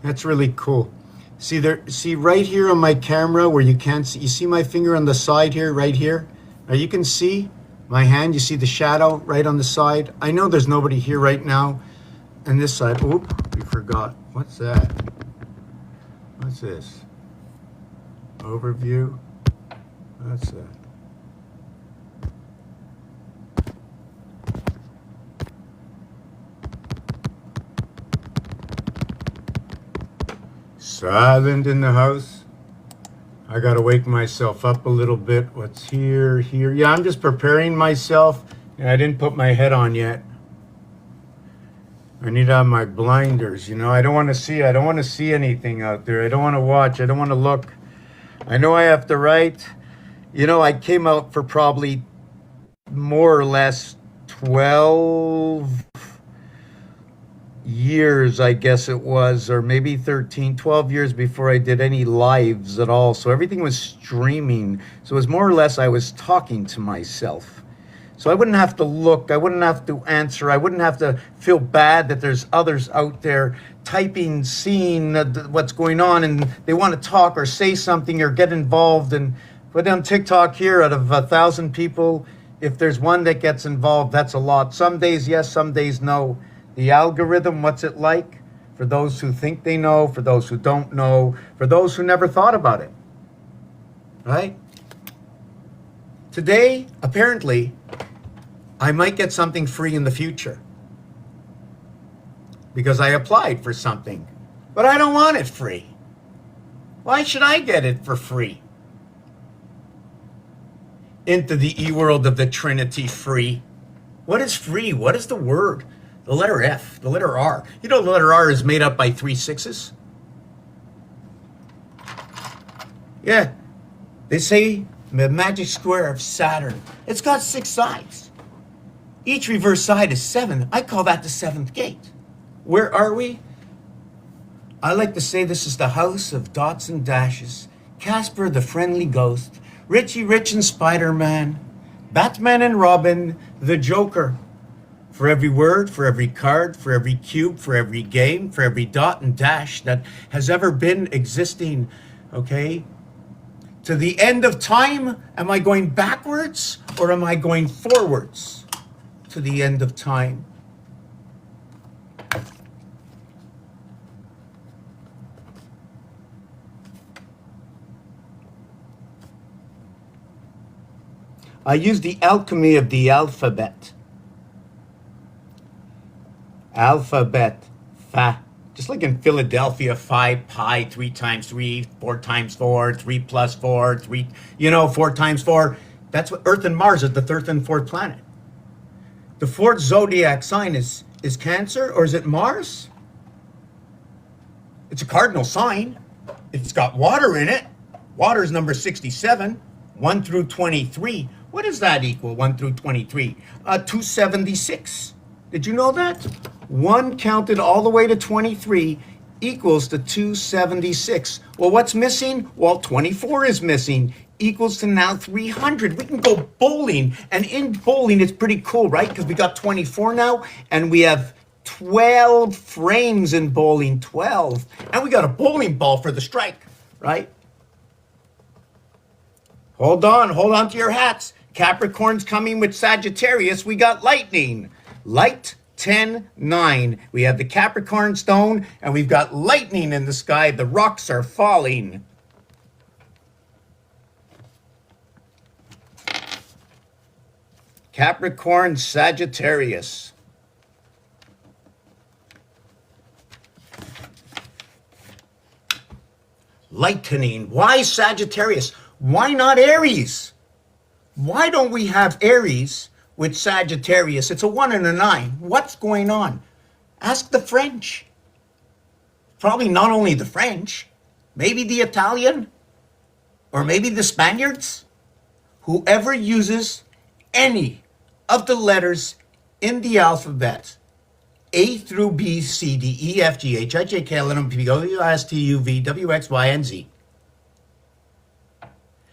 That's really cool. See right here on my camera where you can't see, you see my finger on the side here, right here? Now you can see my hand, you see the shadow right on the side. I know there's nobody here right now. And this side, oop, we forgot. What's that? What's this? Overview. What's that? Silent in the house. I gotta wake myself up a little bit. What's here? Yeah, I'm just preparing myself. I didn't put my head on yet. I need to have my blinders, you know. I don't want to see anything out there. I don't want to watch. I don't want to look. I know I have to write. You know, I came out for probably more or less 12 years, I guess it was, or maybe 13, 12 years before I did any lives at all. So everything was streaming. So it was more or less I was talking to myself. So I wouldn't have to look, I wouldn't have to answer, I wouldn't have to feel bad that there's others out there typing, seeing what's going on, and they want to talk or say something or get involved. And put on TikTok here, out of 1,000 people, if there's one that gets involved, that's a lot. Some days yes, some days no. The algorithm, what's it like? For those who think they know, for those who don't know, for those who never thought about it, right? Today, apparently, I might get something free in the future because I applied for something, but I don't want it free. Why should I get it for free? Into the e-world of the Trinity free. What is free? What is the word? The letter F, the letter R. You know the letter R is made up by 3 6s? Yeah. They say the magic square of Saturn. It's got 6 sides. Each reverse side is 7. I call that the 7th gate. Where are we? I like to say this is the house of dots and dashes. Casper the friendly ghost. Richie Rich and Spider-Man. Batman and Robin. The Joker. For every word, for every card, for every cube, for every game, for every dot and dash that has ever been existing, okay? To the end of time, am I going backwards or am I going forwards to the end of time? I use the alchemy of the alphabet. Alphabet, fa. Just like in Philadelphia, 5 pi, 3 times 3, 4 times 4, 3 plus 4, 3, 4 times 4. That's what Earth and Mars are, the third and fourth planet. The fourth zodiac sign is Cancer, or is it Mars? It's a cardinal sign. It's got water in it. Water is number 67, 1 through 23. What does that equal, 1 through 23? 276. Did you know that? 1 counted all the way to 23 equals to 276. Well, what's missing? Well, 24 is missing, equals to now 300. We can go bowling, and in bowling, it's pretty cool, right? Because we got 24 now, and we have 12 frames in bowling, 12. And we got a bowling ball for the strike, right? Hold on to your hats. Capricorn's coming with Sagittarius. We got lightning. Light 10-9. We have the Capricorn stone and we've got lightning in the sky. The rocks are falling. Capricorn, Sagittarius. Lightning. Why Sagittarius? Why not Aries? Why don't we have Aries with Sagittarius? It's a 1 and a 9. What's going on? Ask the French. Probably not only the French, maybe the Italian, or maybe the Spaniards. Whoever uses any of the letters in the alphabet, A through B, C, D, E, F, G, H, I, J, K, L, M, N, P, O, S, T, U, V, W, X, Y, and Z.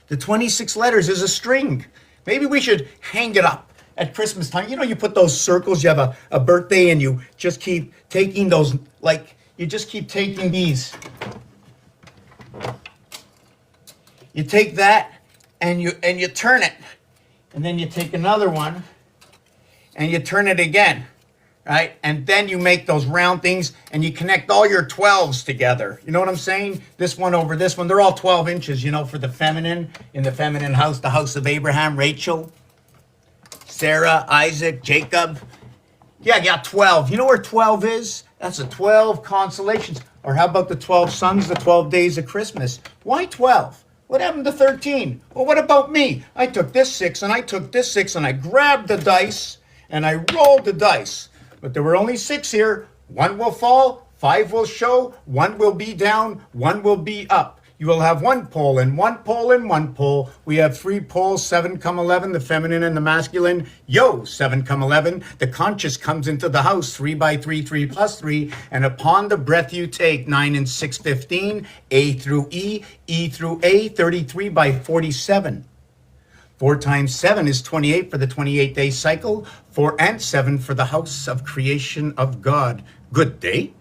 The 26 letters is a string. Maybe we should hang it up at Christmas time. You know, you put those circles, you have a birthday and you just keep taking those, like, you just keep taking these. You take that and you turn it. And then you take another one and you turn it again. Right? And then you make those round things and you connect all your 12s together. You know what I'm saying? This one over this one. They're all 12 inches, you know, for the feminine, in the feminine house, the house of Abraham, Rachel, Sarah, Isaac, Jacob. Yeah, I got 12. You know where 12 is? That's the 12 consolations. Or how about the 12 sons, the 12 days of Christmas? Why 12? What happened to 13? Well, what about me? I took this 6 and I took this 6 and I grabbed the dice and I rolled the dice. But there were only 6 here. 1 will fall, 5 will show, 1 will be down, 1 will be up. You will have 1 pole and 1 pole and 1 pole. We have 3 poles, 7 come 11, the feminine and the masculine. Yo, 7 come 11. The conscious comes into the house, 3 by 3, 3 plus 3. And upon the breath you take, 9 and 6, 15. A through E through A, 33 by 47. 4 times 7 is 28 for the 28-day cycle. 4 and 7 for the house of creation of God. Good day.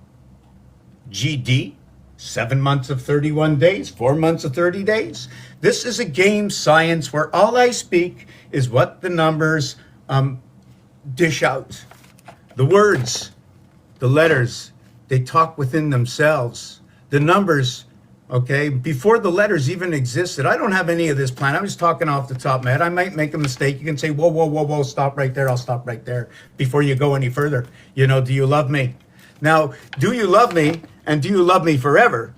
GD. 7 months of 31 days. 4 months of 30 days. This is a game science where all I speak is what the numbers dish out. The words, the letters, they talk within themselves. The numbers, okay, before the letters even existed. I don't have any of this planned. I'm just talking off the top of my head. I might make a mistake. You can say, whoa, whoa, whoa, whoa, stop right there. I'll stop right there before you go any further. You know, do you love me? Now, do you love me and do you love me forever?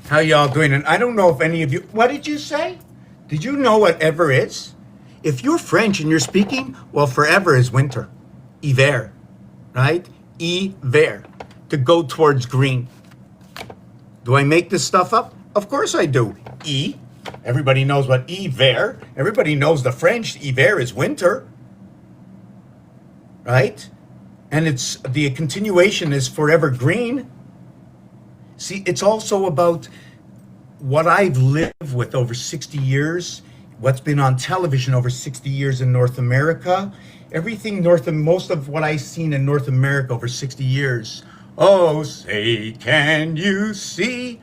How y'all doing? And I don't know if any of you, what did you say? Did you know what ever is? If you're French and you're speaking, well, forever is winter. Hiver, right? Hiver, to go towards green. Do I make this stuff up? Of course I do. Everybody knows what hiver. Everybody knows the French. Hiver is winter, right? And it's the continuation is forever green. See, it's also about what I've lived with over 60 years, what's been on television over 60 years in North America, everything most of what I've seen in North America over 60 years. Oh, say, can you see?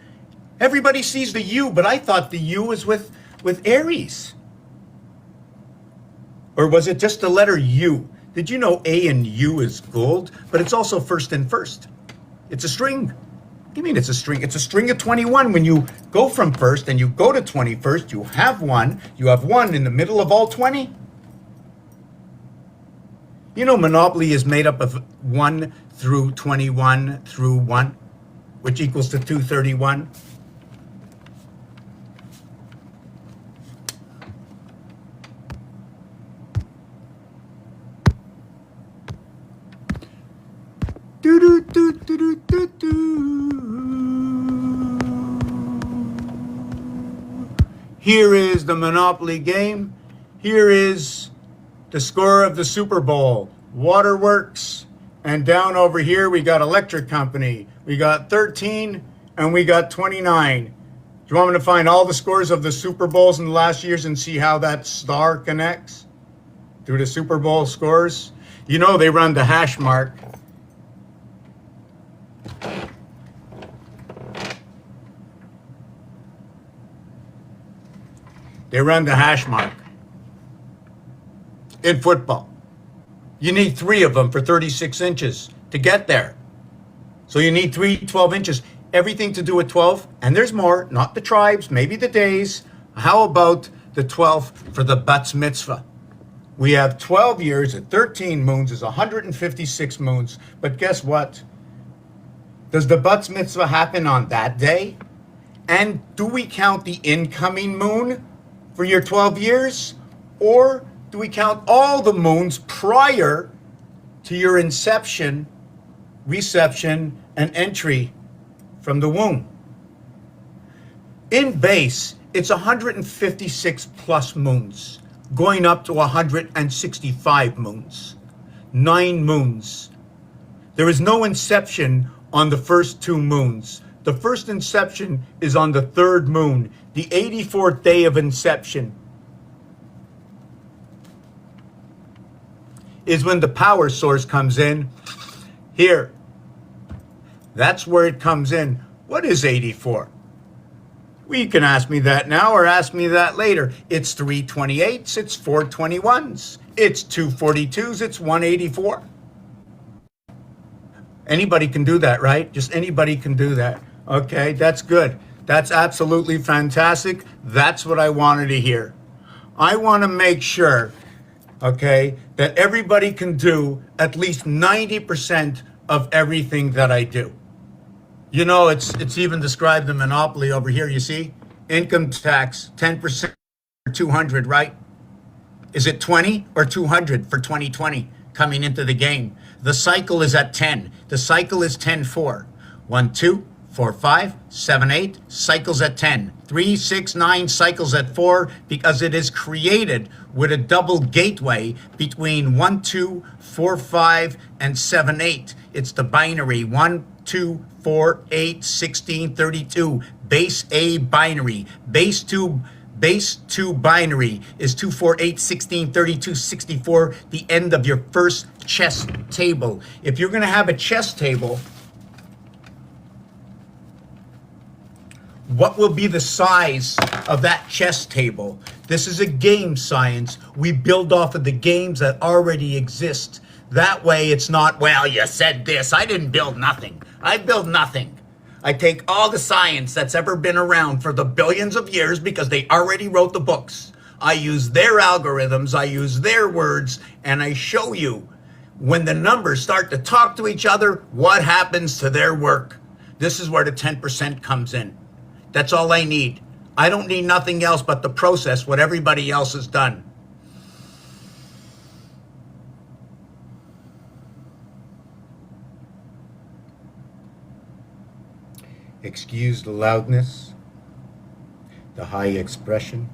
Everybody sees the U, but I thought the U was with Aries. Or was it just the letter U? Did you know A and U is gold? But it's also first and first. It's a string. What do you mean it's a string? It's a string of 21. When you go from first and you go to 21st, you have 1. You have 1 in the middle of all 20. You know, Monopoly is made up of 1 through 21 through 1, which equals to 231. Do do do do do do. Here is the Monopoly game. Here is the score of the Super Bowl. Waterworks. And down over here, we got Electric Company. We got 13 and we got 29. Do you want me to find all the scores of the Super Bowls in the last years and see how that star connects through the Super Bowl scores? You know they run the hash mark. They run the hash mark in football. You need 3 of them for 36 inches to get there. So you need 3 12 inches. Everything to do with 12. And there's more, not the tribes, maybe the days. How about the 12th for the Bat's Mitzvah? We have 12 years at 13 moons is 156 moons. But guess what? Does the Bat's Mitzvah happen on that day? And do we count the incoming moon for your 12 years? Or do we count all the moons prior to your inception, reception, and entry from the womb? In base, it's 156 plus moons. going up to 165 moons. 9 moons. There is no inception on the first 2 moons. The first inception is on the 3rd moon, the 84th day of inception is when the power source comes in. Here, that's where it comes in. What is 84? Well, you can ask me that now or ask me that later. It's 328s, it's 421s, it's 242s, it's 184. Anybody can do that, right? Just anybody can do that. Okay, that's good. That's absolutely fantastic. That's what I wanted to hear. I want to make sure, okay, that everybody can do at least 90% of everything that I do. You know, it's even described in Monopoly over here, you see? Income tax, 10% or 200, right? Is it 20 or 200 for 2020 coming into the game? The cycle is at 10. The cycle is 10-4. 1, 2, 4, 5, 7, 8, cycles at 10. 3, 6, 9, cycles at 4, because it is created with a double gateway between 1, 2, 4, 5, and 7, 8. It's the binary 1, 2, 4, 8, 16, 32. Base A binary. Base 2 binary is 2, 4, 8, 16, 32, 64, the end of your first chess table. If you're going to have a chess table, what will be the size of that chess table? This is a game science. We build off of the games that already exist. That way it's not, well, you said this. I didn't build nothing. I build nothing. I take all the science that's ever been around for the billions of years because they already wrote the books. I use their algorithms, I use their words, and I show you when the numbers start to talk to each other, what happens to their work. This is where the 10% comes in. That's all I need. I don't need nothing else but the process, what everybody else has done. Excuse the loudness, the high expression.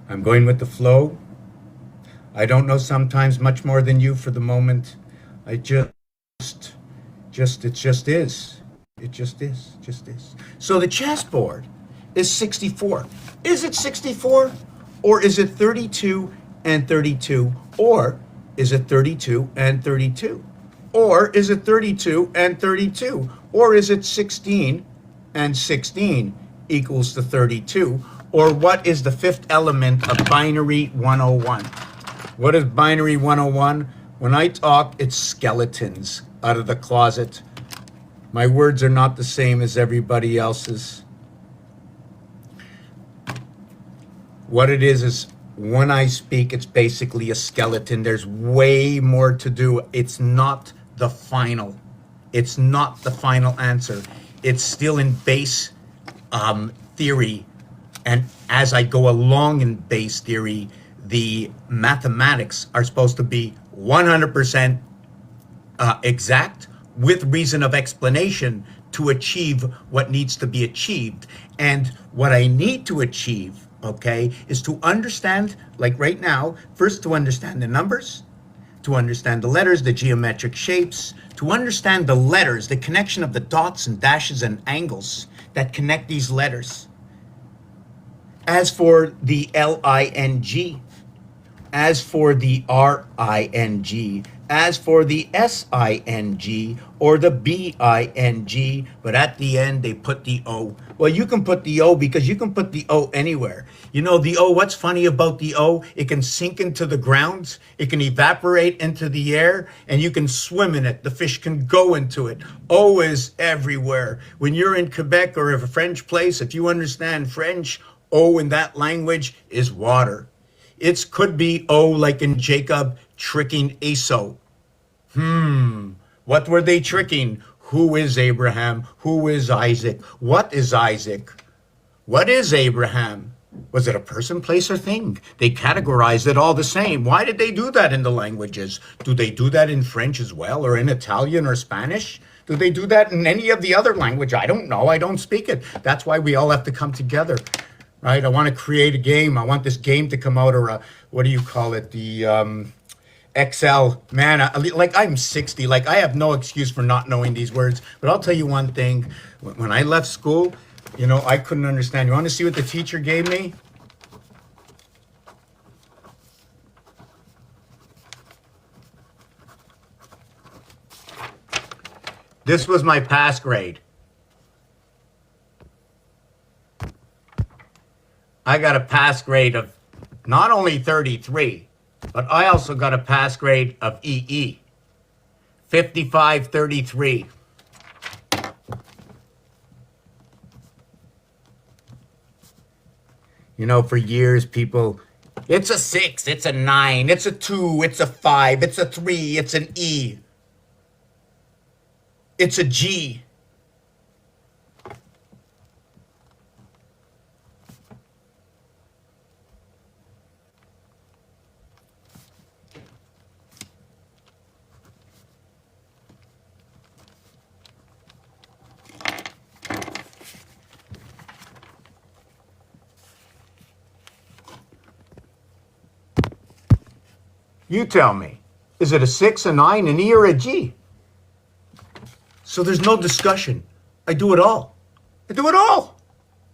I'm going with the flow. I don't know sometimes much more than you for the moment. It just is. It just is. So the chessboard is 64. Is it 64? Or is it 32 and 32? Or is it 32 and 32? Or is it 32 and 32? Or is it 16 and 16 equals to 32? Or what is the 5th element of binary 101? What is binary 101? When I talk, it's skeletons out of the closet. My words are not the same as everybody else's. What it is when I speak, it's basically a skeleton. There's way more to do. It's not the final. It's not the final answer. It's still in base theory. And as I go along in base theory, the mathematics are supposed to be 100% exact with reason of explanation to achieve what needs to be achieved. And what I need to achieve, okay, is to understand, like right now, first to understand the numbers, to understand the letters, the geometric shapes, to understand the letters, the connection of the dots and dashes and angles that connect these letters. As for the L-I-N-G, as for the R-I-N-G, as for the S-I-N-G or the B-I-N-G, but at the end they put the O. Well, you can put the O because you can put the O anywhere. You know, the O, what's funny about the O? It can sink into the ground, it can evaporate into the air, and you can swim in it. The fish can go into it. O is everywhere. When you're in Quebec or a French place, if you understand French, O in that language is water. It could be O like in Jacob tricking Esau. What were they tricking? Who is Abraham? Who is Isaac? What is Isaac? What is Abraham? Was it a person, place, or thing? They categorized it all the same. Why did they do that in the languages? Do they do that in French as well, or in Italian or Spanish? Do they do that in any of the other language? I don't know. I don't speak it. That's why we all have to come together. right? I want to create a game. I want this game to come out, or a, what do you call it? The XL. Man, like I'm 60. Like I have no excuse for not knowing these words. But I'll tell you one thing. When I left school, you know, I couldn't understand. You want to see what the teacher gave me? This was my pass grade. I got a pass grade of not only 33, but I also got a pass grade of EE, 5533. You know, for years, people, it's a 6, it's a 9, it's a 2, it's a 5, it's a 3, it's an E, it's a G. You tell me, is it a 6, a 9, an E, or a G? So there's no discussion. I do it all. I do it all.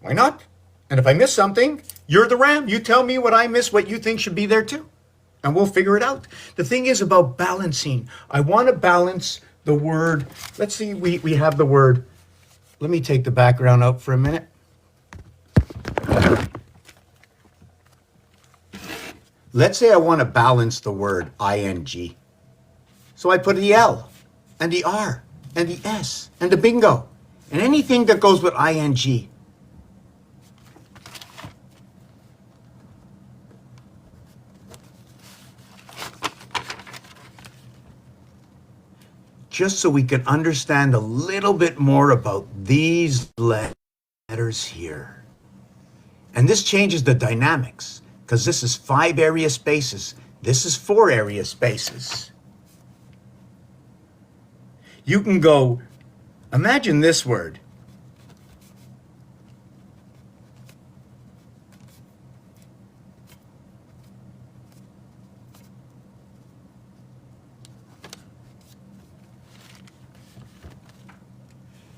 Why not? And if I miss something, you're the Ram. You tell me what I miss, what you think should be there too. And we'll figure it out. The thing is about balancing. I want to balance the word. Let's see, we have the word. Let me take the background out for a minute. Let's say I want to balance the word ing. So I put the L and the R and the S and the bingo and anything that goes with ing. Just so we can understand a little bit more about these letters here. And this changes the dynamics, because this is 5 area spaces. This is 4 area spaces. You can go, imagine this word.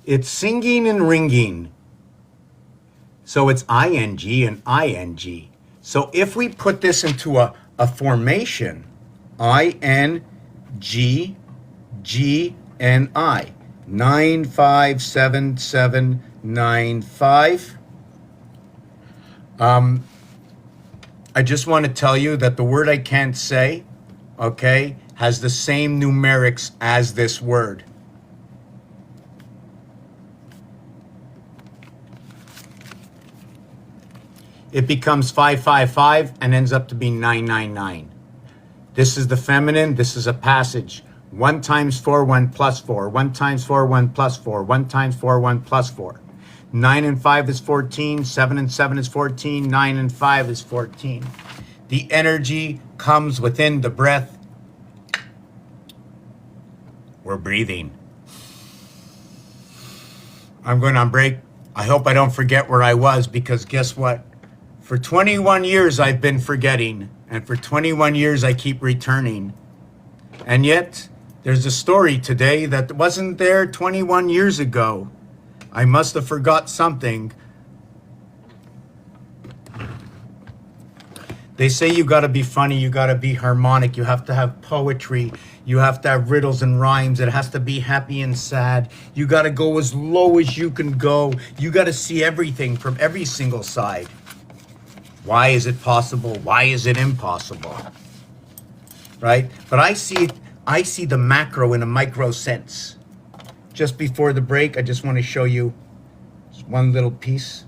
It's singing and ringing. So it's ing and ing. So if we put this into a formation, ing, G, and I, 957795. I just want to tell you that the word I can't say, okay, has the same numerics as this word. It becomes 555 and ends up to be 999. This is the feminine. This is a passage. 1 times 4, 1 plus 4. 1 times 4, 1 plus 4. 1 times 4, 1 plus 4. 9 and 5 is 14. 7 and 7 is 14. 9 and 5 is 14. The energy comes within the breath. We're breathing. I'm going on break. I hope I don't forget where I was, because guess what? For 21 years, I've been forgetting. And for 21 years, I keep returning. And yet, there's a story today that wasn't there 21 years ago. I must have forgot something. They say you got to be funny, you got to be harmonic, you have to have poetry, you have to have riddles and rhymes, it has to be happy and sad. You got to go as low as you can go. You got to see everything from every single side. Why is it possible? Why is it impossible? Right? But I see the macro in a micro sense. Just before the break, I just want to show you just one little piece.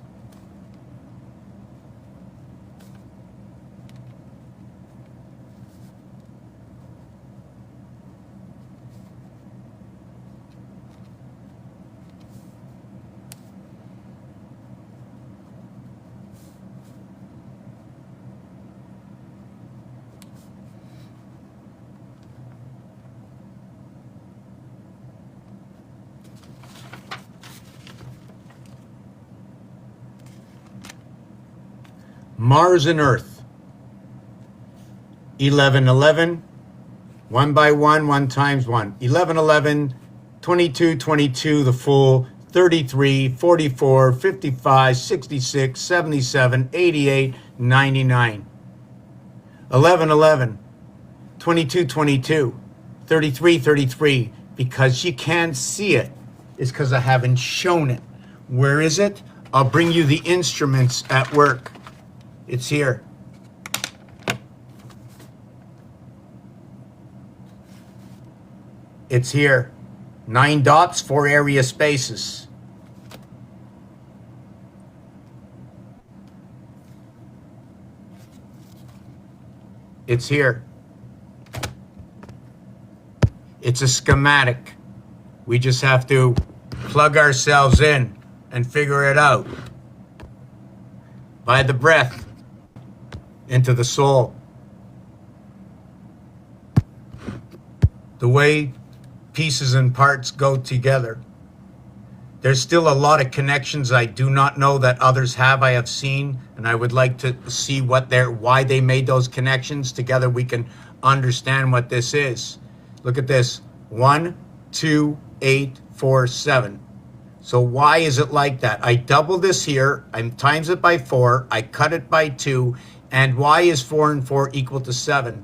Mars and Earth. 11, 11, 1 by 1, 1 times 1. 11, 11, 22, 22, the full, 33, 44, 55, 66, 77, 88, 99. 11, 11, 22, 22, 33, 33. Because you can't see it, it's because I haven't shown it. Where is it? I'll bring you the instruments at work. It's here. It's here. 9 dots, 4 area spaces. It's here. It's a schematic. We just have to plug ourselves in and figure it out. By the breath into the soul. The way pieces and parts go together. There's still a lot of connections I do not know that others have. I have seen, and I would like to see why they made those connections. Together we can understand what this is. Look at this. 1, 2, 8, 4, 7. So why is it like that? I double this here, I times it by 4, I cut it by 2, and why is 4 and 4 equal to 7?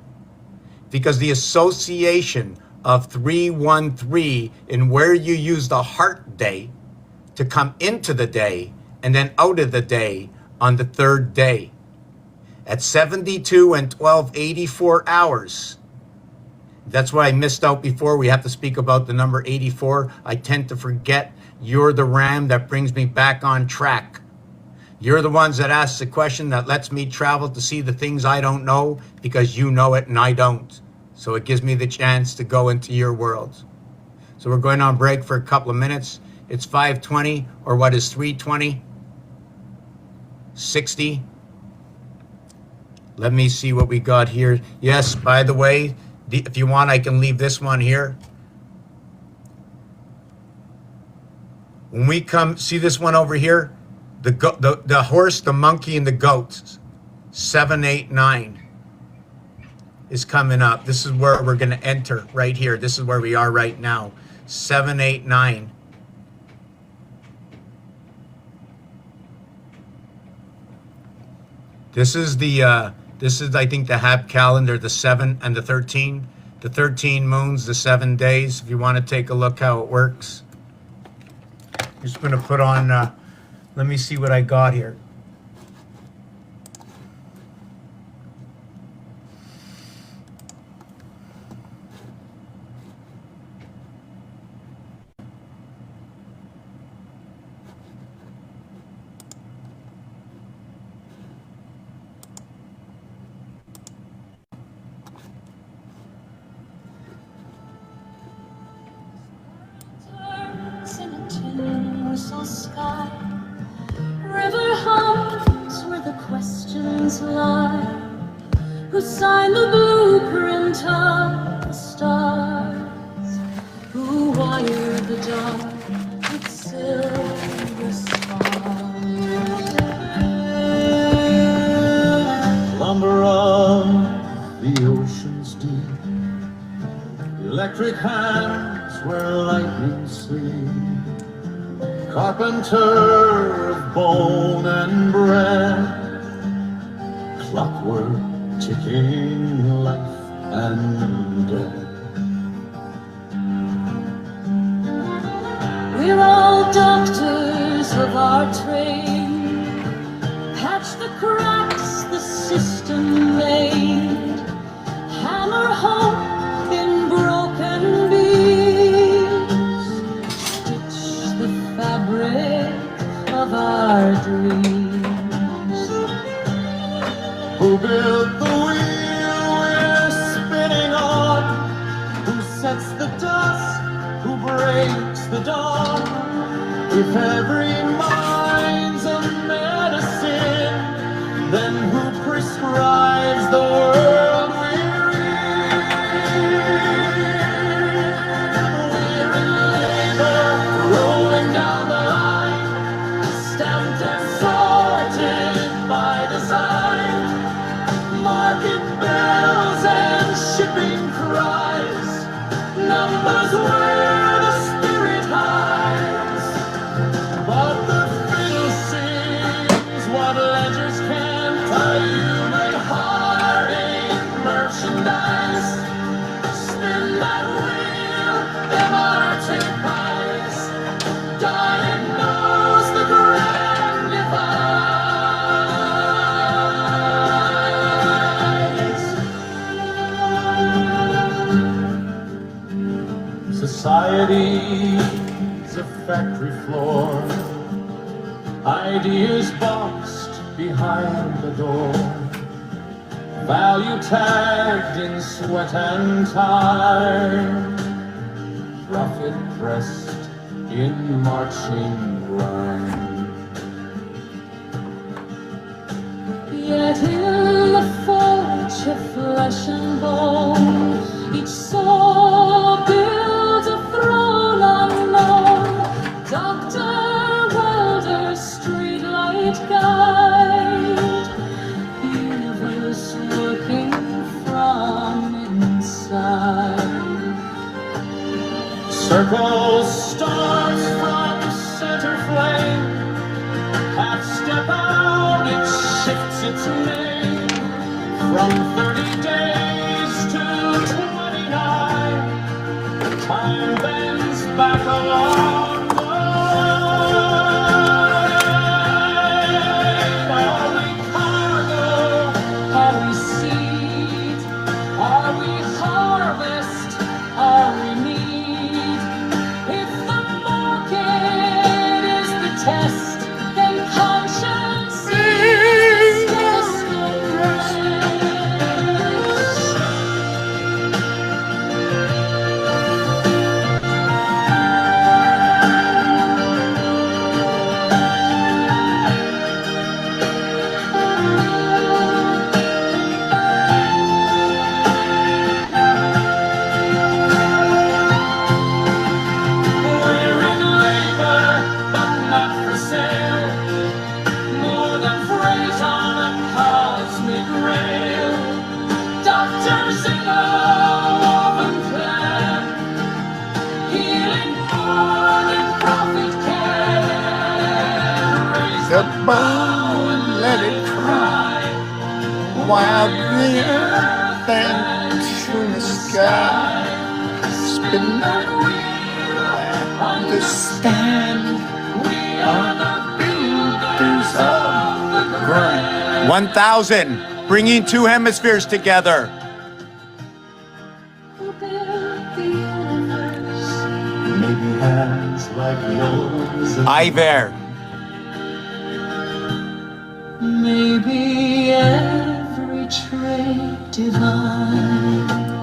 Because the association of 313 in where you use the heart day to come into the day and then out of the day on the third day. At 72 and 1284 hours. That's what I missed out before. We have to speak about the number 84. I tend to forget. You're the RAM that brings me back on track. You're the ones that ask the question that lets me travel to see the things I don't know because you know it and I don't. So it gives me the chance to go into your world. So we're going on break for a couple of minutes. It's 5:20, or what is 3:20? 60. Let me see what we got here. Yes, by the way, if you want, I can leave this one here. When we come, see this one over here? The horse, the monkey, and the goat. 7, 8, 9 is coming up. This is where we're going to enter right here. This is where we are right now. 7, 8, 9. This is I think the Hab calendar, the 7 and the 13. The 13 moons, the 7 days. If you want to take a look how it works. I'm just going to put on, let me see what I got here. Sky. River hums where the questions lie. Who signed the blueprint of the stars? Who wired the dark with silver spars? Lumber of the ocean's deep, electric hands where lightning sleep. Carpenter of bone and bread, clockwork ticking life and death. We're all doctors of our trade, patch the cracks the system made, hammer hope in broken beams, stitch the fabric of our dreams. Who built the wheel we're spinning on? Who sets the dust? Who breaks the dawn? If every mind's a medicine, then who prescribes the world we're in? We're in labor, rolling down the line, stamped and sorted by design. is where the spirit hides. But the fiddle sings what ledgers can't. A human heart ain't merchandise. Spin that wheel, immortifies. Diagnose the grand device. Society's a factory floor. Ideas boxed behind the door. Value tagged in sweat and tie. Profit pressed in marching grind. Yet in the forge of flesh and bone, each soul builds a throne unknown. Doctor, welder, streetlight guide, universe working from inside. Circle starts from center flame. Half step out, it shifts its name. From 30 days to 29, time bends back along the line. Are we cargo? Are we seed? Are we harvest? Are we need? If the market is the test, then conscience is test of rest. We're in labor, but not for sale. More than freight on a cosmic rail. Doctors in a woven plan, healing more than profit can. Raise The bow and let it cry, while the earth and in the sky. Spin that wheel and understand. We are the builders of the ground. 1,000, bringing two hemispheres together. Who built the universe? Maybe hands like yours. Iver. Maybe every trait divine.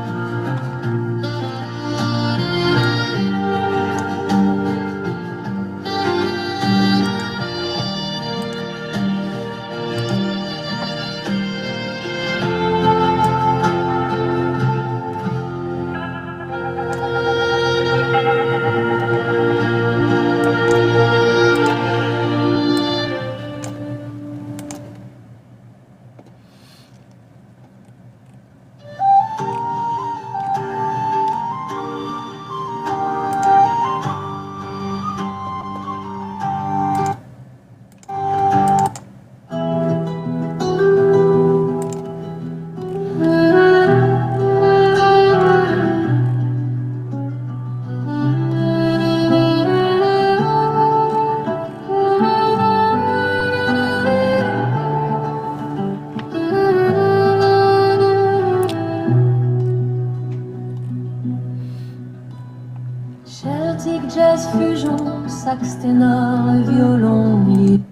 Celtic jazz fusion, sax ténor et violon libre.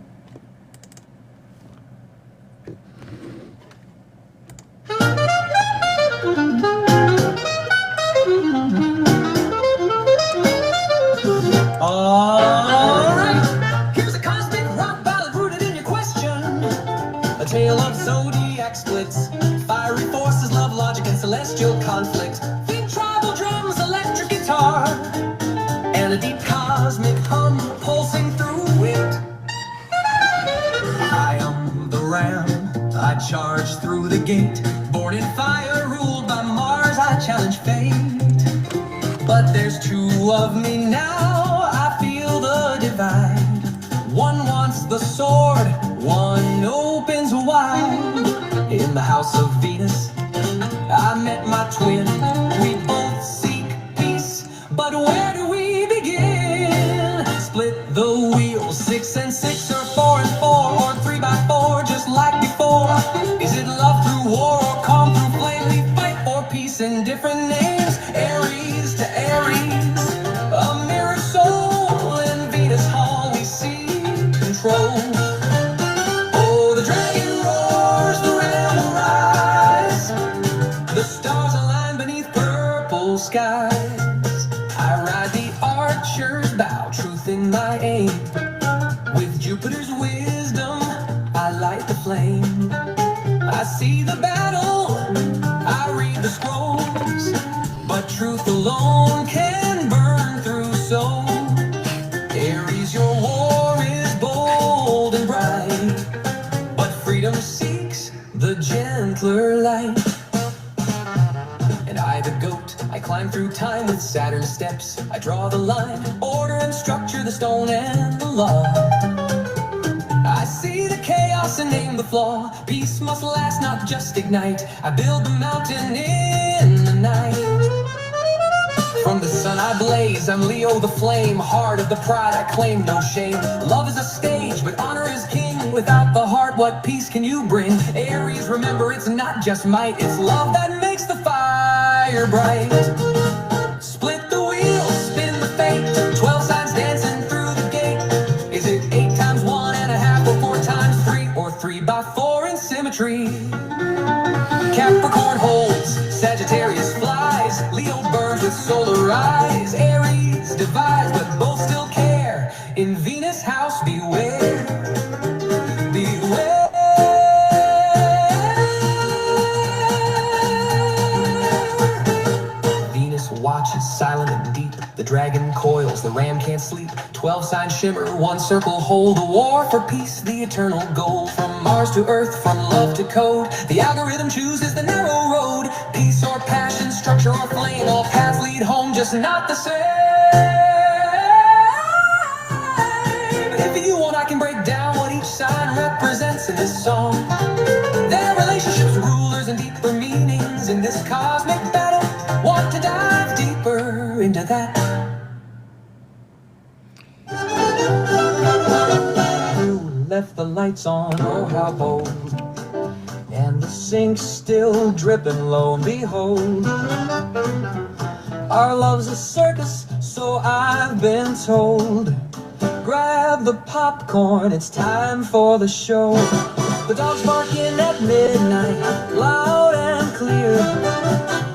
Alright, here's a cosmic rock ballad rooted in your question. A tale of zodiac splits, fiery forces, love, logic, and celestial conflict. Think tribal drums, electric guitar, and a deep cosmic hum pulsing through it. I am the ram, I charge through the gate. Born in fire, ruled by Mars, I challenge fate. but there's two of me now. I feel the divide. One wants the sword, one opens wide. In the house of Venus, I met my twin. We both seek peace, but where do we begin? Split the wheel, 6 and 6, or 4 and 4, or 3 by 4, just like before. Is it love through war, or calm through flame? We fight for peace in different names. Aries to Aries, a mirror soul. In Venus Hall we see control. Oh, the dragon roars, the ram will rise. The stars align beneath purple skies. I ride the archer's bow, truth in my aim. With Jupiter's wisdom, I light the flame. I see the battle, I read the scrolls, but truth alone can burn through soul. Aries, your war is bold and bright, but freedom seeks the gentler light. And I, the goat, I climb through time with Saturn's steps. I draw the line, order and structure, the stone and the law. I see the chaos and name the flaw. Peace must last, not just ignite. I build the mountain in the night. From the sun I blaze, I'm Leo the flame. Heart of the pride, I claim no shame. Love is a stage, but honor is king. Without the heart, what peace can you bring? Aries, remember it's not just might, it's love that makes the fire bright. Split the wheel, spin the fate. 12 signs dancing through the gate. Is it 8 times 1 and a half, or 4 times 3, or 3 by 4 in symmetry? Capricorn holds, Sagittarius flies. Leo burns with solar eyes. Aries divides, but both still care. In Venus house, beware. Beware. Venus watches, silent and deep. The dragon coils, the ram can't sleep. 12 signs shimmer, 1 circle hold. The war for peace, the eternal goal. From Mars to Earth, from love to code, the algorithm chooses the narrow road. Peace or passion, structure or flame, all paths lead home, just not the same. If you want, I can break down what each sign represents in this song. Their relationships, rulers, and deeper meanings in this cosmic battle. Want to dive deeper into that? Left the lights on, oh how bold. And the sink's still dripping, lo and behold. Our love's a circus, so I've been told. Grab the popcorn, it's time for the show. The dog's barking at midnight, loud and clear.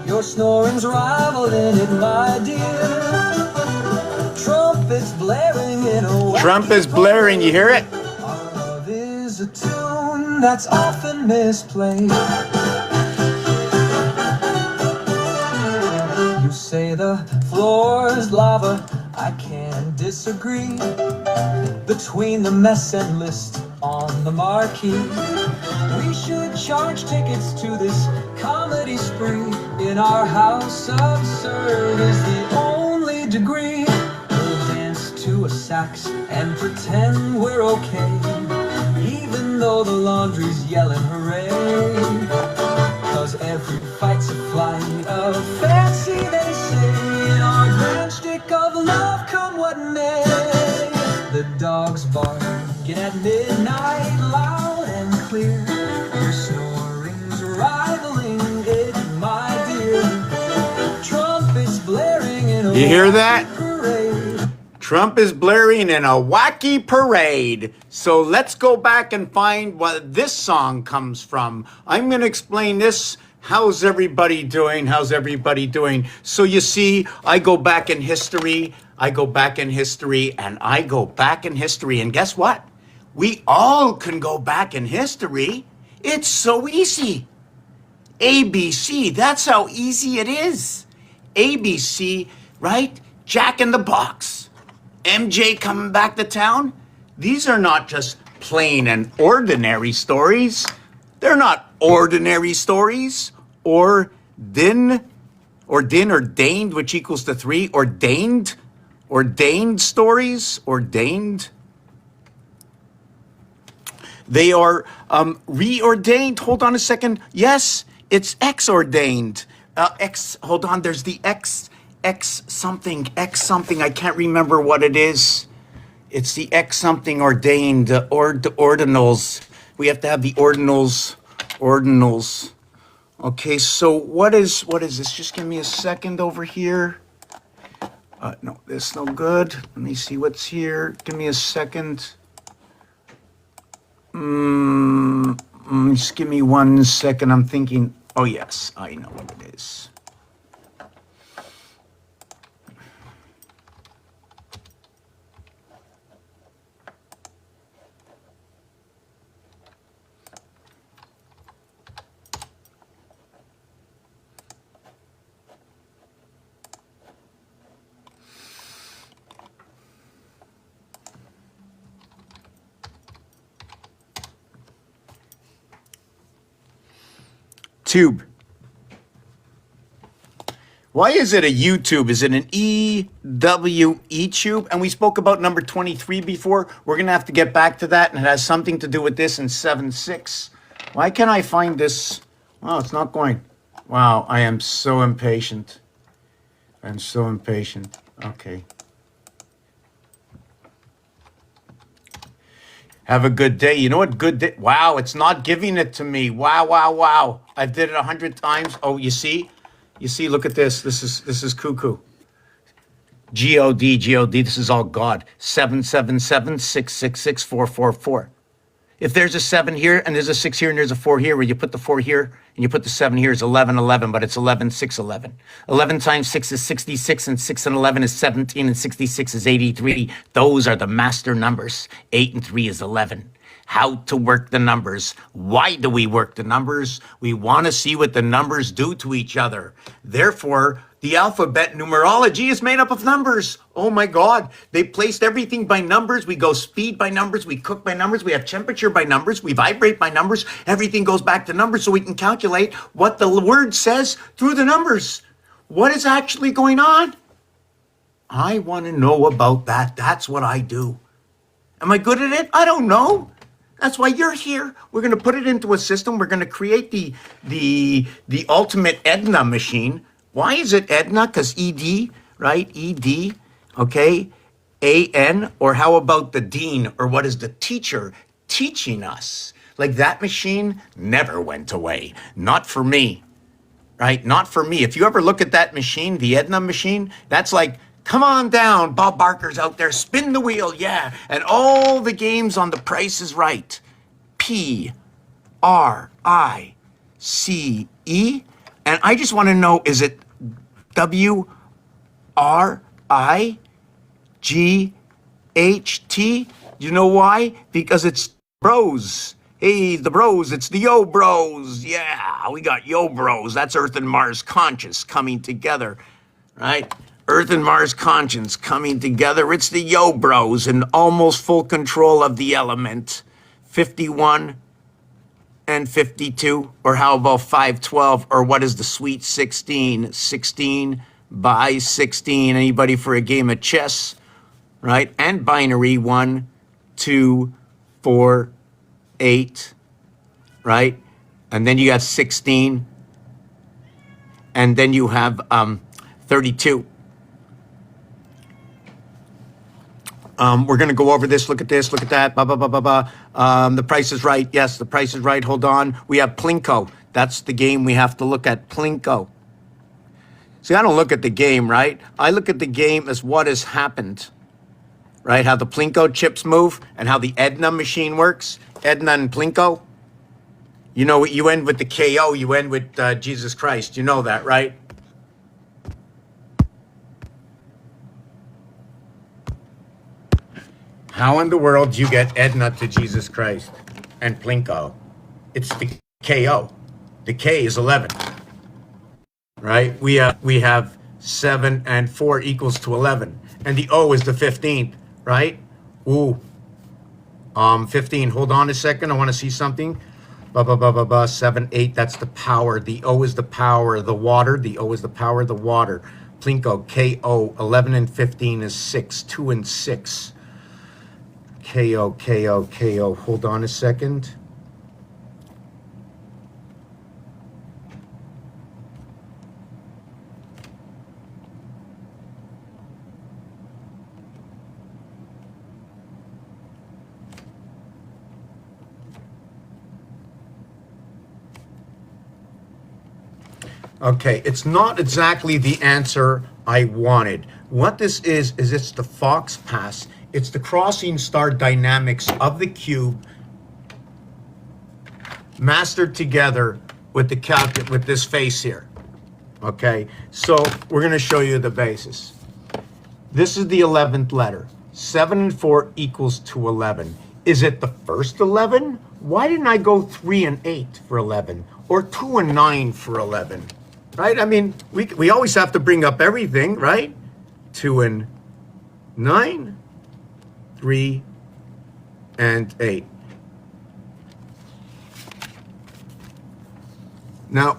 Your snoring's rivaling it, my dear. Trumpets blaring in a Trump is blaring, you hear it? Is a tune that's often misplayed. You say the floor's lava, I can't disagree. Between the mess and list on the marquee, we should charge tickets to this comedy spree. In our house, absurd is the only degree. We'll dance to a sax and pretend we're okay, even though the laundry's yelling hooray. Cause every fight's a flight of fancy, they say. In our grand stick of love, come what may. The dogs barking at midnight, loud and clear. Your snoring's rivaling it, my dear. Trumpets blaring in a You hear that? parade. Trump is blaring in a wacky parade. So let's go back and find what this song comes from. I'm going to explain this. How's everybody doing? How's everybody doing? So you see, I go back in history, and I go back in history. And guess what? We all can go back in history. It's so easy. ABC, that's how easy it is. ABC, right? Jack in the Box. MJ coming back to town. These are not just plain and ordinary stories. They're not ordinary stories. ordained, which equals to 3. Ordained stories, ordained. They are reordained. Hold on a second. Yes, it's X-ordained. Hold on, there's the X something. I can't remember what it is. It's the X something ordained, ordinals. We have to have the ordinals. Okay, so what is this? Just give me a second over here. No, that's no good. Let me see what's here. Give me a second. Just give me 1 second. I'm thinking. Oh, yes, I know what it is. Tube. Why is it a YouTube? Is it an EWE tube? And we spoke about number 23 before. We're going to have to get back to that, and it has something to do with this in 7.6. Why can't I find this? Oh, it's not going. Wow, I am so impatient. I'm so impatient. Okay. Have a good day. You know what good day? Wow, it's not giving it to me. Wow. I've did it 100 times. Oh, you see? Look at this. This is cuckoo. G-O-D. This is all God. 777-666-444. If there's a 7 here and there's a 6 here and there's a 4 here, where you put the 4 here and you put the 7 here, is 11, but it's 11, 6, 11. 11 times 6 is 66, and 6 and 11 is 17, and 66 is 83. Those are the master numbers. 8 and 3 is 11. How to work the numbers. Why do we work the numbers? We want to see what the numbers do to each other. Therefore, the alphabet numerology is made up of numbers. Oh my God. They placed everything by numbers. We go speed by numbers. We cook by numbers. We have temperature by numbers. We vibrate by numbers. Everything goes back to numbers so we can calculate what the word says through the numbers. What is actually going on? I want to know about that. That's what I do. Am I good at it? I don't know. That's why you're here. We're going to put it into a system. We're going to create the ultimate Edna machine. Why is it Edna? Because ED, right? ED, okay? AN, or how about the dean? Or what is the teacher teaching us? Like that machine never went away. Not for me, right? Not for me. If you ever look at that machine, the Edna machine, that's like, come on down, Bob Barker's out there, spin the wheel, yeah. And all the games on The Price is Right. P-R-I-C-E. And I just want to know, is it W-R-I-G-H-T? You know why? Because it's bros. Hey, the bros, it's the Yo Bros. Yeah, we got Yo Bros. That's Earth and Mars conscious coming together, right? Earth and Mars conscience coming together. It's the Yo Bros in almost full control of the element. 51 and 52, or how about 512, or what is the sweet 16? 16 by 16. Anybody for a game of chess, right? And binary 1, 2, 4, 8, right? And then you got 16, and then you have 32. We're going to go over this. Look at this. Look at that. The Price is Right. Yes, The Price is Right. Hold on. We have Plinko. That's the game we have to look at. Plinko. See, I don't look at the game, right? I look at the game as what has happened, right? How the Plinko chips move and how the Edna machine works. Edna and Plinko. You know, you end with the KO. You end with Jesus Christ. You know that, right? How in the world do you get Edna to Jesus Christ and Plinko? It's the KO. The K is 11, right? We have 7 and 4 equals to 11. And the O is the 15th, right? Ooh, 15. Hold on a second. I want to see something. blah, blah, blah, blah, blah, 7, 8, that's the power. The O is the power, the water. The O is the power, the water. Plinko, KO, 11 and 15 is 6, 2 and 6. KO, KO, KO. Hold on a second. Okay, it's not exactly the answer I wanted. What this is it's the Fox pass. It's the crossing star dynamics of the cube mastered together with the with this face here. Okay, so we're going to show you the basis. This is the 11th letter. 7 and 4 equals to 11. Is it the first 11? Why didn't I go 3 and 8 for 11? Or 2 and 9 for 11? Right? I mean, we always have to bring up everything, right? 2 and 9, 3 and 8. Now,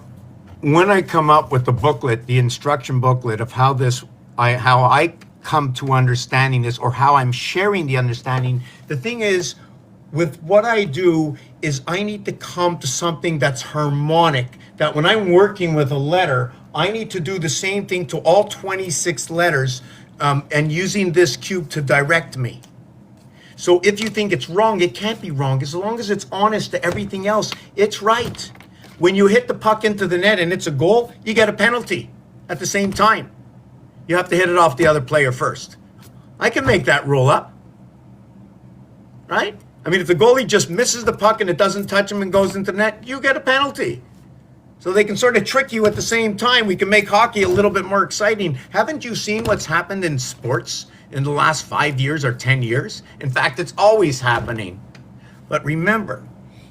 when I come up with the booklet, the instruction booklet of how I come to understanding this, or how I'm sharing the understanding, the thing is, with what I do is I need to come to something that's harmonic, that when I'm working with a letter, I need to do the same thing to all 26 letters, and using this cube to direct me. So if you think it's wrong, it can't be wrong. As long as it's honest to everything else, it's right. When you hit the puck into the net and it's a goal, you get a penalty at the same time. You have to hit it off the other player first. I can make that rule up, right? I mean, if the goalie just misses the puck and it doesn't touch him and goes into the net, you get a penalty. So they can sort of trick you at the same time. We can make hockey a little bit more exciting. Haven't you seen what's happened in sports in the last 5 years or 10 years? In fact, it's always happening. But remember,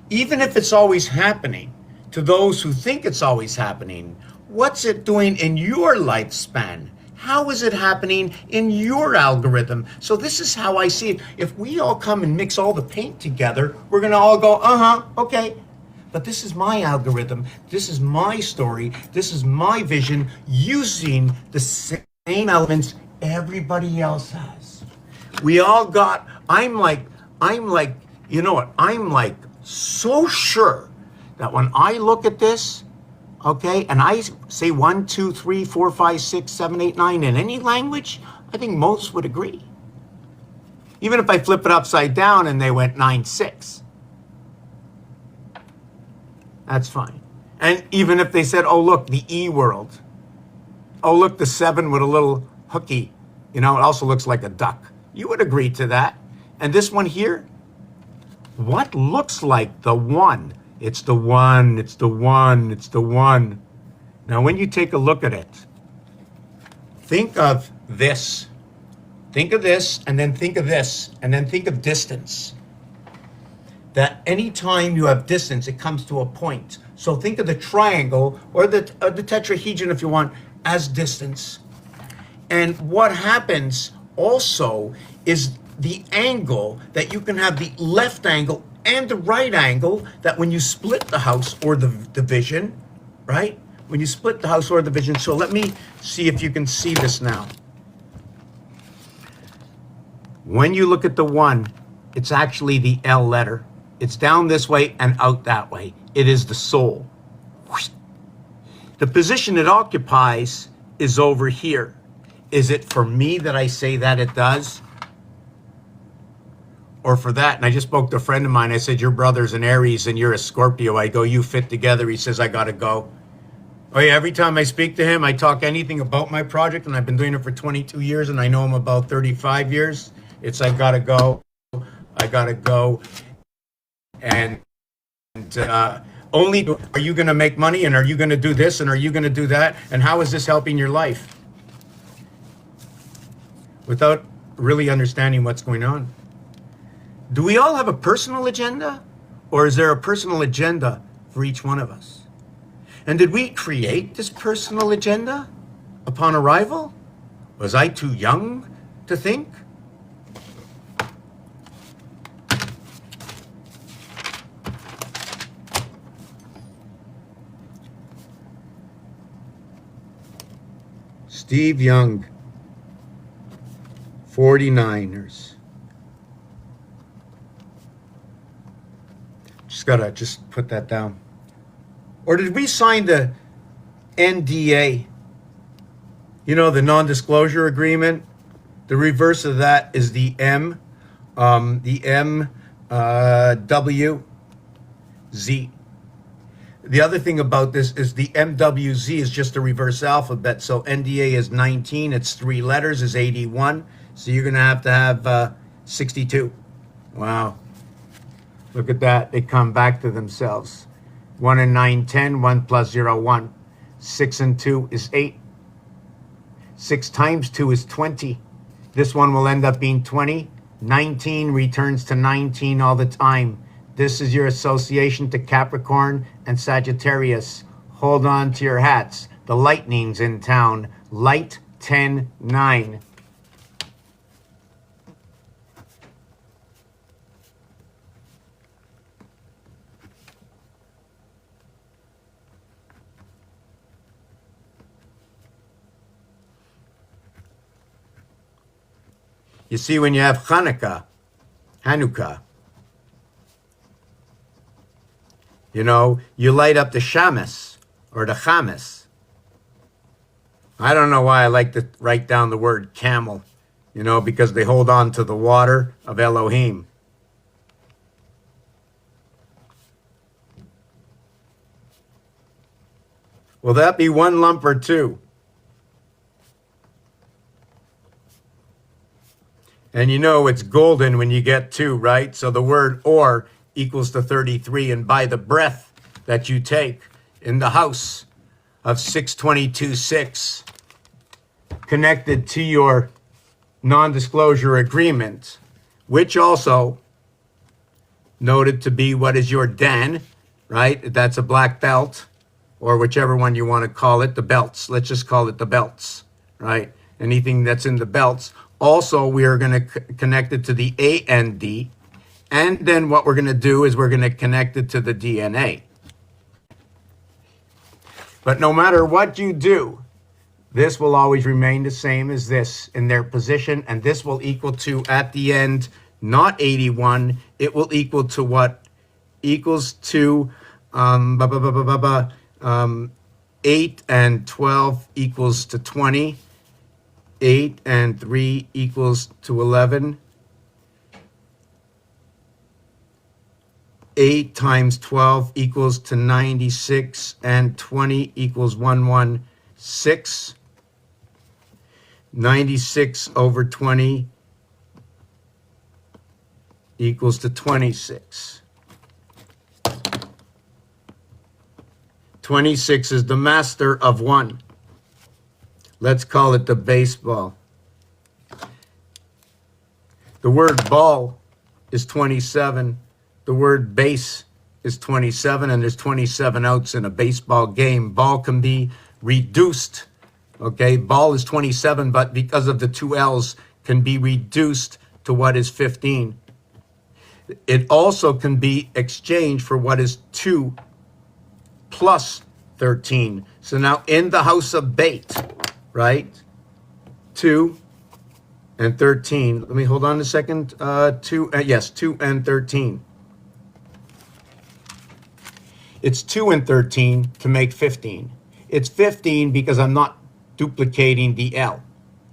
even if it's always happening, to those who think it's always happening, what's it doing in your lifespan? How is it happening in your algorithm? So this is how I see it. If we all come and mix all the paint together, we're going to all go, okay. But this is my algorithm. This is my story. This is my vision using the same elements everybody else has. We all got, I'm like, you know what? I'm like so sure that when I look at this, okay, and I say 1, 2, 3, 4, 5, 6, 7, 8, 9 in any language, I think most would agree. Even if I flip it upside down and they went 9, 6. That's fine. And even if they said, oh, look, the E world. Oh, look, the 7 with a little hooky. You know, it also looks like a duck. You would agree to that. And this one here, what looks like the 1? It's the 1, it's the 1, it's the 1. Now, when you take a look at it, think of this. Think of this, and then think of this, and then think of distance. That anytime you have distance, it comes to a point. So think of the triangle, or the tetrahedron, if you want, as distance. And what happens also is the angle, that you can have the left angle and the right angle, that when you split the house or the division, right? When you split the house or the division. So let me see if you can see this now. When you look at the 1, it's actually the L letter. It's down this way and out that way. It is the soul. The position it occupies is over here. Is it for me that I say that it does? Or for that, and I just spoke to a friend of mine, I said, your brother's an Aries and you're a Scorpio. I go, you fit together. He says, I gotta go. Oh yeah, every time I speak to him, I talk anything about my project, and I've been doing it for 22 years, and I know him about 35 years. It's, I gotta go. And only are you gonna make money, and are you gonna do this, and are you gonna do that, and how is this helping your life? Without really understanding what's going on. Do we all have a personal agenda? Or is there a personal agenda for each one of us? And did we create this personal agenda upon arrival? Was I too young to think? Steve Young, 49ers. Just put that down. Or did we sign the NDA? You know, the non-disclosure agreement. The reverse of that is the M, W, Z. The other thing about this is the MWZ is just a reverse alphabet. So NDA is 19. It's 3 letters is 81. So you're going to have 62. Wow. Look at that. They come back to themselves. 1 and 9, 10. 1 plus 0, 1. 6 and 2 is 8. 6 times 2 is 20. This one will end up being 20. 19 returns to 19 all the time. This is your association to Capricorn and Sagittarius. Hold on to your hats. The lightning's in town. Light 10-9. You see, when you have Hanukkah, you know, you light up the shamas or the chamas. I don't know why I like to write down the word camel, you know, because they hold on to the water of Elohim. Will that be 1 lump or 2? And you know it's golden when you get 2, right? So the word or equals to 33. And by the breath that you take in the house of 622.6, connected to your non-disclosure agreement, which also noted to be what is your Dan, right? That's a black belt, or whichever one you want to call it, the belts. Let's just call it the belts, right? Anything that's in the belts. Also, we are going to connect it to the AND. And then what we're going to do is we're going to connect it to the DNA. But no matter what you do, this will always remain the same as this in their position. And this will equal to, at the end, not 81. It will equal to what? Equals to 8 and 12 equals to 20. 8 and 3 equals to 11. 8 times 12 equals to 96, and 20 equals 116. 96 over 20 equals to 26. 26 is the master of 1. Let's call it the baseball. The word ball is 27. The word base is 27, and there's 27 outs in a baseball game. Ball can be reduced. Okay, ball is 27, but because of the 2 L's, can be reduced to what is 15. It also can be exchanged for what is 2 plus 13. So now in the house of bait, right? 2 and 13. Let me hold on a second. 2 and 13. It's 2 and 13 to make 15. It's 15 because I'm not duplicating the L,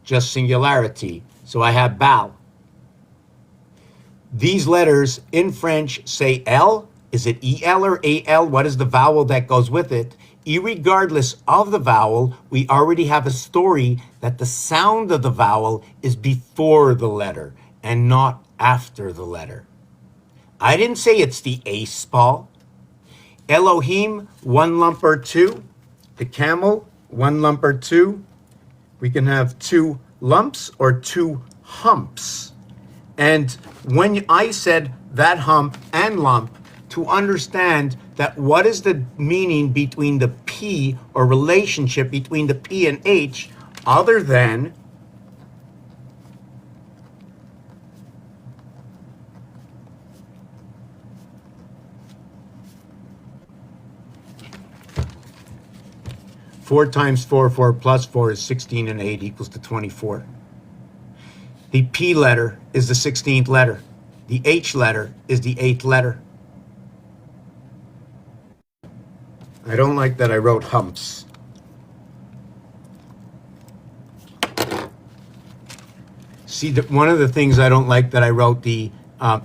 just singularity. So I have bal. These letters in French say L. Is it EL or AL? What is the vowel that goes with it? Irregardless of the vowel, we already have a story that the sound of the vowel is before the letter and not after the letter. I didn't say it's the ace ball. Elohim, 1 lump or 2. The camel, 1 lump or 2. We can have 2 lumps or 2 humps. And when I said that hump and lump, to understand that what is the meaning between the P or relationship between the P and H other than 4 times 4, 4 plus 4 is 16, and 8 equals to 24. The P letter is the 16th letter. The H letter is the 8th letter. I don't like that I wrote humps. See, one of the things I don't like that I wrote the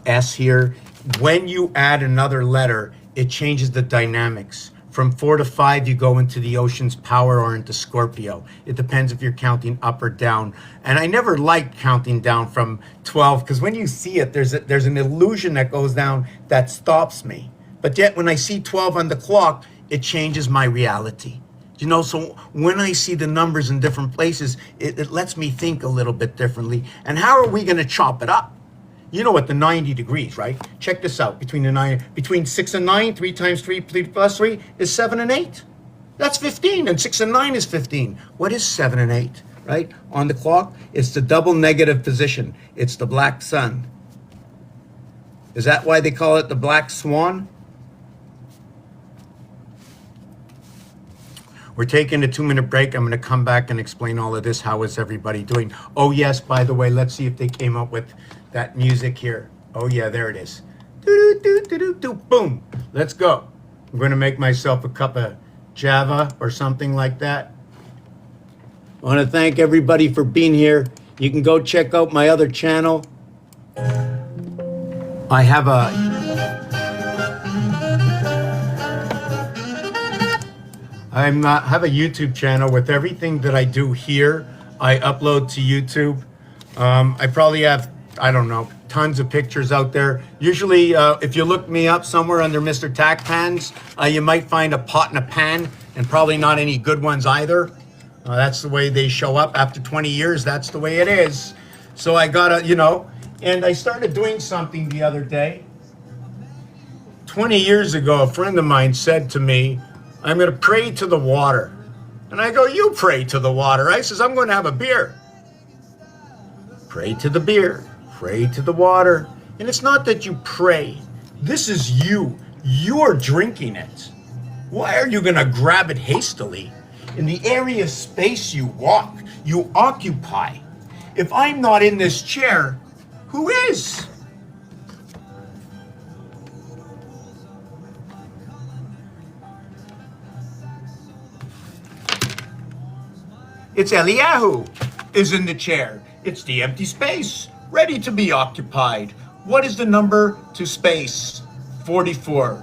S here, when you add another letter, it changes the dynamics. From 4 to 5, you go into the ocean's power or into Scorpio. It depends if you're counting up or down. And I never liked counting down from 12, because when you see it, there's an illusion that goes down that stops me. But yet when I see 12 on the clock, it changes my reality. You know, so when I see the numbers in different places, it lets me think a little bit differently. And how are we going to chop it up? You know what, the 90 degrees, right? Check this out. Between 6 and 9, 3 times 3 plus 3 is 7 and 8. That's 15, and 6 and 9 is 15. What is 7 and 8, right? On the clock, it's the double negative position. It's the black sun. Is that why they call it the black swan? We're taking a 2-minute break. I'm going to come back and explain all of this. How is everybody doing? Oh, yes, by the way, let's see if they came up with that music here. Oh, yeah, there it is. Do-do-do-do-do-do. Boom. Let's go. I'm going to make myself a cup of Java or something like that. I want to thank everybody for being here. You can go check out my other channel. I have have a YouTube channel with everything that I do here. I upload to YouTube. I probably have, I don't know, tons of pictures out there. Usually, if you look me up somewhere under Mr. Tack Pans, you might find a pot and a pan, and probably not any good ones either. That's the way they show up after 20 years. That's the way it is. So I gotta, you know, and I started doing something the other day. 20 years ago, a friend of mine said to me, I'm going to pray to the water. And I go, you pray to the water. I says, I'm going to have a beer. Pray to the beer. Pray to the water. And it's not that you pray. This is you. You're drinking it. Why are you going to grab it hastily? In the area of space you walk, you occupy. If I'm not in this chair, who is? It's Eliyahu is in the chair. It's the empty space, ready to be occupied. What is the number to space? 44.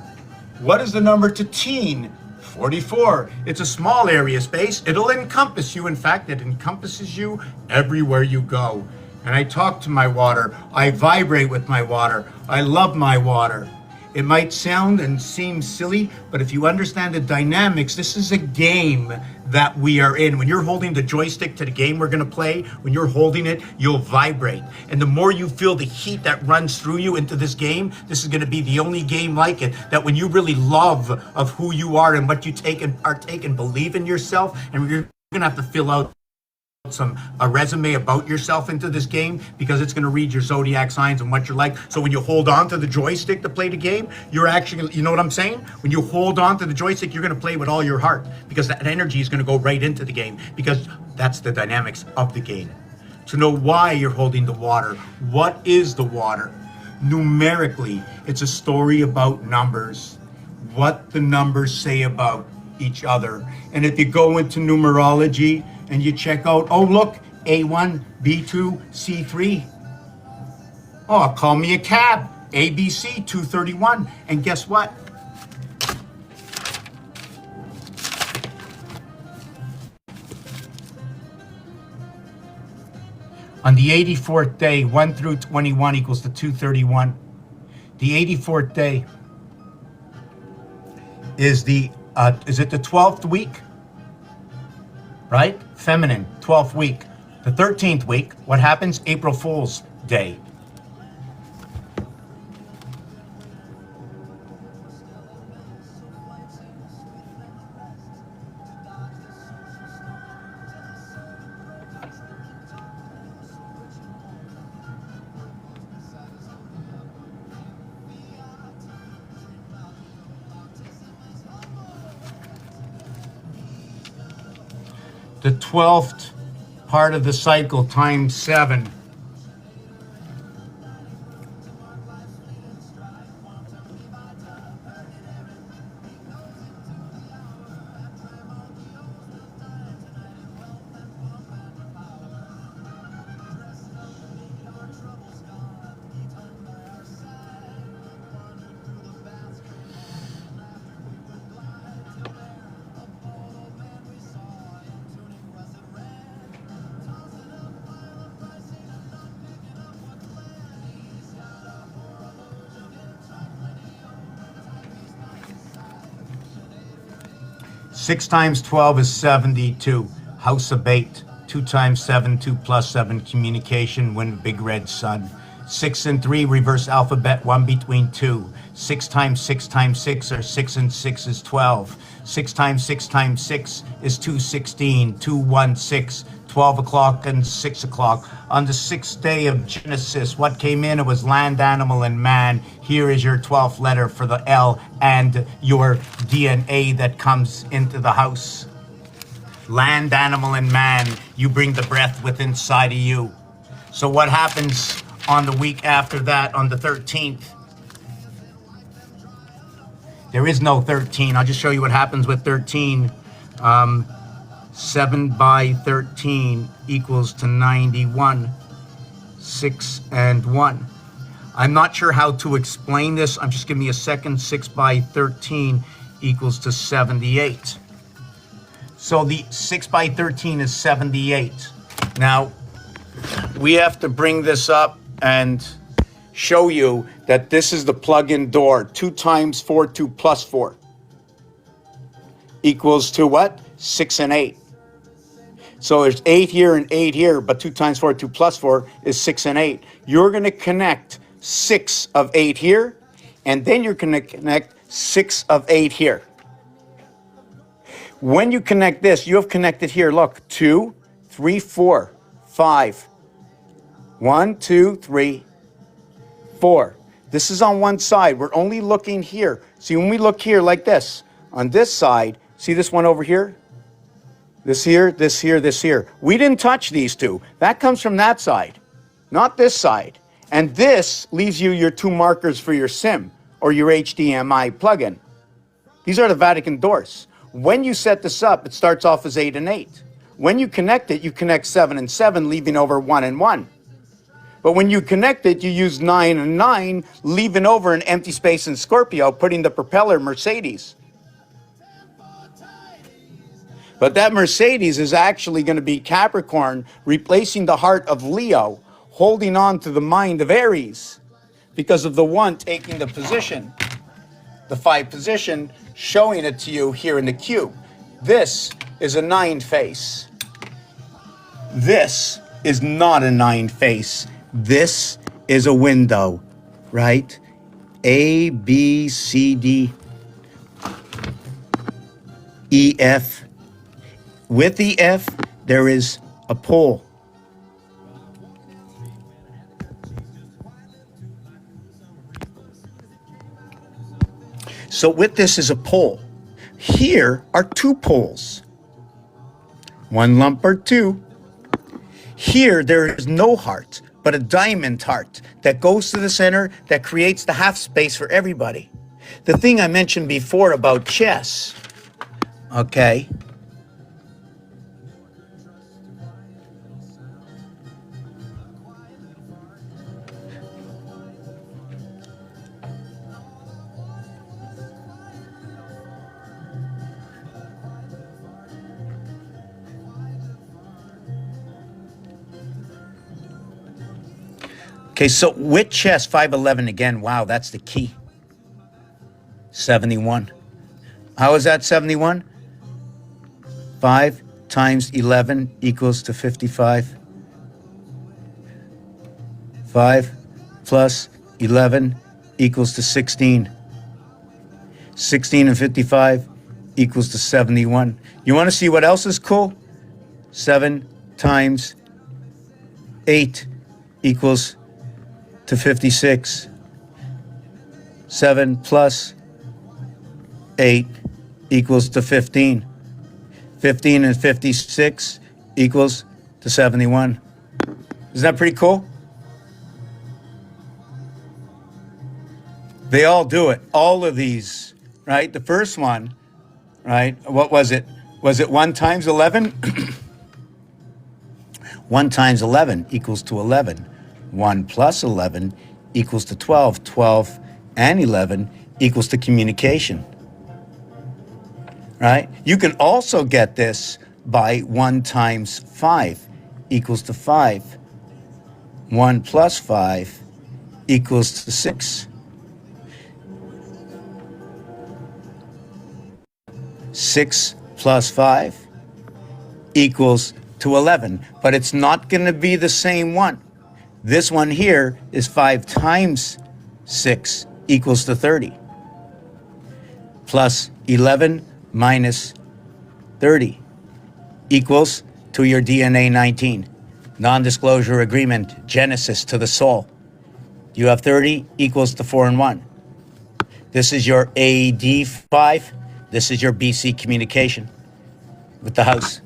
What is the number to teen? 44. It's a small area space. It'll encompass you. In fact, it encompasses you everywhere you go. And I talk to my water. I vibrate with my water. I love my water. It might sound and seem silly, but if you understand the dynamics, this is a game that we are in. When you're holding the joystick to the game we're going to play, when you're holding it, you'll vibrate. And the more you feel the heat that runs through you into this game, this is going to be the only game like it, that when you really love of who you are and what you take and partake and believe in yourself, and you're going to have to fill out a resume about yourself into this game, because it's going to read your zodiac signs and what you're like. So when you hold on to the joystick to play the game, you're actually, you know what I'm saying? When you hold on to the joystick, you're going to play with all your heart, because that energy is going to go right into the game, because that's the dynamics of the game. To know why you're holding the water. What is the water? Numerically, it's a story about numbers. What the numbers say about each other. And if you go into numerology and you check out, oh look, A1, B2, C3. Oh, call me a cab, ABC 231. And guess what? On the 84th day, 1 through 21 equals to 231. The 84th day is it the 12th week? Right? Feminine, 12th week. The 13th week, what happens? April Fool's Day. the 12th part of the cycle times 7. Six times 12 is 72. House of Bait. 2 times 7, 2 plus 7. Communication, win big red sun. 6 and 3, reverse alphabet, 1 between 2. 6 times 6 times 6, or 6 and 6 is 12. 6 times 6 times 6 is 216. 2, 1, 6. 12 o'clock and 6 o'clock. On the 6th day of Genesis, what came in? It was land, animal, and man. Here is your 12th letter for the L and your DNA that comes into the house. Land, animal, and man. You bring the breath within inside of you. So what happens on the week after that, on the 13th? There is no 13. I'll just show you what happens with 13. 7 by 13 equals to 91. 6 and 1. I'm not sure how to explain this. I'm just giving me a second. 6 by 13 equals to 78. So the 6 by 13 is 78. Now, we have to bring this up and show you that this is the plug-in door. 2 times 4, 2 plus 4 equals to what? 6 and 8. So there's 8 here and 8 here, but 2 times 4, 2 plus 4 is 6 and 8. You're going to connect 6 of 8 here, and then you're going to connect 6 of 8 here. When you connect this, you have connected here, look, 2, 3, 4, 5. 1, 2, 3, 4. This is on one side. We're only looking here. See, when we look here like this, on this side, see this one over here? This here, this here, this here. We didn't touch these two. That comes from that side, not this side. And this leaves you your 2 markers for your SIM or your HDMI plugin. These are the Vatican doors. When you set this up, it starts off as 8 and 8. When you connect it, you connect 7 and 7, leaving over 1 and 1. But when you connect it, you use 9 and 9, leaving over an empty space in Scorpio, putting the propeller Mercedes. But that Mercedes is actually going to be Capricorn, replacing the heart of Leo, holding on to the mind of Aries, because of the 1 taking the position, the 5 position, showing it to you here in the cube. This is a 9 face. This is not a 9 face. This is a window, right? A, B, C, D, E, F. With the F, there is a pole. So with this is a pole. Here are 2 poles. 1 lump or 2. Here there is no heart, but a diamond heart that goes to the center, that creates the half space for everybody. The thing I mentioned before about chess, okay? Okay, so with chess, 511 again, wow, that's the key. 71. How is that 71? 5 times 11 equals to 55. 5 plus 11 equals to 16. 16 and 55 equals to 71. You want to see what else is cool? 7 times 8 equals to 56. 7 plus 8 equals to 15. 15 and 56 equals to 71. Isn't that pretty cool? They all do it. All of these, right? The first one, right? What was it? Was it 1 times 11? 1 times 11 equals to 11. 1 plus 11 equals to 12. 12 and 11 equals to communication. Right? You can also get this by 1 times 5 equals to 5. 1 plus 5 equals to 6. 6 plus 5 equals to 11. But it's not going to be the same one. This one here is 5 times 6 equals to 30. Plus 11 minus 30 equals to your DNA 19. Non-disclosure agreement, Genesis to the soul. You have 30 equals to 4 and 1. This is your AD 5. This is your BC communication with the house.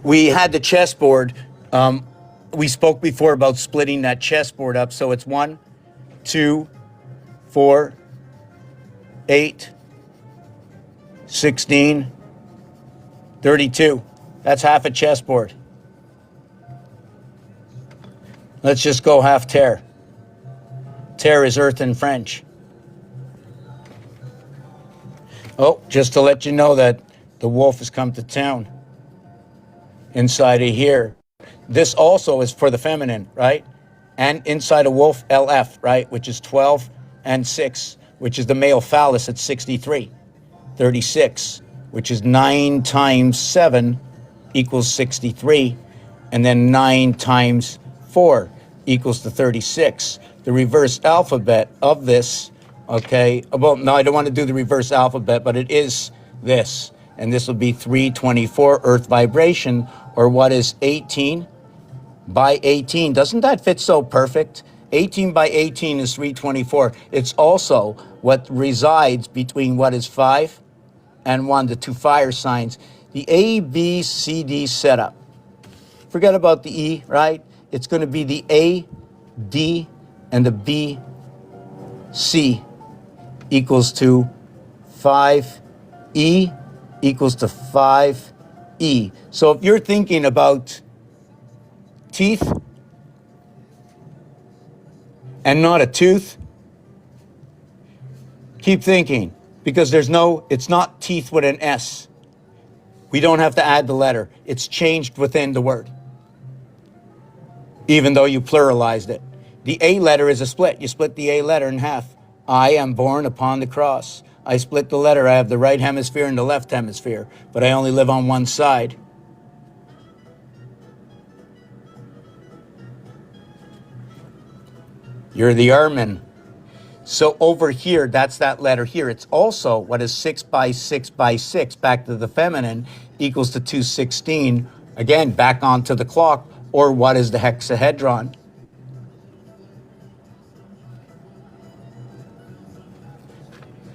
We had the chessboard. We spoke before about splitting that chessboard up. So it's 1, 2, 4, 8, 16, 32. That's half a chessboard. Let's just go half terre. Terre is earth in French. Oh, just to let you know that the wolf has come to town. Inside of here. This also is for the feminine, right? And inside a wolf, LF, right? Which is 12 and 6, which is the male phallus at 63. 36, which is 9 times 7 equals 63. And then 9 times 4 equals to 36. The reverse alphabet of this, okay, well, no, I don't want to do the reverse alphabet, but it is this. And this will be 324 earth vibration, or what is 18 by 18. Doesn't that fit so perfect? 18 by 18 is 324. It's also what resides between what is 5 and 1, the 2 fire signs. The A, B, C, D setup. Forget about the E, right? It's going to be the A, D, and the B, C equals to 5E equals to 5E. So if you're thinking about teeth and not a tooth, keep thinking, because it's not teeth with an S. We don't have to add the letter. It's changed within the word, even though you pluralized it. The A letter is a split. You split the A letter in half. I am born upon the cross. I split the letter. I have the right hemisphere and the left hemisphere, but I only live on one side. You're the Armin. So over here, that's that letter here. It's also what is 6 by 6 by 6, back to the feminine, equals to 216. Again, back onto the clock, or what is the hexahedron?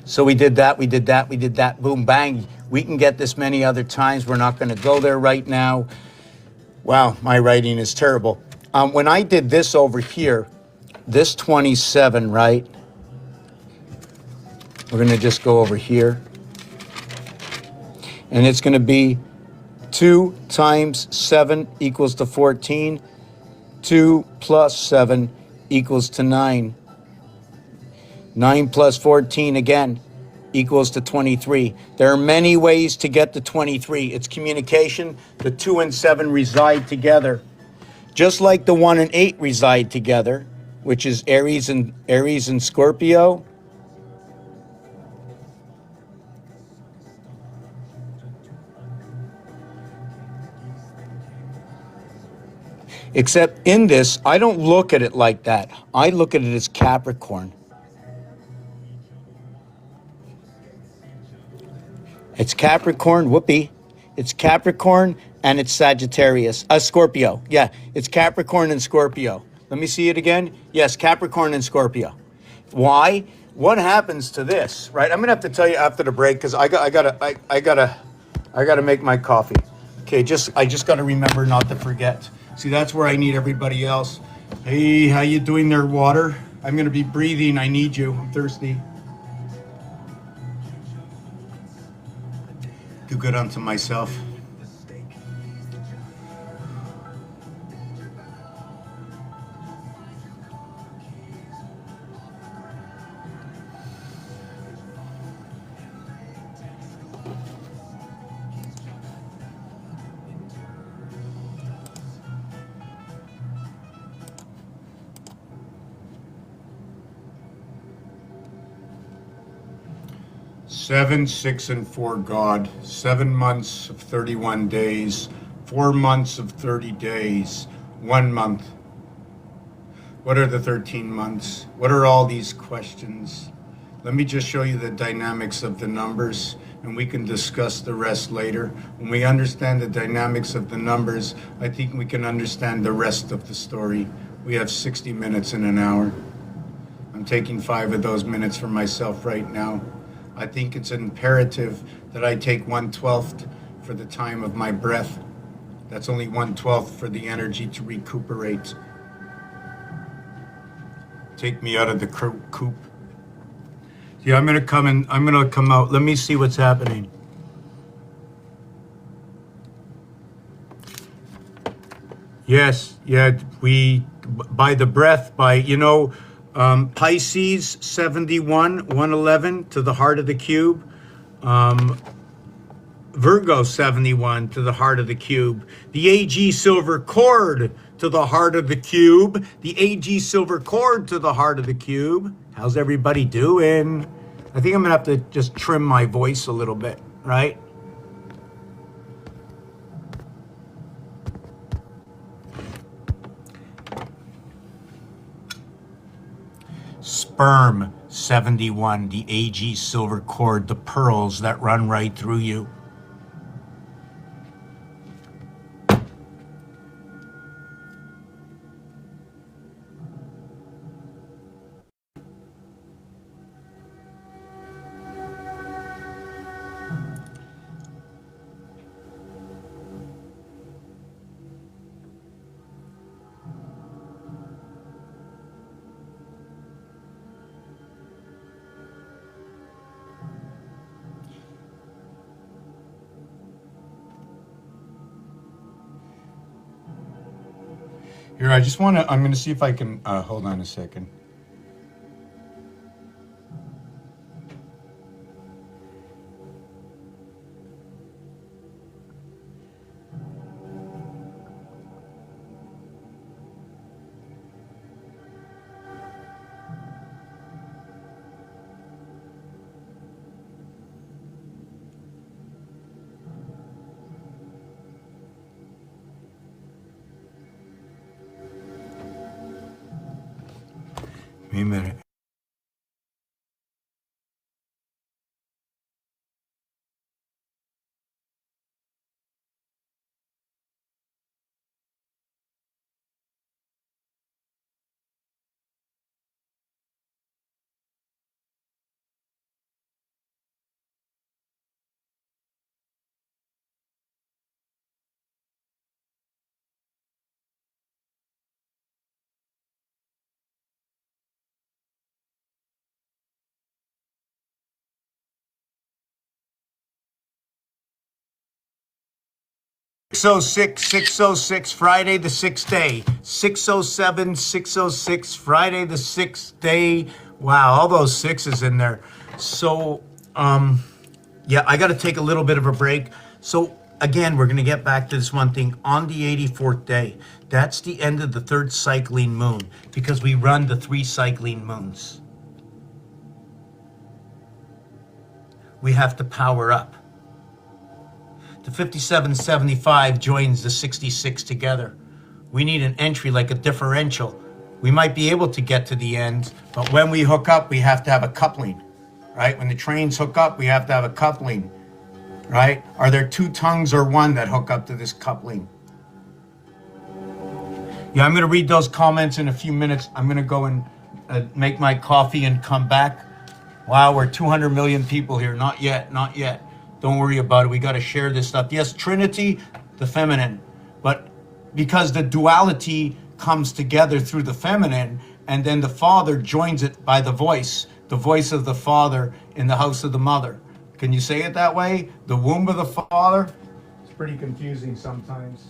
So we did that, we did that, we did that, boom, bang. We can get this many other times. We're not going to go there right now. Wow, my writing is terrible. When I did this over here, this 27, right? We're going to just go over here. And it's going to be 2 times 7 equals to 14. 2 plus 7 equals to 9. 9 plus 14 again equals to 23. There are many ways to get to 23. It's communication. The 2 and 7 reside together. Just like the 1 and 8 reside together, which is Aries and Scorpio. Except in this, I don't look at it like that. I look at it as Capricorn. It's Capricorn, whoopee. It's Capricorn and it's Sagittarius. Scorpio, yeah. It's Capricorn and Scorpio. Let me see it again. Yes, Capricorn and Scorpio. Why? what happens to this, right? I'm gonna have to tell you after the break because I gotta make my coffee. Okay, I just gotta remember not to forget. See, that's where I need everybody else. Hey, how you doing there, water? I'm gonna be breathing. I need you. I'm thirsty. Do good unto myself. Seven, 6, and 4, God. 7 months of 31 days. 4 months of 30 days. 1 month. What are the 13 months? What are all these questions? Let me just show you the dynamics of the numbers, and we can discuss the rest later. When we understand the dynamics of the numbers, I think we can understand the rest of the story. We have 60 minutes in an hour. I'm taking 5 of those minutes for myself right now. I think it's imperative that I take 1/12 for the time of my breath. That's only 1/12 for the energy to recuperate. Take me out of the coop. Yeah, I'm gonna come out. Let me see what's happening. Yes, yeah, by the breath, Pisces 71, 111 to the heart of the cube. Virgo 71 to the heart of the cube. The AG silver cord to the heart of the cube. The AG silver cord to the heart of the cube. How's everybody doing? I think I'm gonna have to just trim my voice a little bit, right? Sperm 71, the AG silver cord, the pearls that run right through you. Here, I'm going to see if I can, hold on a second. Wait a minute. Six oh six, Friday the 6th day. 607, 606, Friday the 6th day. Wow, all those sixes in there. So, yeah, I got to take a little bit of a break. So, again, we're going to get back to this one thing. On the 84th day, that's the end of the 3rd cycling moon because we run the 3 cycling moons. We have to power up. The 5775 joins the 66 together. We need an entry like a differential. We might be able to get to the end, but when we hook up, we have to have a coupling, right? When the trains hook up, we have to have a coupling, right? Are there 2 tongues or 1 that hook up to this coupling? Yeah, I'm going to read those comments in a few minutes. I'm going to go and make my coffee and come back. Wow, we're 200 million people here. Not yet, not yet. Don't worry about it. We got to share this stuff. Yes, Trinity, the feminine. But because the duality comes together through the feminine, and then the Father joins it by the voice of the Father in the house of the mother. Can you say it that way? The womb of the Father? It's pretty confusing sometimes.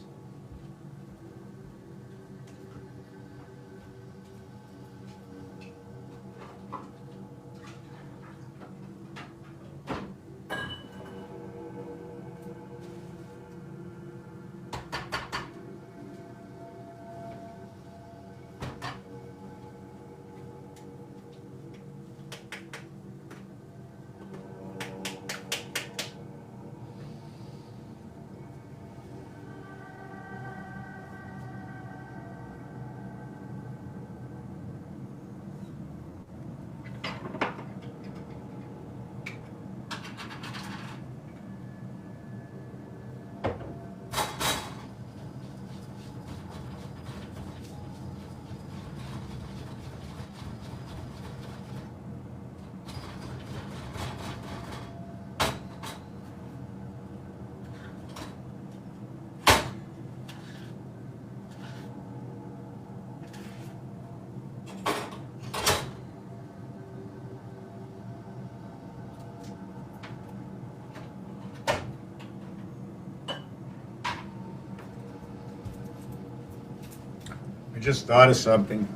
I just thought of something.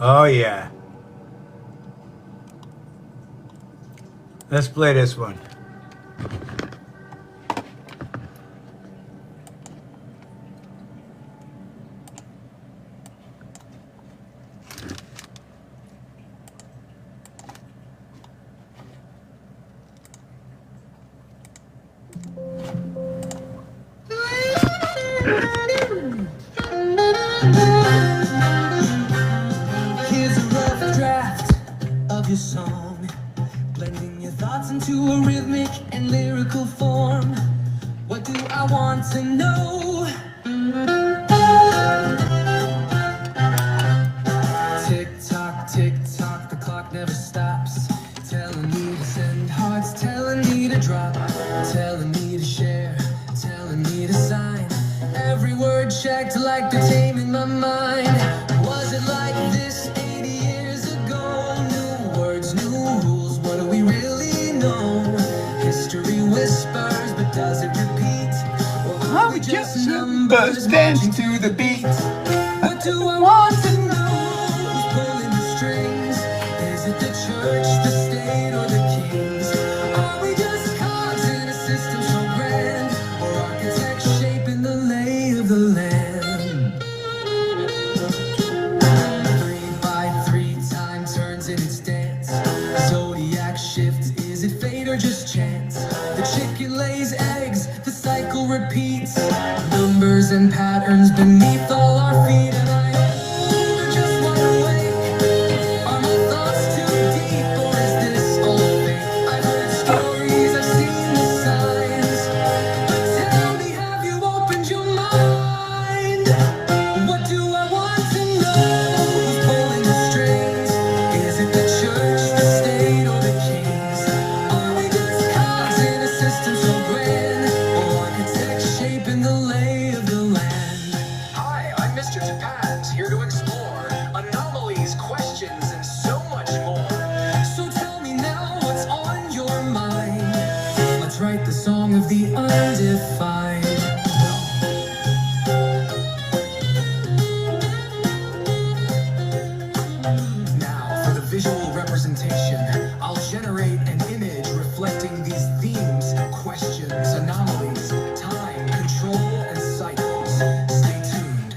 Oh yeah. Let's play this one. Here's a rough draft of your song, blending your thoughts into a rhythmic and lyrical form. What do I want to know? Tick tock, the clock never stops. Telling me to send hearts, telling me to drop, telling me to share, telling me to sign. Every word checked like the tame in my mind. Was it like this 80 years ago? New words, new rules, what do we really know? History whispers, but does it repeat? Or are we just numbers dancing to the beat? What do I want to know? Who's pulling the strings? Is it the church, the state, or the kings? Are we just cogs in a system so grand? Or architects shaping the lay of the land? 3 by 3 time turns in its dance. Zodiac shift, is it fate or just chance? The chicken lays eggs, the cycle repeats. Numbers and patterns beneath all our feet. And I just wide awake. Are my thoughts too deep, or is this all fake? I've heard stories, I've seen the signs, but tell me, have you opened your mind? What do I want to know? Who's pulling the strings? Is it the church, the state, or the kings? Are we just cogs in a system so grand, or architects shaping the lay of the land? Hi, I'm Mr. Japan, here to explore anomalies, questions, and so much more. So tell me now what's on your mind. Let's write the song of the undefined. Now, for the visual representation, I'll generate an image reflecting these themes, questions, anomalies, time, control, and cycles. Stay tuned.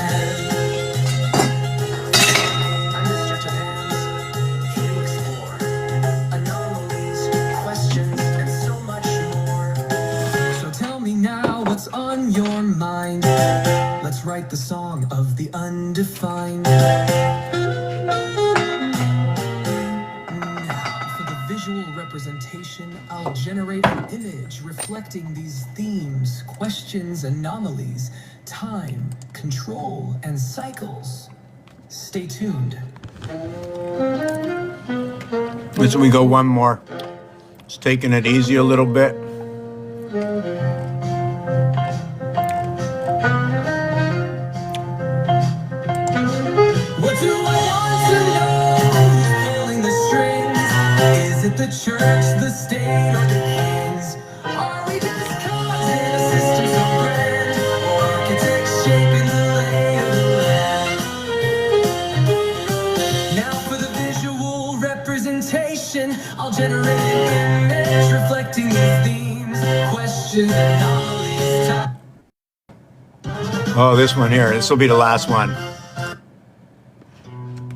land. I'm the stretch of hands, here to explore anomalies, questions, and so much more. So tell me now what's on your mind. Let's write the song of the undefined. For the visual representation, I'll generate an image reflecting these themes, questions, anomalies, time, control, and cycles. Stay tuned. So we go one more. Just taking it easy a little bit. What do I want to know? Who's pulling the strings? Is it the church, the state, or the kings? Are we just caught in a system so grand? Or architects shaping the lay of the land? Now for the visual representation, I'll generate an image reflecting these themes, questions, anomalies, time. Oh, this one here. This will be the last one.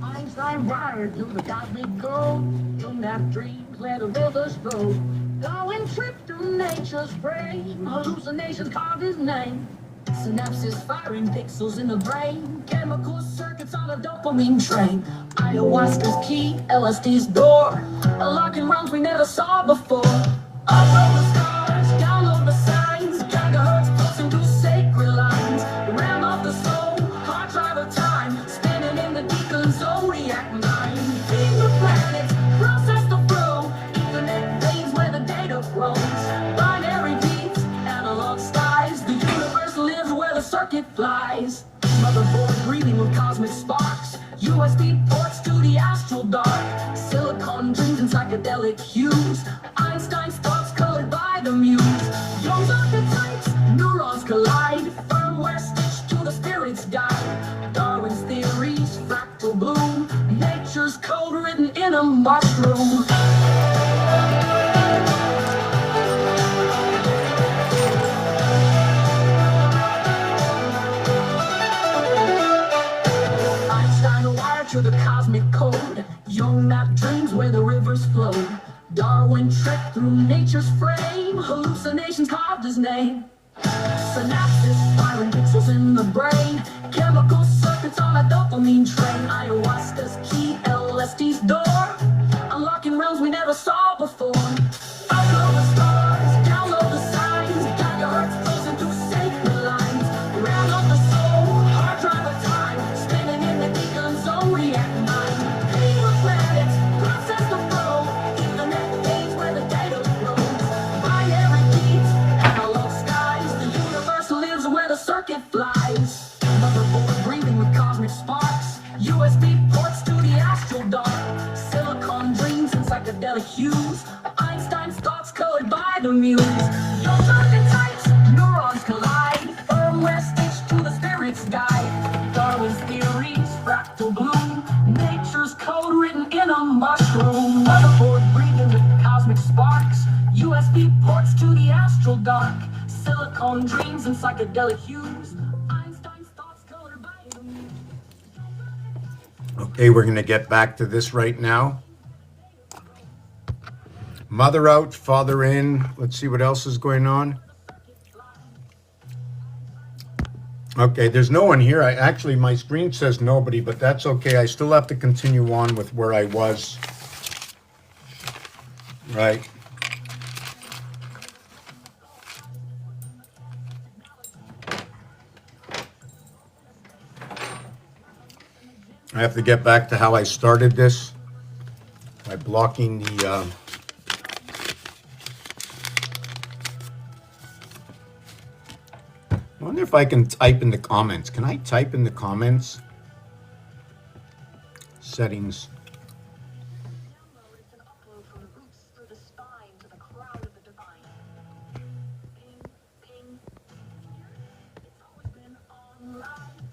Einstein wired to the cosmic gold. You'll have dreams where the rivers flow. Going trip through nature's frame. Hallucinations carved his name. Synapses firing pixels in the brain. Chemical circuits on a dopamine train. Ayahuasca's key, LSD's door. Unlocking realms we never saw before. Upload the stars, download the signs. Gigahertz pulsing through sacred lines. The realm of the soul, hard drive of time. Spinning in the deacon zodiac mind. Feed the planets, process the flow. Ethernet veins where the data flows. Binary beats, analog skies. The universe lives where the circuit flies. Motherboard breathing with cosmic sparks. USB ports to the astral dark. Silicon dreams and psychedelic hues. Einstein's thoughts colored by the muse. Young's archetypes, neurons collide. Firmware stitched to the spirit's guide. Darwin's theories, fractal bloom. Nature's code written in a mushroom. Einstein wired to the cosmic code. Young map dreams where the rivers flow. Darwin trekked through nature's frame. Hallucinations carved his name. Synapses firing pixels in the brain. Chemical circuits on a dopamine train. Ayahuasca's key, LSD's door. Unlocking realms we never saw before. Upload the stars, download the signs. Gigahertz pulsing through sacred lines. Realm of the soul, hard drive of time. Spinning in the deacon zodiac mind. Feed the planets, process the flow. Ethernet veins where the data flows. Binary beats, analog skies. The universe lives where the circuit flies. Motherboard breathing with cosmic sparks. USB ports to the astral dark. Silicon dreams and psychedelic hues. Einstein's thoughts colored by the muse. Your archetypes, neurons collide. Firmware stitched to the spirit's guide. Darwin's theories, fractal bloom. Nature's code written in a mushroom. Motherboard breathing with cosmic sparks. USB ports to the astral dark. Silicon dreams and psychedelic hues. Einstein's thoughts colored by the muse. Okay, we're going to get back to this right now. Mother out, father in. Let's see what else is going on. Okay, there's no one here. Actually, my screen says nobody, but that's okay. I still have to continue on with where I was. Right. I have to get back to how I started this by blocking the I wonder if I can type in the comments. Can I type in the comments? Settings. Download is an upload from roots through the spine to the crowd of the divine. Ping, ping. It's always been online.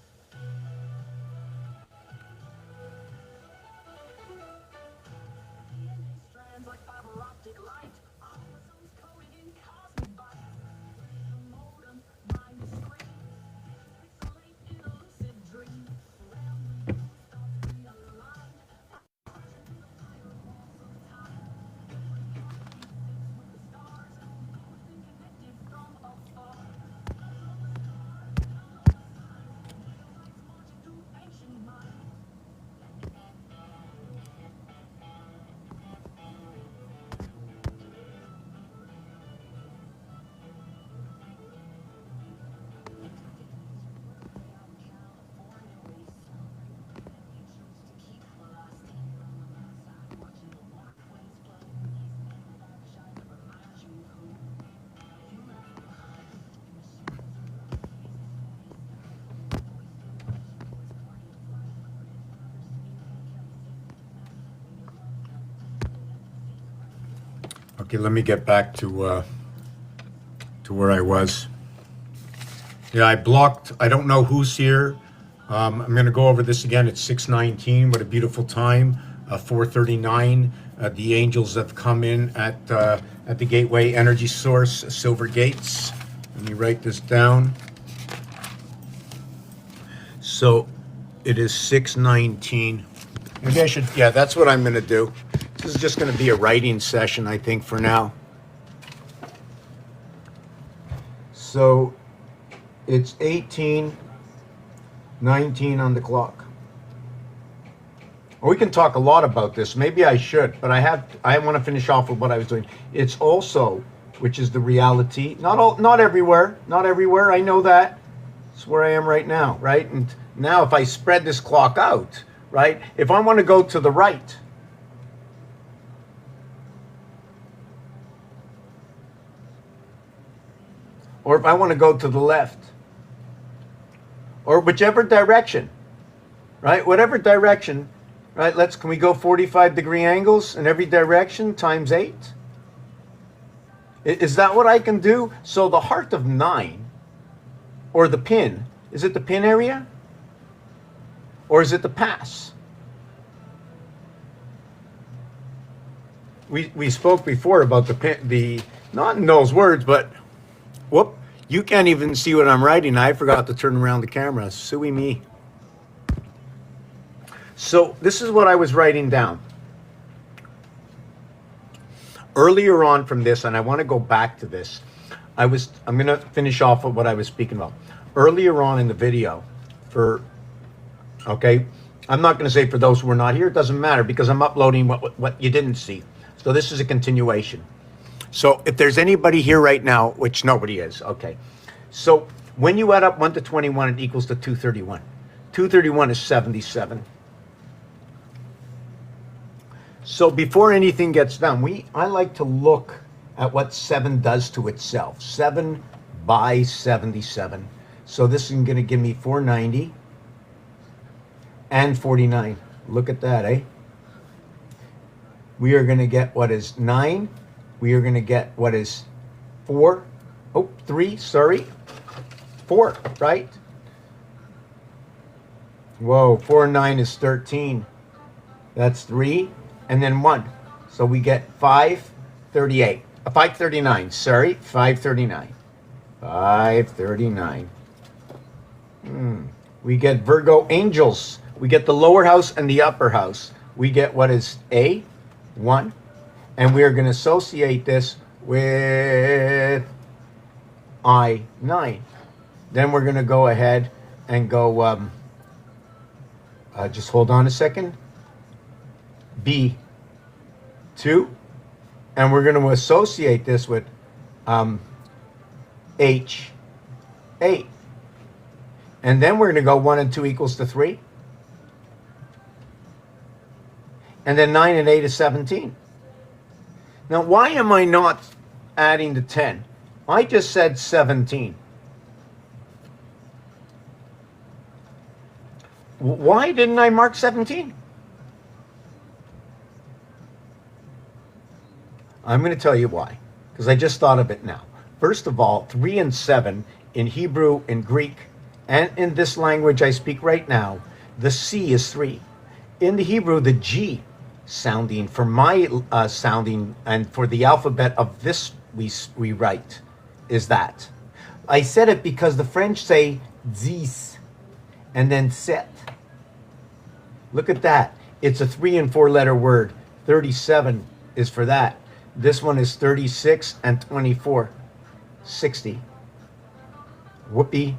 DNA strands like fiber optic light. Chromosomes coded in cosmic bites. The modem, mind the screen. Pixelate in elusive Okay, let me get back to where I was. Yeah, I blocked. I don't know who's here. I'm going to go over this again. It's 6:19. What a beautiful time. 4:39. The angels have come in at the Gateway Energy Source, Silver Gates. Let me write this down. So it is 6:19. Maybe I should. Yeah, that's what I'm going to do. This is just going to be a writing session, I think, for now. So it's 18:19 on the clock. We can talk a lot about this. Maybe I should, but I want to finish off with what I was doing. It's also, which is the reality, not everywhere, I know that. It's where I am right now, right? And now if I spread this clock out, right? If I want to go to the right, or if I want to go to the left, or whichever direction, right? Whatever direction, right? Can we go 45-degree angles in every direction times 8? Is that what I can do? So the heart of 9, or the pin, is it the pin area? Or is it the pass? We spoke before about the pin, not in those words, but whoop, you can't even see what I'm writing. I forgot to turn around the camera. Sue me. So this is what I was writing down. Earlier on from this, and I want to go back to this, I'm going to finish off with what I was speaking about. Earlier on in the video, okay, I'm not going to say for those who were not here, it doesn't matter because I'm uploading what you didn't see. So this is a continuation. So if there's anybody here right now, which nobody is, okay. So when you add up 1 to 21, it equals to 231. 231 is 77. So before anything gets done, I like to look at what 7 does to itself. 7 by 77. So this is going to give me 490 and 49. Look at that, eh? We are going to get what is 9. We are going to get what is 4. Oh, 3, sorry. 4, right? Whoa, 4 and 9 is 13. That's 3. And then 1. So we get 538. 539, sorry. 539. 539. We get Virgo angels. We get the lower house and the upper house. We get what is A, 1. And we are going to associate this with I9. Then we're going to go ahead and go, just hold on a second. B2. And we're going to associate this with H8. And then we're going to go 1 and 2 equals to 3. And then 9 and 8 is 17. Now, why am I not adding the 10? I just said 17. Why didn't I mark 17? I'm going to tell you why, because I just thought of it now. First of all, 3 and 7 in Hebrew, in Greek, and in this language I speak right now, the C is 3. In the Hebrew, the G sounding for my sounding and for the alphabet of this we write is that. I said it because the French say dix and then set. Look at that. It's a 3 and 4 letter word. 37 is for that. This one is 36 and 24. 60. Whoopee.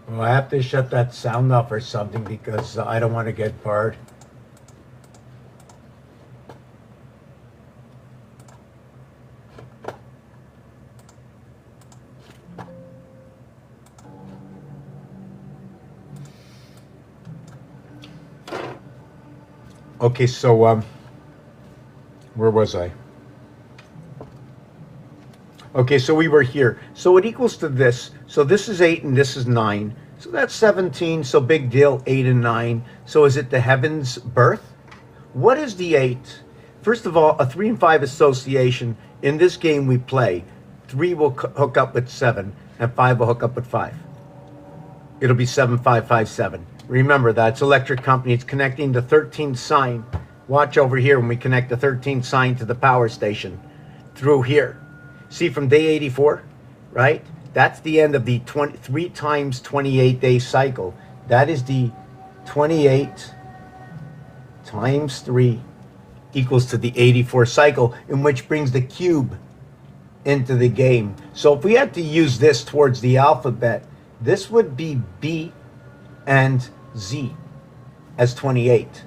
Well, I have to shut that sound off or something because I don't want to get barred. Okay, so where was I? Okay, so we were here. So it equals to this. So this is 8 and this is 9. So that's 17, so big deal, 8 and 9. So is it the heaven's birth? What is the 8? First of all, a 3 and 5 association. In this game we play, 3 will hook up with 7, and 5 will hook up with 5. It'll be 7557. Remember, that's electric company. It's connecting the 13th sign. Watch over here when we connect the 13th sign to the power station through here. See, from day 84, right? That's the end of the 3 times 28-day cycle. That is the 28 times 3 equals to the 84 cycle, in which brings the cube into the game. So if we had to use this towards the alphabet, this would be B and Z as 28.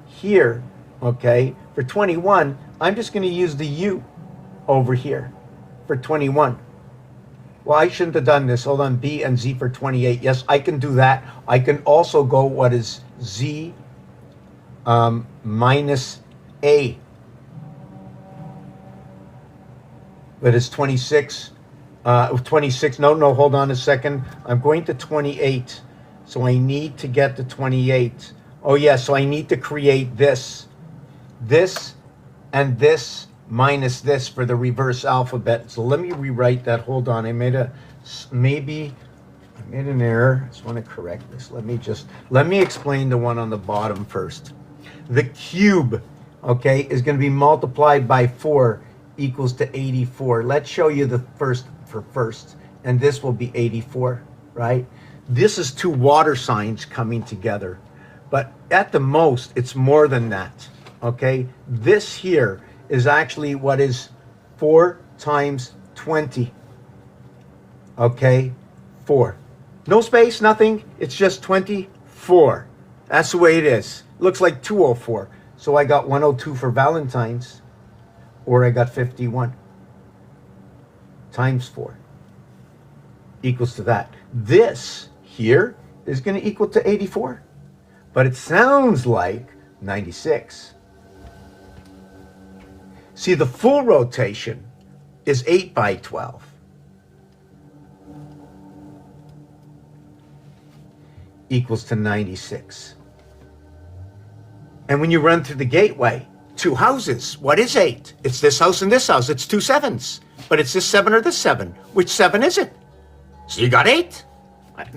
Here, okay, for 21, I'm just going to use the U over here for 21. Well, I shouldn't have done this. Hold on, B and Z for 28. Yes, I can do that. I can also go what is Z minus A. That is 26. 26. No, hold on a second. I'm going to 28. So I need to get to 28. Oh, yeah, so I need to create this. This and this minus this for the reverse alphabet. So let me rewrite that. Hold on. I made an error. I just want to correct this. Let me explain the one on the bottom first. The cube, okay, is going to be multiplied by 4 equals to 84. Let's show you the first for first. And this will be 84, right? This is 2 water signs coming together. But at the most, it's more than that, okay? This here is actually what is 4 times 20, okay? 4. No space, nothing. It's just 24. That's the way it is. Looks like 204. So I got 102 for Valentine's, or I got 51 times 4 equals to that. This here is going to equal to 84, but it sounds like 96. See, the full rotation is 8 by 12 equals to 96. And when you run through the gateway, 2 houses, what is 8? It's this house and this house. It's 2 sevens, but it's this 7 or this 7. Which 7 is it? So you got 8.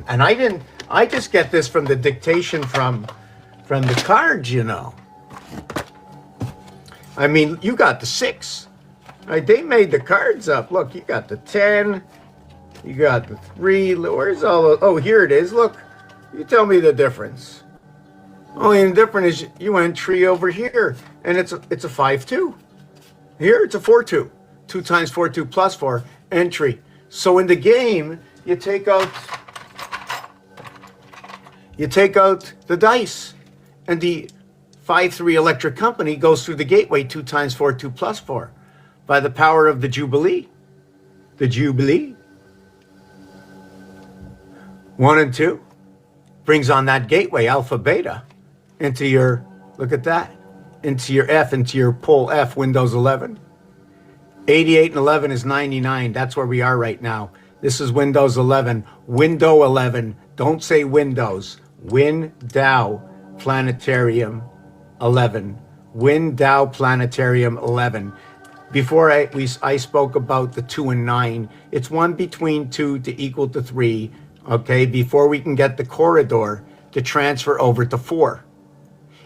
And I just get this from the dictation from the cards, you know. I mean, you got the 6, right? They made the cards up. Look, you got the 10, you got the 3. Where's all those? Oh, here it is. Look, you tell me the difference. Only the difference is you entry over here, and it's a 5-2. Here it's a 4-2. 2 times 4, 2 plus 4 entry. So in the game, you take out the dice, and the 5-3 electric company goes through the gateway 2 times 4, 2 plus 4 by the power of the Jubilee. The Jubilee. 1 and 2 brings on that gateway alpha beta into your, look at that, into your F, into your pull F, Windows 11. 88 and 11 is 99. That's where we are right now. This is Windows 11. Window 11. Don't say Windows. Window Planetarium 11. Window Planetarium 11. Before I spoke about the 2 and 9. It's 1 between 2 to equal to 3. Okay, before we can get the corridor to transfer over to 4.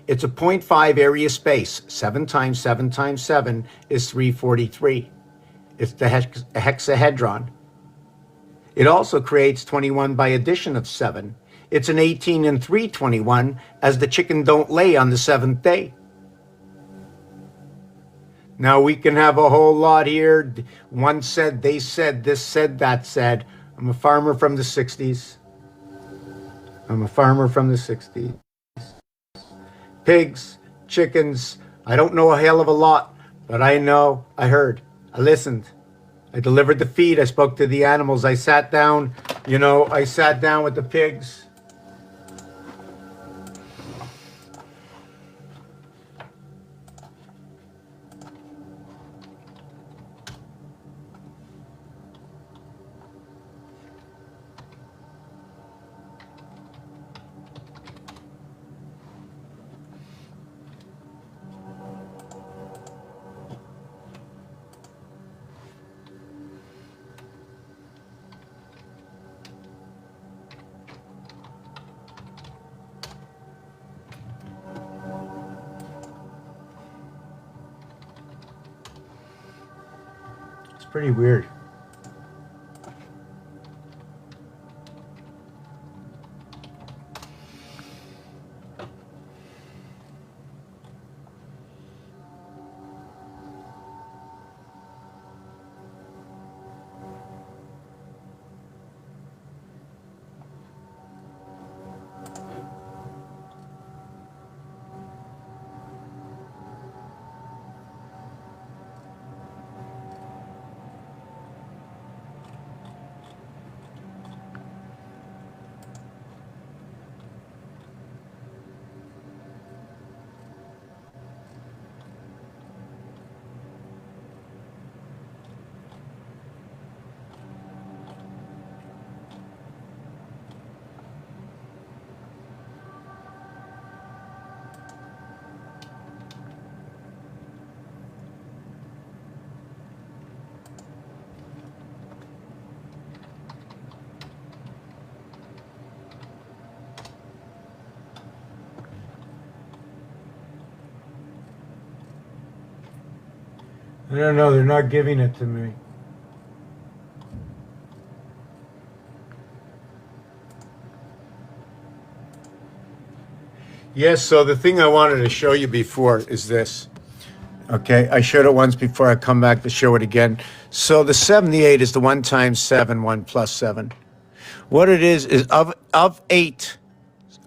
It's a 0.5 area space. 7 times 7 times 7 is 343. It's the hexahedron. It also creates 21 by addition of 7. It's an 18 and 321, as the chicken don't lay on the 7th day. Now we can have a whole lot here. One said, they said, this said, that said. I'm a farmer from the 60s. I'm a farmer from the 60s. Pigs, chickens, I don't know a hell of a lot, but I know, I heard, I listened. I delivered the feed, I spoke to the animals, I sat down, I sat down with the pigs. pretty weird. I don't know, they're not giving it to me. Yes, so the thing I wanted to show you before is this. Okay, I showed it once before. I come back to show it again. So the 78 is the 1 times 7, 1 plus 7. What it is of 8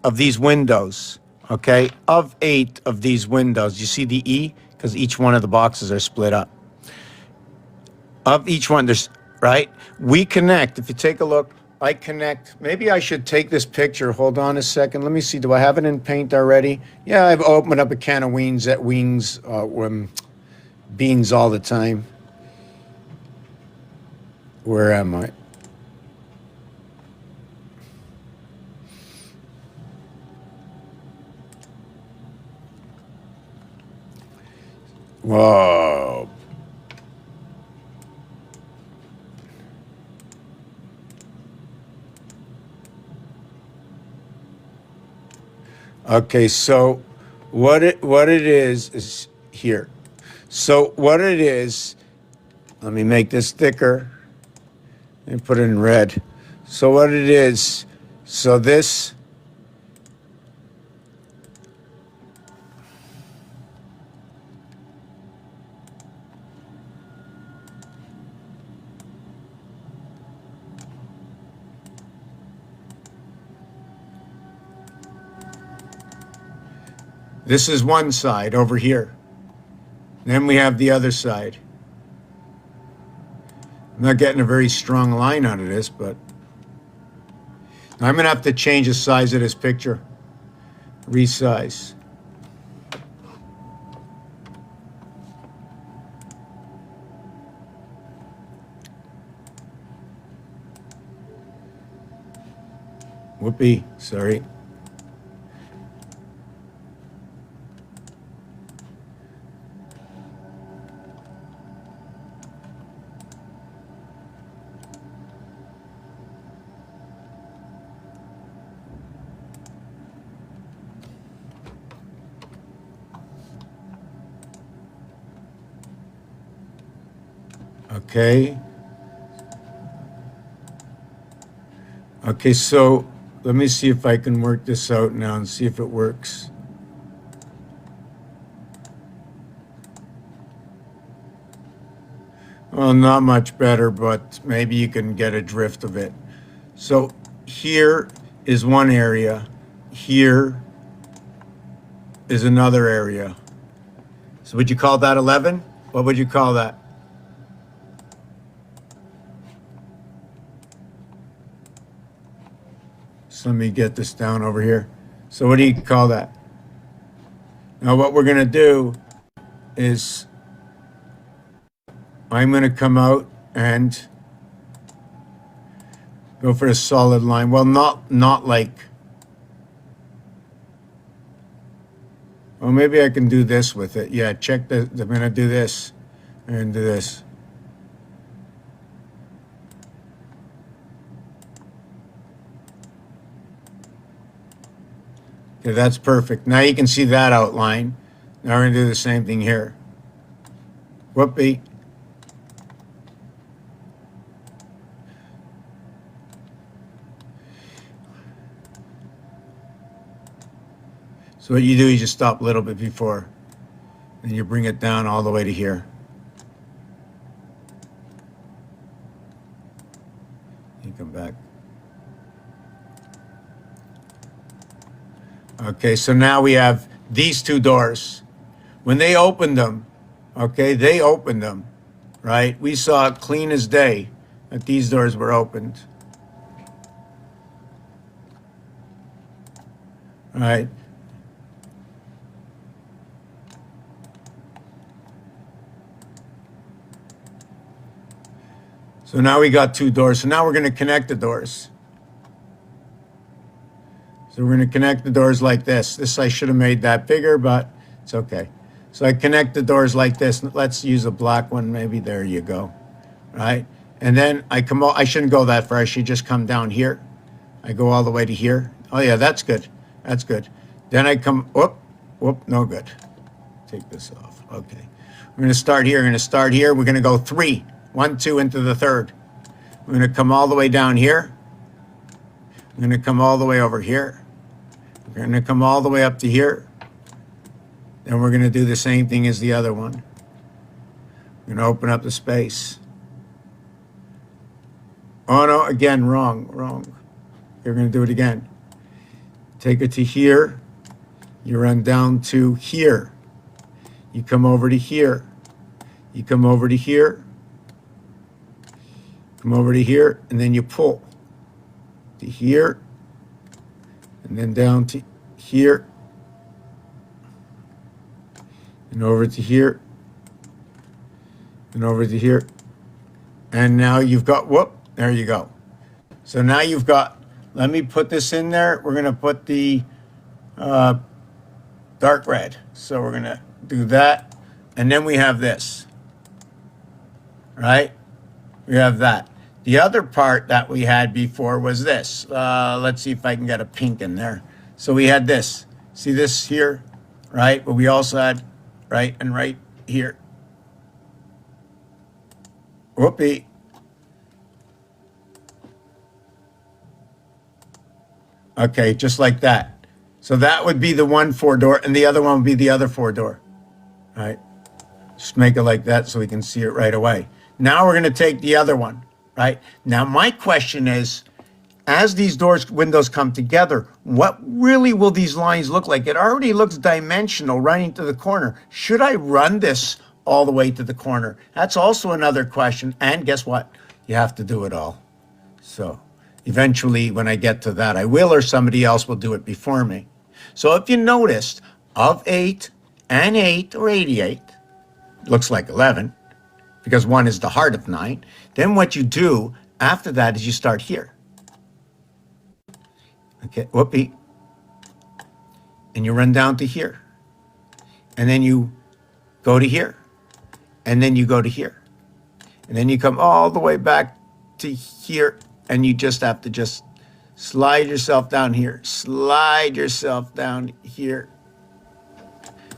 of these windows, okay, of 8 of these windows, you see the E? Because each one of the boxes are split up. Of each one, there's, right? We connect. If you take a look, I connect. Maybe I should take this picture. Hold on a second. Let me see. Do I have it in paint already? Yeah, I've opened up a can of beans all the time. Where am I? Whoa. Okay, so what it is here. So what it is, let me make this thicker and put it in red. So what it is, so this, this is one side over here. Then we have the other side. I'm not getting a very strong line out of this, but I'm going to have to change the size of this picture. Resize. Whoopee, sorry. Okay. Okay, so let me see if I can work this out now and see if it works. Well, not much better, but maybe you can get a drift of it. So here is one area. Here is another area. So would you call that 11? What would you call that? So let me get this down over here. So what do you call that? Now what we're going to do is I'm going to come out and go for a solid line. Well, not like, well, maybe I can do this with it. Yeah, check the, I'm going to do this and do this. Okay, that's perfect. Now you can see that outline. Now we're going to do the same thing here. Whoopee. So what you do is you stop a little bit before, and you bring it down all the way to here. You come back. Okay, so now we have these two doors. When they opened them, okay, they opened them, right? We saw it clean as day that these doors were opened. All right. So now we got two doors. So now we're going to connect the doors. So we're going to connect the doors like this. This I should have made that bigger, but it's okay. So I connect the doors like this. Let's use a black one. Maybe there you go. Right? And then I come out. I shouldn't go that far. I should just come down here. I go all the way to here. Oh yeah, that's good. That's good. Then I come, whoop, no good. Take this off. Okay. We're going to start here. We're going to start here. We're going to go 3, 1, 2 into the third. We're going to come all the way down here. We're going to come all the way over here. We're going to come all the way up to here. Then we're going to do the same thing as the other one. We're going to open up the space. Oh no, again, wrong. You're going to do it again. Take it to here. You run down to here. You come over to here. You come over to here. Come over to here, and then you pull to here, and then down to here, and over to here, and over to here. And now you've got, there you go. So now you've got, let me put this in there. We're going to put the dark red. So we're going to do that. And then we have this, right? We have that. The other part that we had before was this. Let's see if I can get a pink in there. So we had this. See this here, right? But we also had right and right here. Whoopee. Okay, just like that. So that would be the 1 4-door, and the other one would be the other 4-door. All right. Just make it like that so we can see it right away. Now we're going to take the other one. Right? Now, my question is, as these windows come together, what really will these lines look like? It already looks dimensional running to the corner. Should I run this all the way to the corner? That's also another question. And guess what? You have to do it all. So eventually, when I get to that, I will, or somebody else will do it before me. So if you noticed, of 8 and 8 or 88, looks like 11, because 1 is the heart of 9. Then what you do after that is you start here. Okay, whoopee. And you run down to here. And then you go to here. And then you go to here. And then you come all the way back to here. And you just have to just slide yourself down here. Slide yourself down here.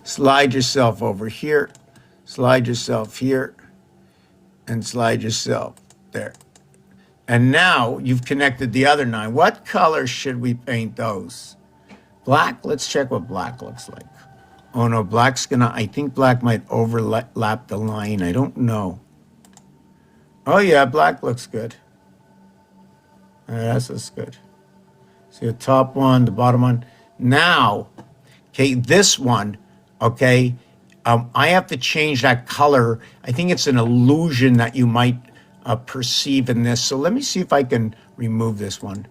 Slide yourself over here. Slide yourself here. And slide yourself there. And now you've connected the other 9. What color should we paint those? Black? Let's check what black looks like. Oh no, black's gonna, I think black might overlap the line. I don't know. Oh yeah, black looks good. That looks good. See the top one, the bottom one. Now, okay, this one, okay, I have to change that color. I think it's an illusion that you might perceive in this. So let me see if I can remove this one.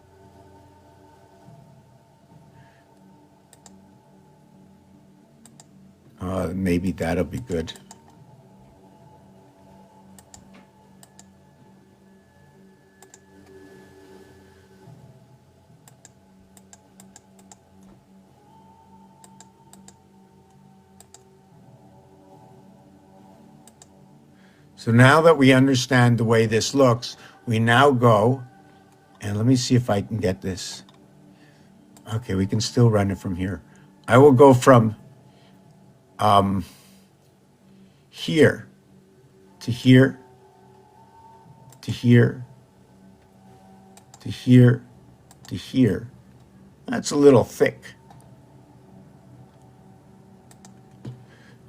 Maybe that'll be good. So now that we understand the way this looks, we now go, and let me see if I can get this. Okay, we can still run it from here. I will go from here to here to here to here to here. That's a little thick.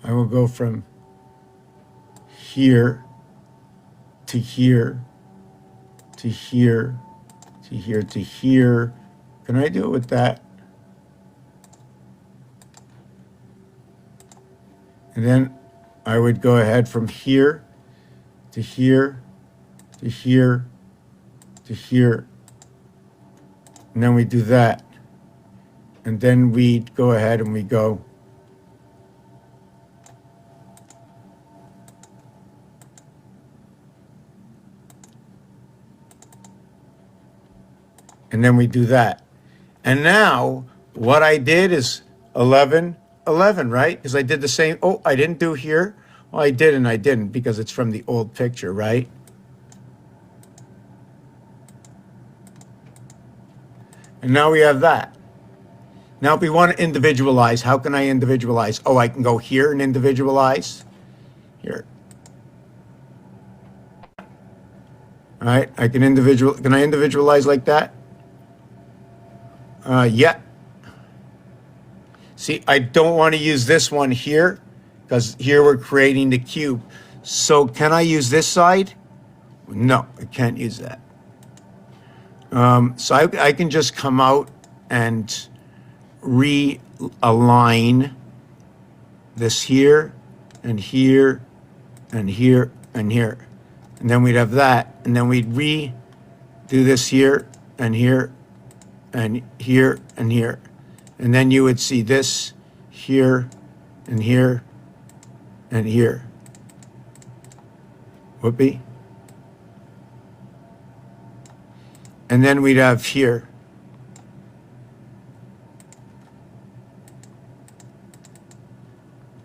I will go from here to here to here to here to here. Can I do it with that? And then I would go ahead from here to here to here to here. And then we do that. And then we'd go ahead and we go and then we do that. And now what I did is 11, 11, right? Because I did the same. Oh, I didn't do here. Well, I did and I didn't because it's from the old picture, right? And now we have that. Now if we want to individualize, how can I individualize? Oh, I can go here and individualize. Here. All right, I can can I individualize like that? Yeah. See, I don't want to use this one here because here we're creating the cube. So can I use this side? No, I can't use that. So I can just come out and realign this here and here and here and here. And then we'd have that. And then we'd redo this here and here and here and here. And then you would see this here and here and here. Whoopee. And then we'd have here.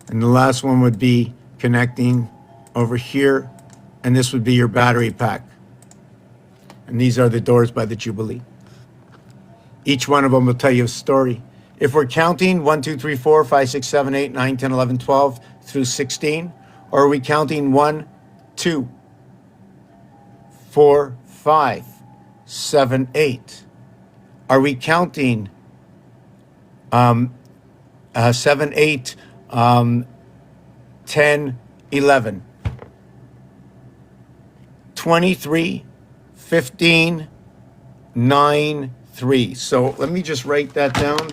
And the last one would be connecting over here. And this would be your battery pack. And these are the doors by the Jubilee. Each one of them will tell you a story. If we're counting 1, 2, 3, 4, 5, 6, 7, 8, 9, 10, 11, 12 through 16, or are we counting 1, 2, 4, 5, 7, 8? Are we counting 7, 8, 10, 11, 23, 15, 9, 3? So let me just write that down.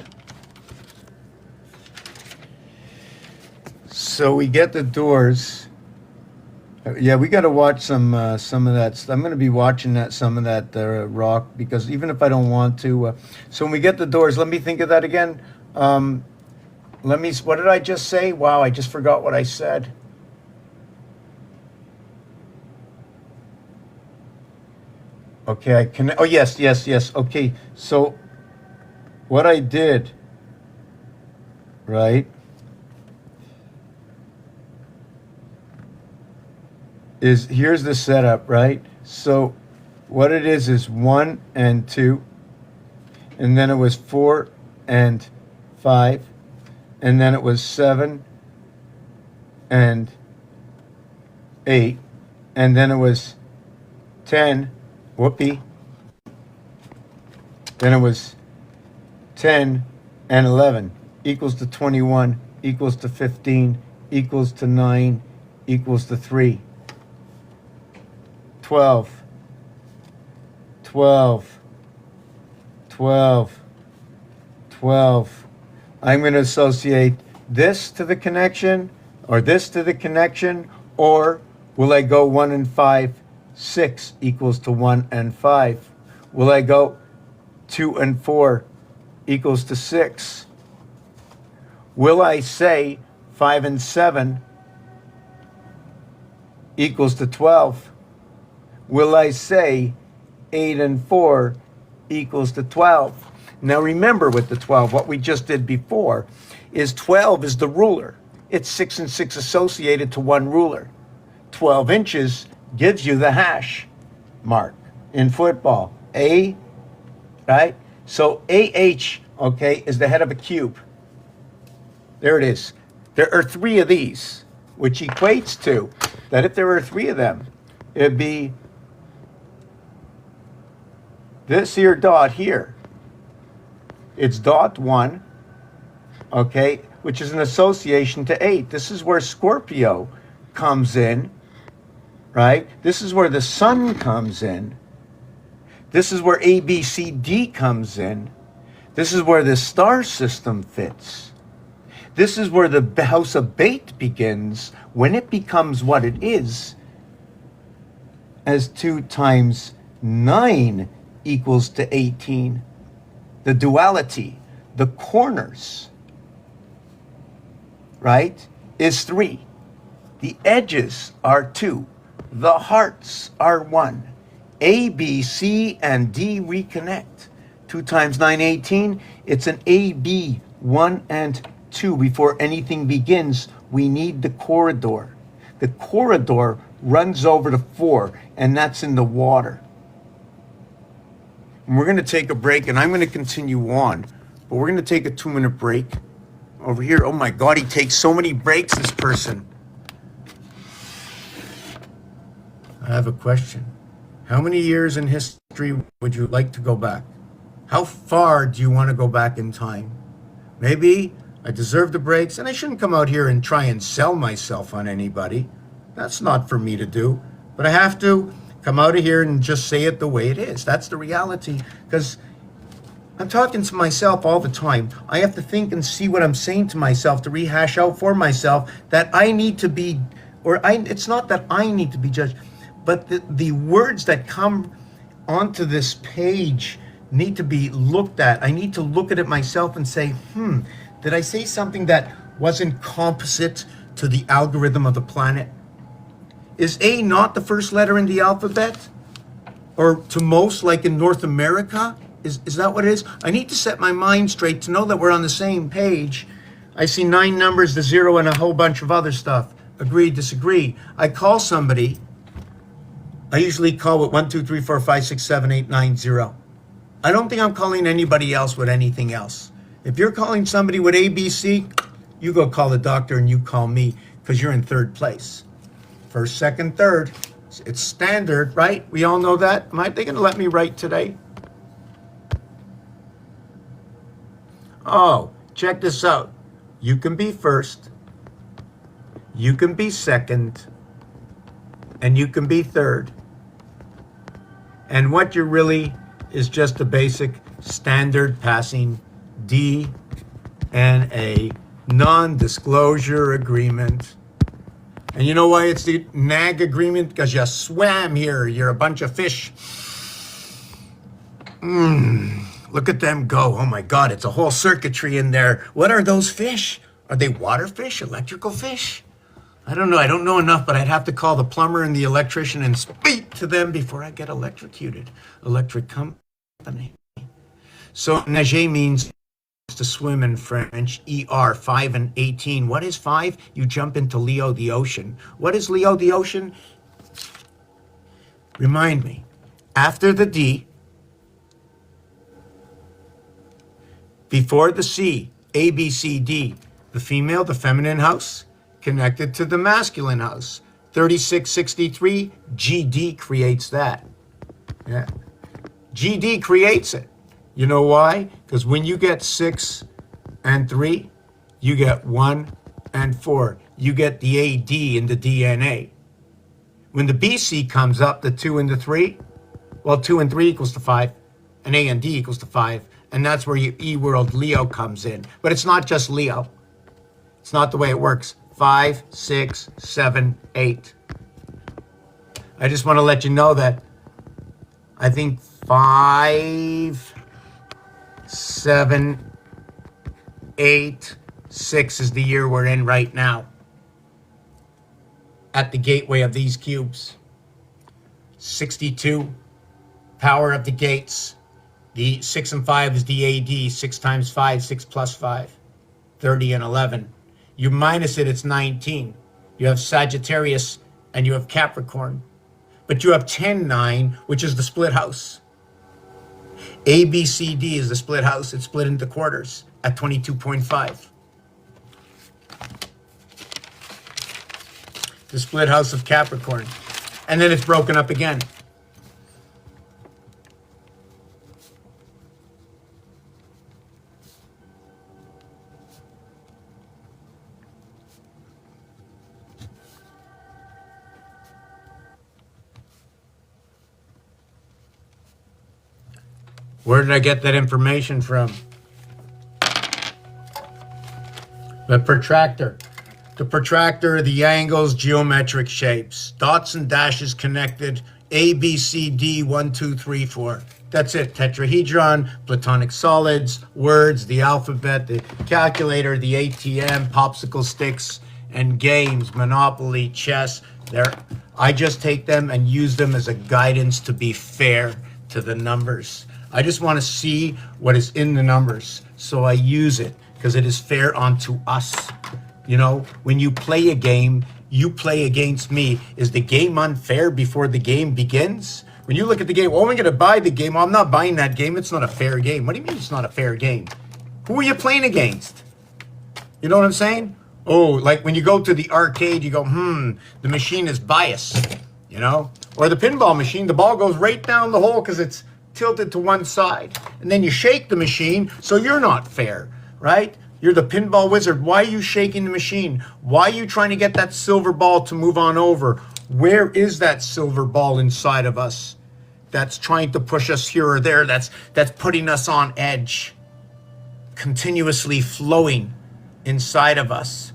So we get the doors. Yeah, we got to watch some of that. I'm going to be watching some of that rock because even if I don't want to. So when we get the doors, let me think of that again. What did I just say? Wow, I just forgot what I said. Okay, I can. Oh yes. Okay, so what I did, right, is here's the setup, right? So what it is 1 and 2, and then it was 4 and 5, and then it was 7 and 8, and then it was 10. Whoopee. Then it was 10 and 11 equals to 21 equals to 15 equals to 9 equals to 3. 12, 12, 12, 12. I'm going to associate this to the connection or this to the connection, or will I go 1 and 5? 6 equals to 1 and 5. Will I go 2 and 4 equals to 6? Will I say 5 and 7 equals to 12? Will I say 8 and 4 equals to 12? Now remember with the 12, what we just did before is 12 is the ruler. It's 6 and 6 associated to one ruler. 12 inches gives you the hash mark in football. A, right? So AH, okay, is the head of a cube. There it is. There are 3 of these, which equates to that if there were 3 of them, it'd be this here dot here. It's dot 1, okay, which is an association to 8. This is where Scorpio comes in, right? This is where the sun comes in. This is where ABCD comes in. This is where the star system fits. This is where the house of Bait begins when it becomes what it is, as 2 times 9 equals to 18. The duality, the corners, right, is 3. The edges are 2. The hearts are 1. A, B, C, and D reconnect. 2 times 9, 18. It's an A, B, 1 and 2. Before anything begins, we need the corridor. The corridor runs over to 4, and that's in the water. And we're going to take a break, and I'm going to continue on. But we're going to take a 2-minute break. Over here, oh my God, he takes so many breaks, this person. I have a question. How many years in history would you like to go back? How far do you want to go back in time? Maybe I deserve the breaks, and I shouldn't come out here and try and sell myself on anybody. That's not for me to do. But I have to come out of here and just say it the way it is. That's the reality, because I'm talking to myself all the time. I have to think and see what I'm saying to myself to rehash out for myself that I need to be, it's not that I need to be judged, but the words that come onto this page need to be looked at. I need to look at it myself and say, did I say something that wasn't composite to the algorithm of the planet? Is A not the first letter in the alphabet? Or to most, like in North America? Is that what it is? I need to set my mind straight to know that we're on the same page. I see 9 numbers, the 0, and a whole bunch of other stuff. Agree, disagree. I call somebody. I usually call with 1, 2, 3, 4, 5, 6, 7, 8, 9, 0. I don't think I'm calling anybody else with anything else. If you're calling somebody with ABC, you go call the doctor and you call me, because you're in 3rd place. 1st, 2nd, 3rd. It's standard, right? We all know that. Are they going to let me write today? Oh, check this out. You can be 1st. You can be 2nd. And you can be 3rd. And what you're really is just a basic standard passing DNA non-disclosure agreement. And you know why it's the NAG agreement? Because you swam here. You're a bunch of fish. Look at them go. Oh my God, it's a whole circuitry in there. What are those fish? Are they water fish, electrical fish? I don't know. I don't know enough, but I'd have to call the plumber and the electrician and speak to them before I get electrocuted. Electric company. So nager means to swim in French. ER, 5 and 18. What is 5? You jump into Leo the ocean. What is Leo the ocean? Remind me. After the D, before the C, A, B, C, D, the female, the feminine house, connected to the masculine house. 3663, GD creates that. Yeah. GD creates it. You know why? Because when you get 6 and 3, you get 1 and 4. You get the AD in the DNA. When the BC comes up, the 2 and the 3, well, 2 and 3 equals to 5, and A and D equals to 5, and that's where your E-world Leo comes in. But it's not just Leo. It's not the way it works. 5, 6, 7, 8. I just want to let you know that I think 5, 7, 8, 6 is the year we're in right now. At the gateway of these cubes. 62, power of the gates. The 6 and 5 is the AD. 6 times 5, 6 plus 5. 30 and 11. You minus it, it's 19. You have Sagittarius and you have Capricorn. But you have 10-9, which is the split house. ABCD is the split house. It's split into quarters at 22.5. The split house of Capricorn. And then it's broken up again. Where did I get that information from? The protractor. The protractor, the angles, geometric shapes. Dots and dashes connected. A, B, C, D, 1, 2, 3, 4. That's it. Tetrahedron, platonic solids, words, the alphabet, the calculator, the ATM, popsicle sticks, and games, Monopoly, chess. I just take them and use them as a guidance to be fair to the numbers. I just want to see what is in the numbers, so I use it because it is fair unto us. You know, when you play a game, you play against me. Is the game unfair before the game begins? When you look at the game, oh, I'm going to buy the game. I'm not buying that game. It's not a fair game. What do you mean it's not a fair game? Who are you playing against? You know what I'm saying? Oh, like when you go to the arcade, you go, the machine is biased, you know? Or the pinball machine, the ball goes right down the hole because it's tilted to one side. And then you shake the machine, so you're not fair, right? You're the pinball wizard. Why are you shaking the machine? Why are you trying to get that silver ball to move on over? Where is that silver ball inside of us that's trying to push us here or there, that's putting us on edge, continuously flowing inside of us?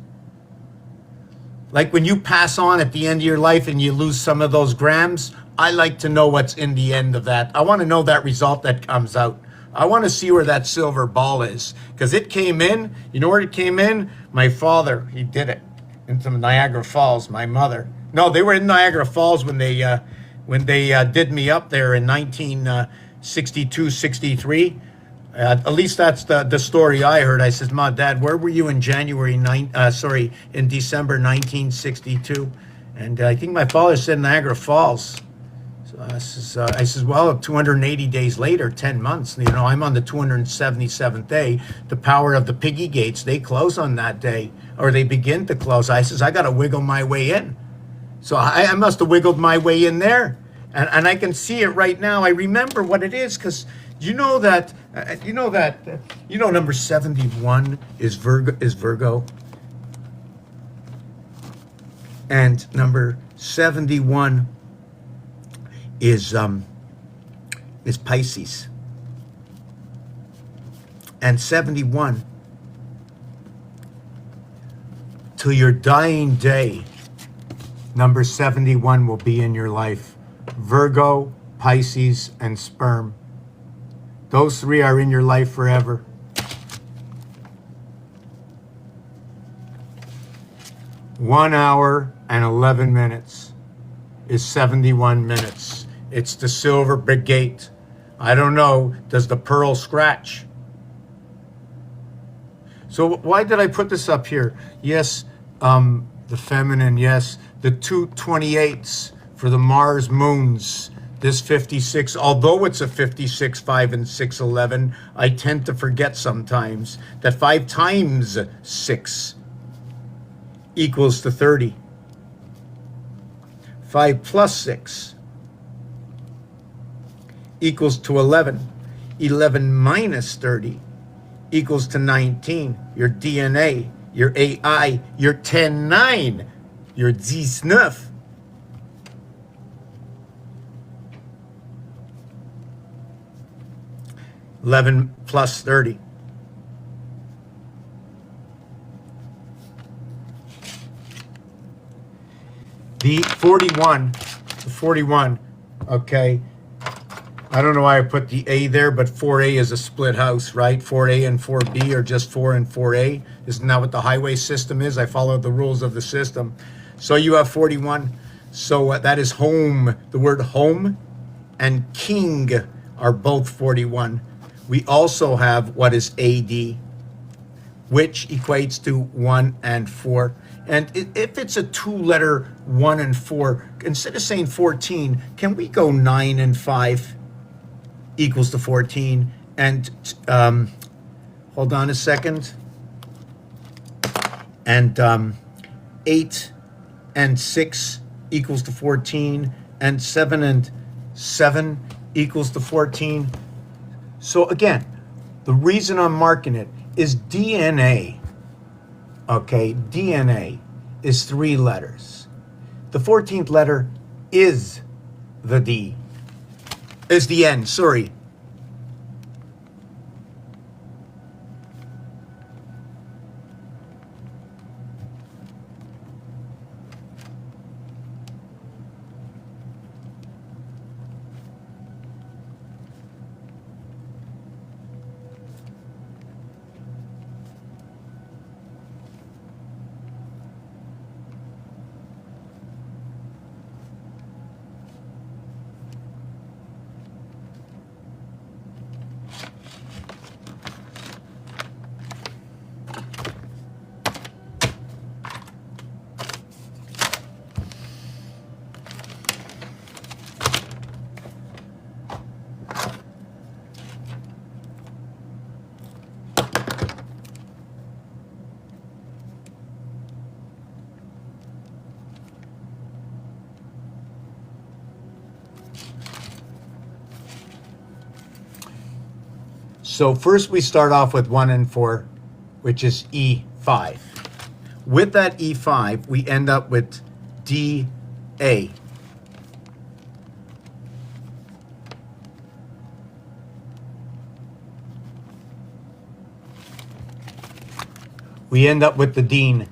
Like when you pass on at the end of your life and you lose some of those grams, I like to know what's in the end of that. I want to know that result that comes out. I want to see where that silver ball is, because it came in. You know where it came in? My father, he did it into Niagara Falls. My mother, no, they were in Niagara Falls when they did me up there in 1962, 63. At least that's the story I heard. I says, "Ma, Dad, where were you in in December 1962?" And I think my father said Niagara Falls. So I says, well, 280 days later, 10 months, you know, I'm on the 277th day. The power of the piggy gates, they close on that day, or they begin to close. I says, I got to wiggle my way in. So I must have wiggled my way in there. And I can see it right now. I remember what it is, because you know number 71 is Virgo. And number 71 is Pisces. And 71, till your dying day, number 71 will be in your life. Virgo, Pisces, and sperm. Those three are in your life forever. One hour and 11 minutes is 71 minutes. It's the silver gate. I don't know, does the pearl scratch? So why did I put this up here? Yes, the feminine, yes. The 228s for the Mars moons. This 56, although it's a 56, 5, and 6, 11, I tend to forget sometimes that 5 times 6 equals to 30. 5 plus 6 equals to 11. 11 minus 30 equals to 19. Your DNA, your AI, your 10-9, your 19. 11 plus 30. The 41, okay. I don't know why I put the A there, but 4A is a split house, right? 4A and 4B are just 4 and 4A. Isn't that what the highway system is? I follow the rules of the system. So you have 41. So that is home. The word home and king are both 41. We also have what is AD, which equates to 1 and 4. And if it's a 2-letter 1 and 4, instead of saying 14, can we go 9 and 5 equals to 14? And hold on a second. And 8 and 6 equals to 14. And 7 and 7 equals to 14. So again, the reason I'm marking it is DNA. Okay, DNA is 3 letters. The 14th letter is the D. Is the N, sorry. So first we start off with 1 and 4, which is E5. With that E5, we end up with DA. We end up with the Dean.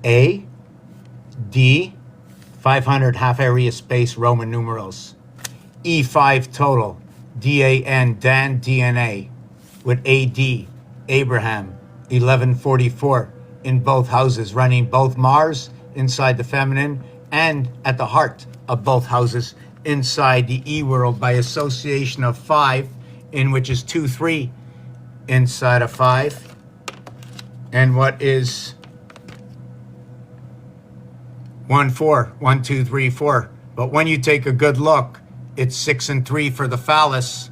A, D, 500 half area space Roman numerals. E5 total, DAN, Dan, DNA, with AD, Abraham, 1144, in both houses, running both Mars inside the feminine and at the heart of both houses inside the E world by association of 5, in which is 2, 3 inside of 5, and what is 1, 4, 1, 2, 3, 4. But when you take a good look, it's 6 and 3 for the phallus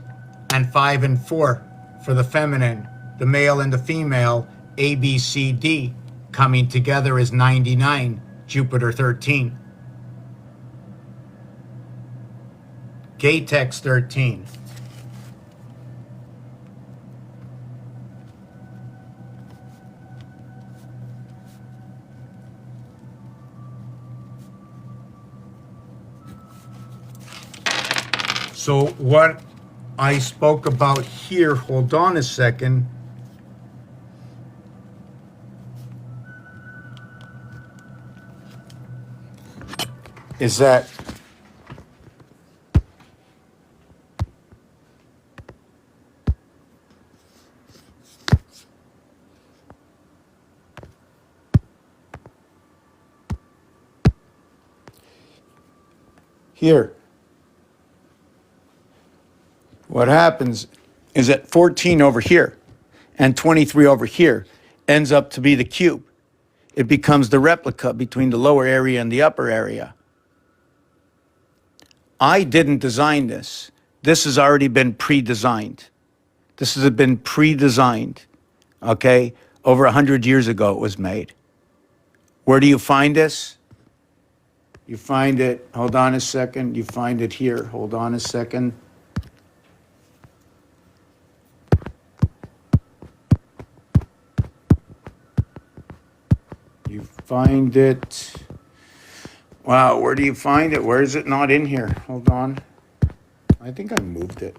and 5 and 4 for the feminine. The male and the female, A, B, C, D, coming together is 99, Jupiter 13. Gatex 13. So what I spoke about here, hold on a second. Is that here? What happens is that 14 over here and 23 over here ends up to be the cube. It becomes the replica between the lower area and the upper area. I didn't design this. This has already been pre-designed. This has been pre-designed, okay? Over 100 years ago it was made. Where do you find this? You find it, hold on a second, you find it here, hold on a second. You find it, wow, where do you find it? Where is it not in here? Hold on. I think I moved it.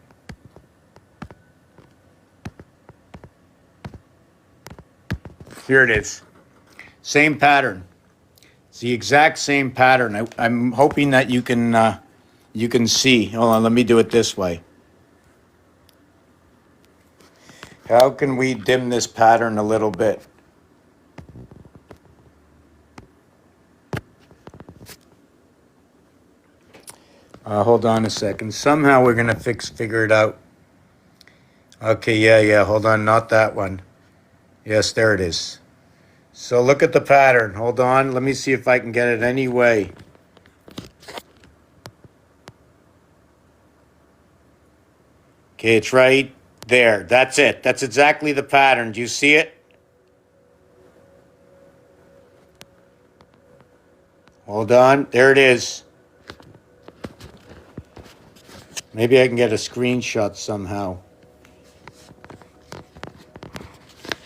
Here it is. Same pattern. It's the exact same pattern. I'm hoping that you can see. Hold on, let me do it this way. How can we dim this pattern a little bit? Hold on a second. Somehow we're gonna figure it out. Okay, yeah. Hold on, not that one. Yes, there it is. So look at the pattern. Hold on. Let me see if I can get it any way. Okay, it's right there. That's it. That's exactly the pattern. Do you see it? Hold on. There it is. Maybe I can get a screenshot somehow.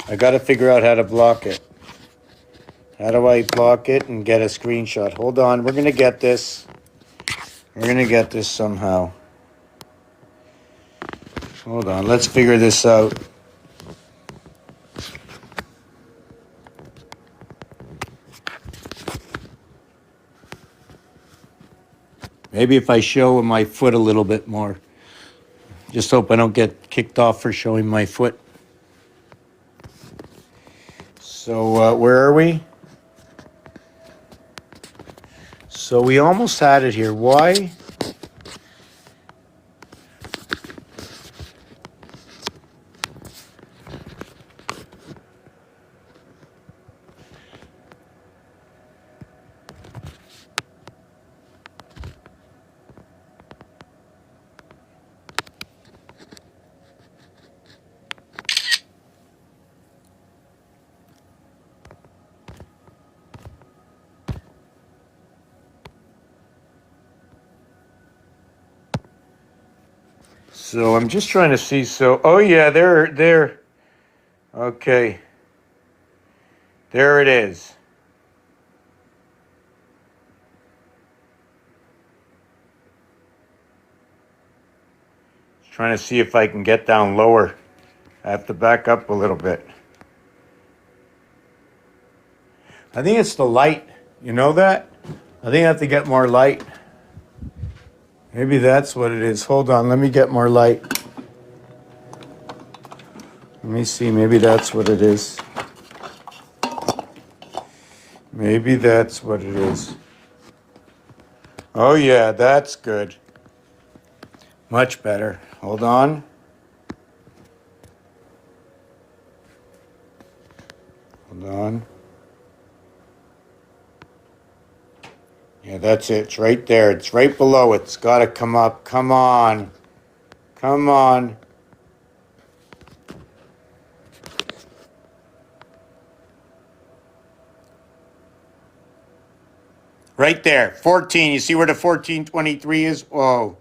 I got to figure out how to block it. How do I block it and get a screenshot? Hold on. We're going to get this. We're going to get this somehow. Hold on. Let's figure this out. Maybe if I show my foot a little bit more. Just hope I don't get kicked off for showing my foot. So where are we? So we almost had it here. Why? So I'm just trying to see. So, oh yeah, there. Okay. There it is. Trying to see if I can get down lower. I have to back up a little bit. I think it's the light. You know that? I think I have to get more light. Maybe that's what it is. Hold on, let me get more light. Let me see, maybe that's what it is. Maybe that's what it is. Oh yeah, that's good. Much better. Hold on. Hold on. Yeah, that's it. It's right there. It's right below it. It's got to come up. Come on. Come on. Right there. 14. You see where the 1423 is? Whoa.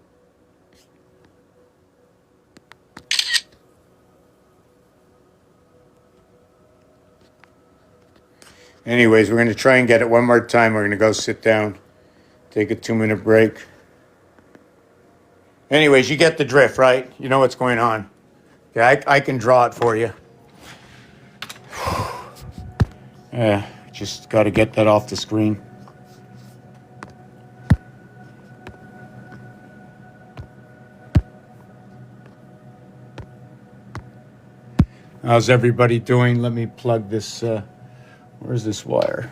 Anyways, we're going to try and get it one more time. We're going to go sit down. Take a 2-minute break. Anyways, you get the drift, right? You know what's going on. Yeah, I can draw it for you. Yeah, just got to get that off the screen. How's everybody doing? Let me plug this. Where's this wire?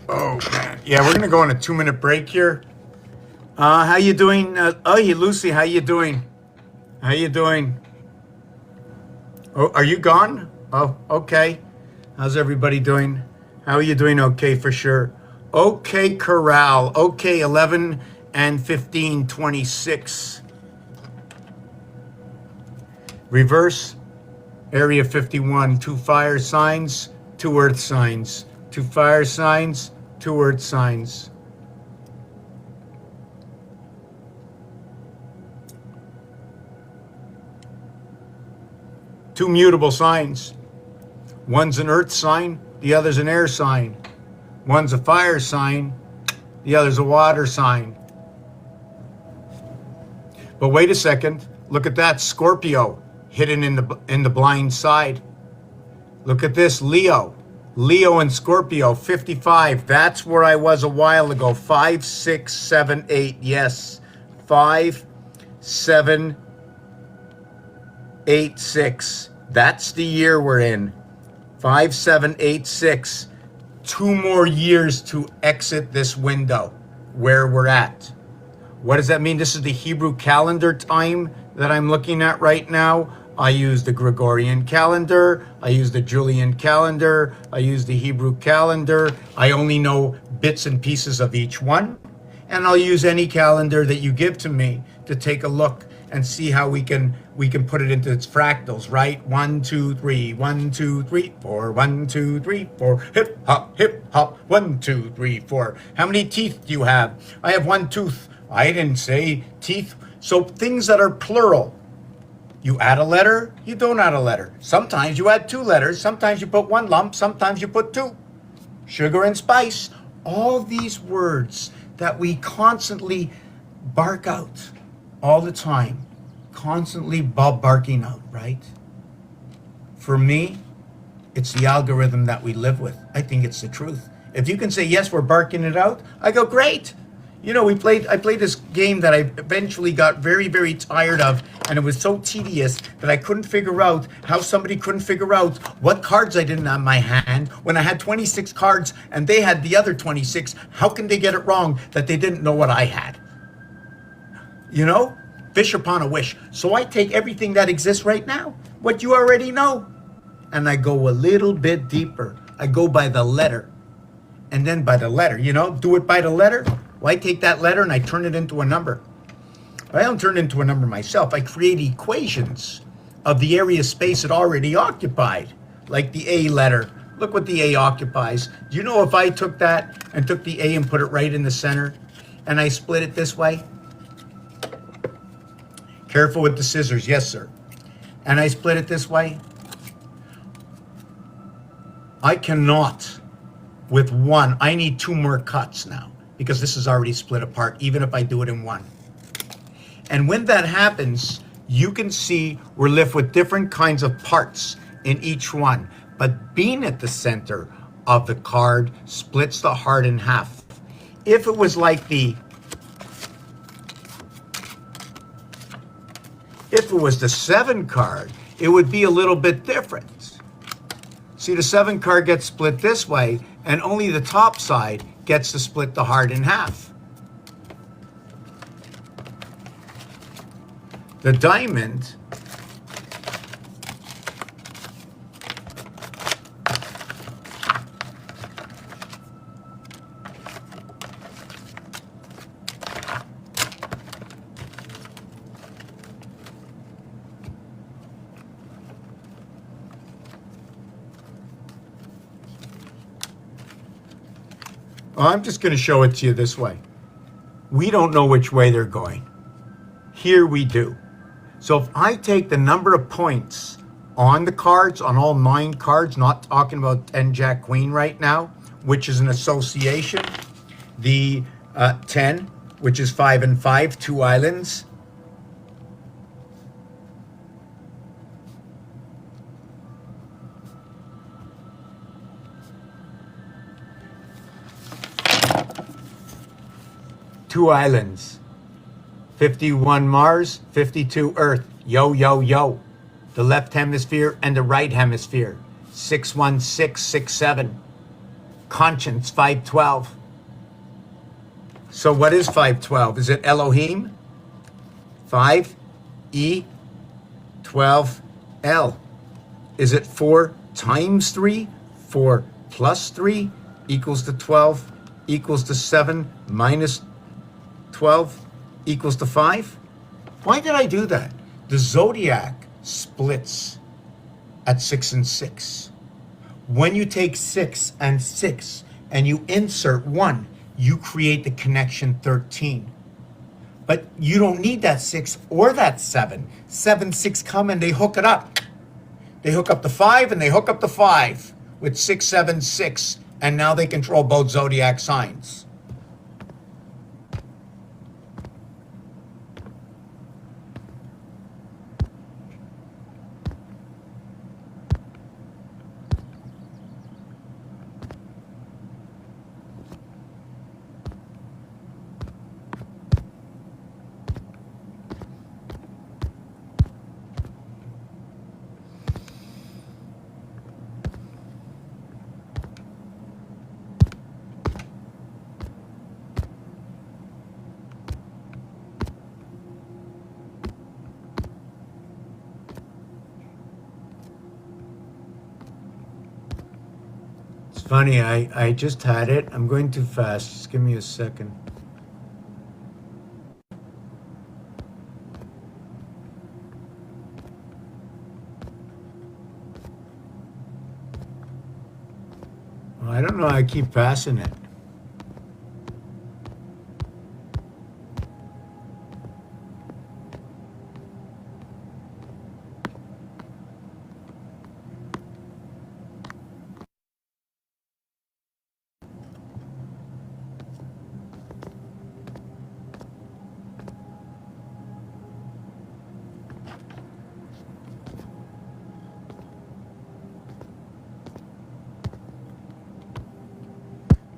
Oh, man. Yeah, we're going to go on a 2-minute break here. How you doing? Hey, Lucy, how you doing? How you doing? Oh, are you gone? Oh, okay. How's everybody doing? How are you doing? Okay, for sure. Okay, Corral. Okay, 11 and 15, 26. Reverse. Area 51, 2 fire signs, 2 earth signs. 2 fire signs, 2 earth signs. Two mutable signs. One's an earth sign, the other's an air sign. One's a fire sign, the other's a water sign. But wait a second, look at that, Scorpio, hidden in the blind side. Look at this, Leo. Leo and Scorpio, 55. That's where I was a while ago. 5, 6, 7, 8. Yes. 5, 7, 8, 6. That's the year we're in. 5, 7, 8, 6. 2 more years to exit this window where we're at. What does that mean? This is the Hebrew calendar time that I'm looking at right now. I use the Gregorian calendar. I use the Julian calendar. I use the Hebrew calendar. I only know bits and pieces of each one. And I'll use any calendar that you give to me to take a look and see how we can put it into its fractals, right? 1, 2, 3, 1, 2, 3, 4, 1, 2, 3, 4. Hip hop, 1, 2, 3, 4. How many teeth do you have? I have 1 tooth. I didn't say teeth. So things that are plural. You add a letter, you don't add a letter. Sometimes you add 2 letters, sometimes you put 1 lump, sometimes you put 2. Sugar and spice, all these words that we constantly bark out all the time, constantly barking out, right? For me, it's the algorithm that we live with. I think it's the truth. If you can say, yes, we're barking it out, I go, great. You know, I played this game that I eventually got very, very tired of, and it was so tedious that I couldn't figure out how somebody couldn't figure out what cards I didn't have in my hand when I had 26 cards and they had the other 26. How can they get it wrong that they didn't know what I had? You know, fish upon a wish. So I take everything that exists right now, what you already know, and I go a little bit deeper. I go by the letter, and then by the letter, you know, do it by the letter. Well, I take that letter and I turn it into a number. I don't turn it into a number myself. I create equations of the area space it already occupied, like the A letter. Look what the A occupies. Do you know if I took that and took the A and put it right in the center, and I split it this way. Careful with the scissors, yes sir. And I split it this way. I cannot, with one, I need 2 more cuts now because this is already split apart, even if I do it in one. And when that happens, you can see we're left with different kinds of parts in each one. But being at the center of the card splits the heart in half. If it was like the If it was the 7 card, it would be a little bit different. See, the 7 card gets split this way, and only the top side gets to split the heart in half. The diamond I'm just going to show it to you this way. We don't know which way they're going. Here we do. So if I take the number of points on the cards, on all 9 cards, not talking about 10 Jack Queen right now, which is an association, the 10, which is 5 and 5, 2 islands, two islands, 51 Mars, 52 Earth, yo, yo, yo. The left hemisphere and the right hemisphere, 61667. Conscience, 512. So what is 512? Is it Elohim? 5, E, 12, L. Is it 4 times 3? 4 plus 3 equals to 12, equals to 7 minus 12 equals to 5? Why did I do that? The zodiac splits at 6 and 6. When you take 6 and 6 and you insert 1, you create the connection 13. But you don't need that 6 or that 7. 7, 6 come and they hook it up. They hook up the 5 and they hook up the 5 with 6, 7, 6. And now they control both zodiac signs. Funny, I just had it. I'm going too fast. Just give me a second. Well, I don't know. I keep passing it.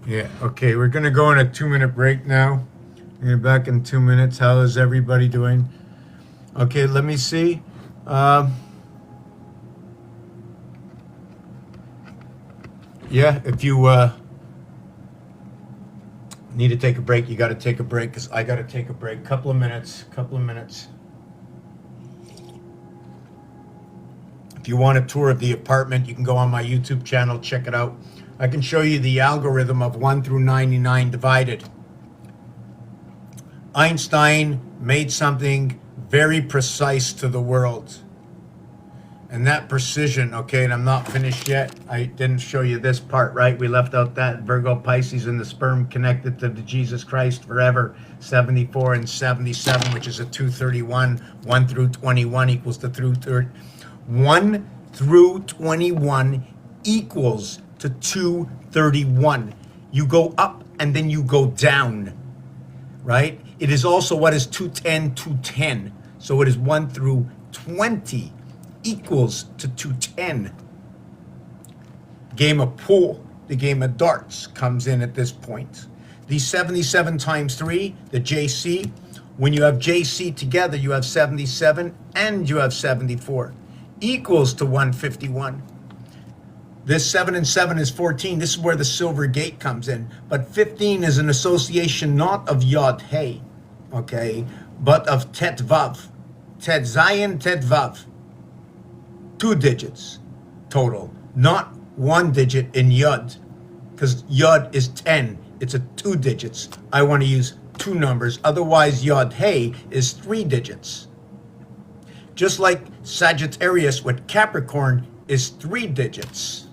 Yeah, okay, we're gonna go on a 2-minute break now. We're back in 2 minutes. How is everybody doing? Okay, let me see. Yeah, if you need to take a break, you gotta take a break, because I gotta take a break. Couple of minutes. If you want a tour of the apartment, you can go on my YouTube channel, check it out. I can show you the algorithm of 1 through 99 divided. Einstein made something very precise to the world. And that precision, okay, and I'm not finished yet. I didn't show you this part, right? We left out that Virgo, Pisces, and the sperm connected to the Jesus Christ forever. 74 and 77, which is a 231. 1 through 21 equals to 1 through 21 equals to 231. You go up and then you go down, right? It is also what is 210, 210. So it is 1 through 20 equals to 210. Game of pool, the game of darts comes in at this point. The 77 times 3, the JC, when you have JC together, you have 77 and you have 74, equals to 151. This 7 and 7 is 14. This is where the silver gate comes in. But 15 is an association not of Yod Hey, okay, but of Tet Vav. Tet Zayin, Tet Vav. 2 digits total, not 1 digit in Yod, because Yod is 10. It's a 2 digits. I want to use 2 numbers. Otherwise, Yod Hey is 3 digits. Just like Sagittarius with Capricorn is 3 digits.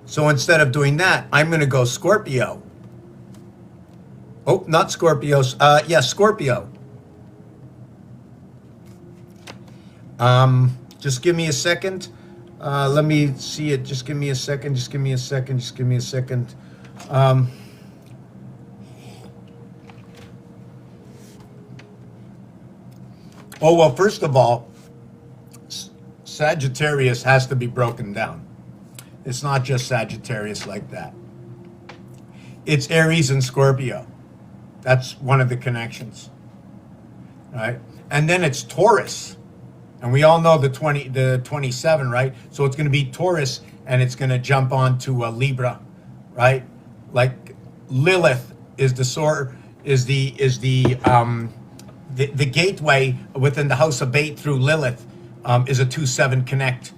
So instead of doing that, I'm going to go Scorpio. Oh, not Scorpios. Yeah, Scorpio. Just give me a second. Let me see it. Just give me a second. Just give me a second. Just give me a second. Oh, well, first of all, Sagittarius has to be broken down. It's not just Sagittarius like that. It's Aries and Scorpio. That's one of the connections, right? And then it's Taurus. And we all know the 27, right? So it's going to be Taurus and it's going to jump onto a Libra, right? Like Lilith is the gateway within the house of Bait through Lilith is a 2-7 connect.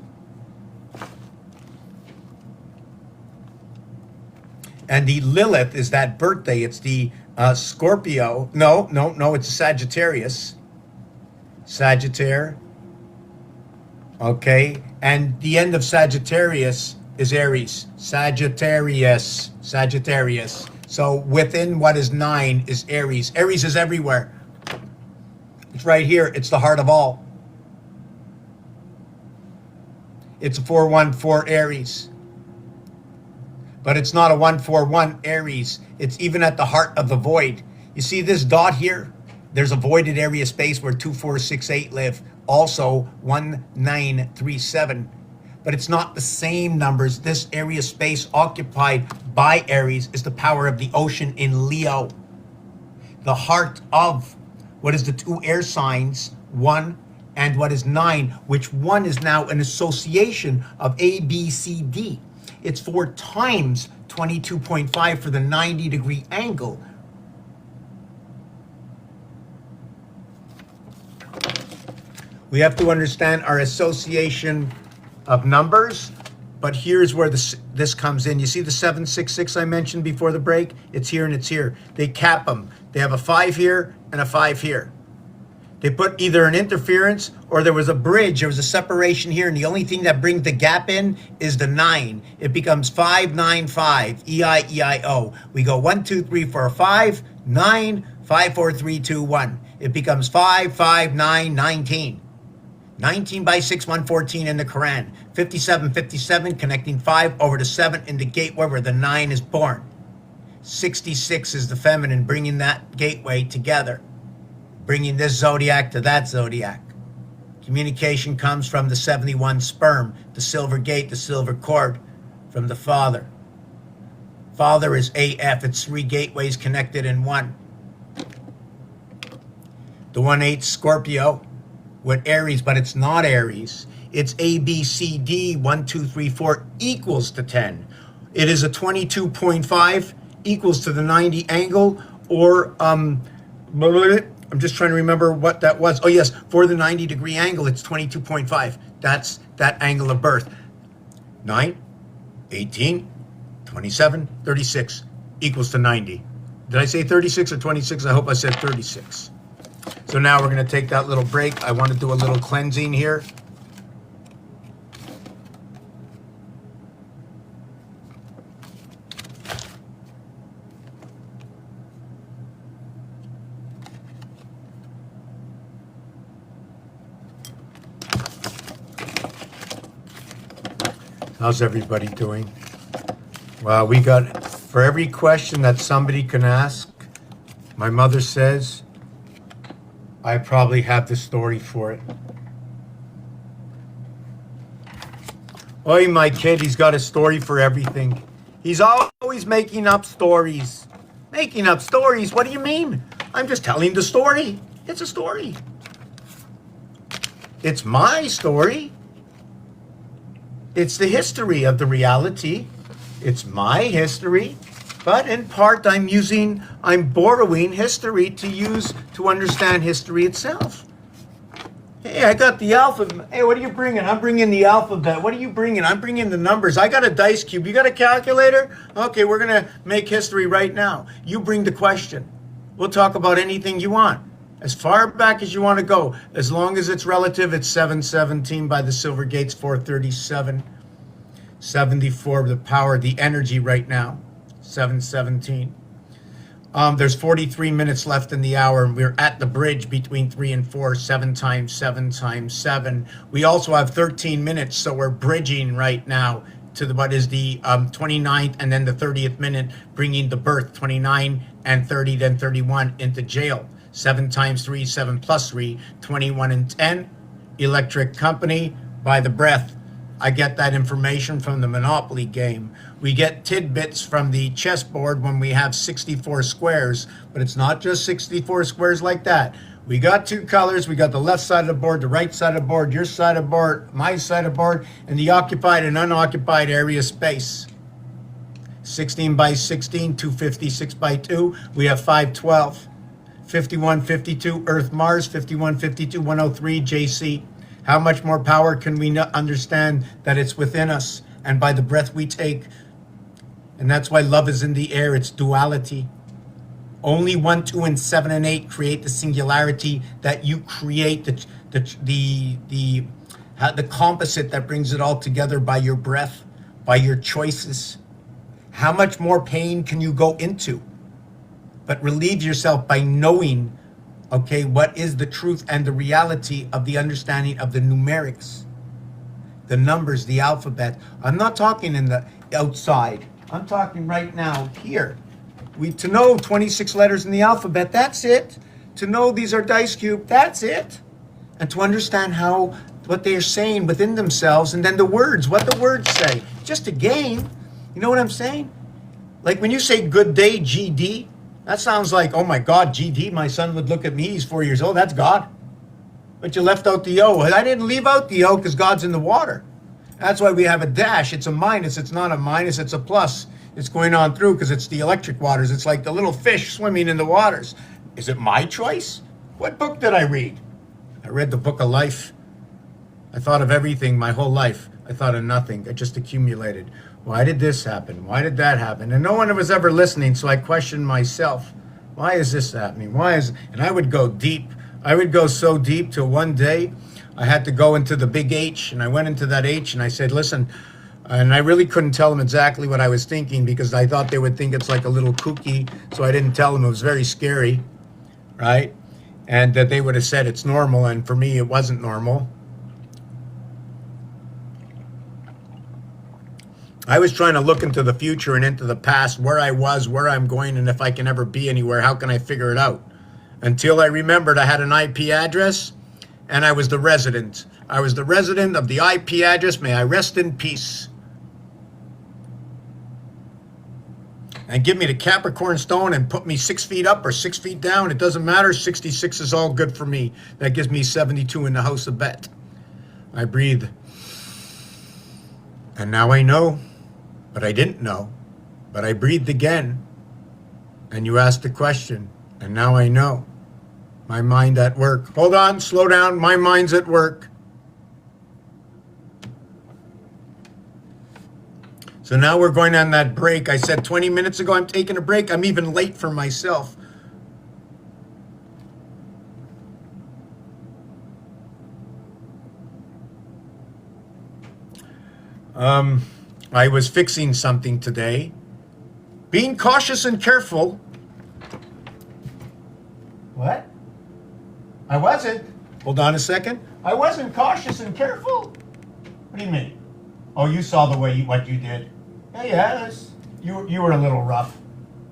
And the Lilith is that birthday. It's the Scorpio. No, it's a Sagittarius. Sagittarius. Okay. And the end of Sagittarius is Aries. Sagittarius. So within what is 9 is Aries. Aries is everywhere. It's right here. It's the heart of all. It's a 414 Aries. But it's not a 141 Aries. It's even at the heart of the void. You see this dot here? There's a voided area space where 2468 live. Also 1937. But it's not the same numbers. This area space occupied by Aries is the power of the ocean in Leo. The heart of what is the 2 air signs, 1 and what is 9, which 1 is now an association of A, B, C, D. It's 4 times 22.5 for the 90-degree angle. We have to understand our association of numbers, but here's where this comes in. You see the 766 I mentioned before the break? It's here and it's here. They cap them. They have a 5 here and a 5 here. They put either an interference or there was a bridge, there was a separation here, and the only thing that brings the gap in is the 9. It becomes 595, E-I-E-I-O. We go 1, 2, 3, 4, 5, 9, 5, 4, 3, 2, 1. It becomes 5, 5, 9, 19. 19 by 6, 114 in the Quran. 57, 57, connecting 5 over to 7 in the gateway where the 9 is born. 66 is the feminine, bringing that gateway together. Bringing this zodiac to that zodiac. Communication comes from the 71 sperm, the silver gate, the silver cord, from the father. Father is AF, it's 3 gateways connected in 1. The 1/8 Scorpio with Aries, but it's not Aries. It's A, B, C, D, 1, 2, 3, 4 equals to 10. It is a 22.5 equals to the 90 angle, or I'm just trying to remember what that was. Oh yes, for the 90-degree angle, it's 22.5. That's that angle of birth. 9, 18, 27, 36 equals to 90. Did I say 36 or 26? I hope I said 36. So now we're going to take that little break. I want to do a little cleansing here. How's everybody doing? Well, we got, for every question that somebody can ask, my mother says, I probably have the story for it. Oi, my kid, he's got a story for everything. He's always making up stories. Making up stories? What do you mean? I'm just telling the story. It's a story. It's my story. It's the history of the reality. It's my history. But in part, I'm borrowing history to use to understand history itself. Hey, I got the alphabet. Hey, what are you bringing? I'm bringing the alphabet. What are you bringing? I'm bringing the numbers. I got a dice cube. You got a calculator? Okay, we're going to make history right now. You bring the question. We'll talk about anything you want. As far back as you want to go. As long as it's relative, it's 717 by the Silver Gates, 437. 74, the power, the energy right now. 717. There's 43 minutes left in the hour, and we're at the bridge between 3 and 4, 7 times 7 times 7. We also have 13 minutes, so we're bridging right now to the, what is the 29th and then the 30th minute, bringing the birth, 29 and 30, then 31 into jail. 7 times 3, 7 plus 3, 21 and 10. Electric company by the breath. I get that information from the Monopoly game. We get tidbits from the chessboard when we have 64 squares, but it's not just 64 squares like that. We got two colors. We got the left side of the board, the right side of the board, your side of the board, my side of the board, and the occupied and unoccupied area space. 16 by 16, 256 by 2. We have 512. 5152, Earth, Mars, 5152, 103, JC. How much more power can we understand that it's within us and by the breath we take? And that's why love is in the air. It's duality. Only 1, 2, and 7 and 8 create the singularity that you create, the composite that brings it all together by your breath, by your choices. How much more pain can you go into? But relieve yourself by knowing, okay, what is the truth and the reality of the understanding of the numerics, the numbers, the alphabet. I'm not talking in the outside. I'm talking right now here. To know 26 letters in the alphabet, that's it. To know these are dice cube, that's it. And to understand what they are saying within themselves, and then the words, what the words say. Just a game. You know what I'm saying? Like when you say good day, GD, that sounds like, oh my God, GD, my son would look at me, he's 4 years old, that's God. But you left out the O. I didn't leave out the O because God's in the water. That's why we have a dash. It's a minus, it's not a minus, it's a plus. It's going on through because it's the electric waters. It's like the little fish swimming in the waters. Is it my choice? What book did I read? I read the book of life. I thought of everything my whole life. I thought of nothing. I just accumulated. Why did this happen? Why did that happen? And no one was ever listening, so I questioned myself. Why is this happening? And I would go deep. I would go so deep till one day I had to go into the big H, and I went into that H and I said, listen, and I really couldn't tell them exactly what I was thinking because I thought they would think it's like a little kooky, so I didn't tell them. It was very scary, right? And that they would have said it's normal, and for me it wasn't normal. I was trying to look into the future and into the past, where I was, where I'm going, and if I can ever be anywhere, how can I figure it out? Until I remembered I had an IP address, and I was the resident. I was the resident of the IP address. May I rest in peace. And give me the Capricorn stone and put me 6 feet up or 6 feet down. It doesn't matter. 66 is all good for me. That gives me 72 in the house of Bet. I breathe. And now I know. But I didn't know. But I breathed again. And you asked the question. And now I know. My mind at work. Hold on, slow down. My mind's at work. So now we're going on that break. I said 20 minutes ago I'm taking a break. I'm even late for myself. I was fixing something today. Being cautious and careful. What? I wasn't. Hold on a second. I wasn't cautious and careful. What do you mean? Oh, you saw the way what you did. Yeah, you were a little rough.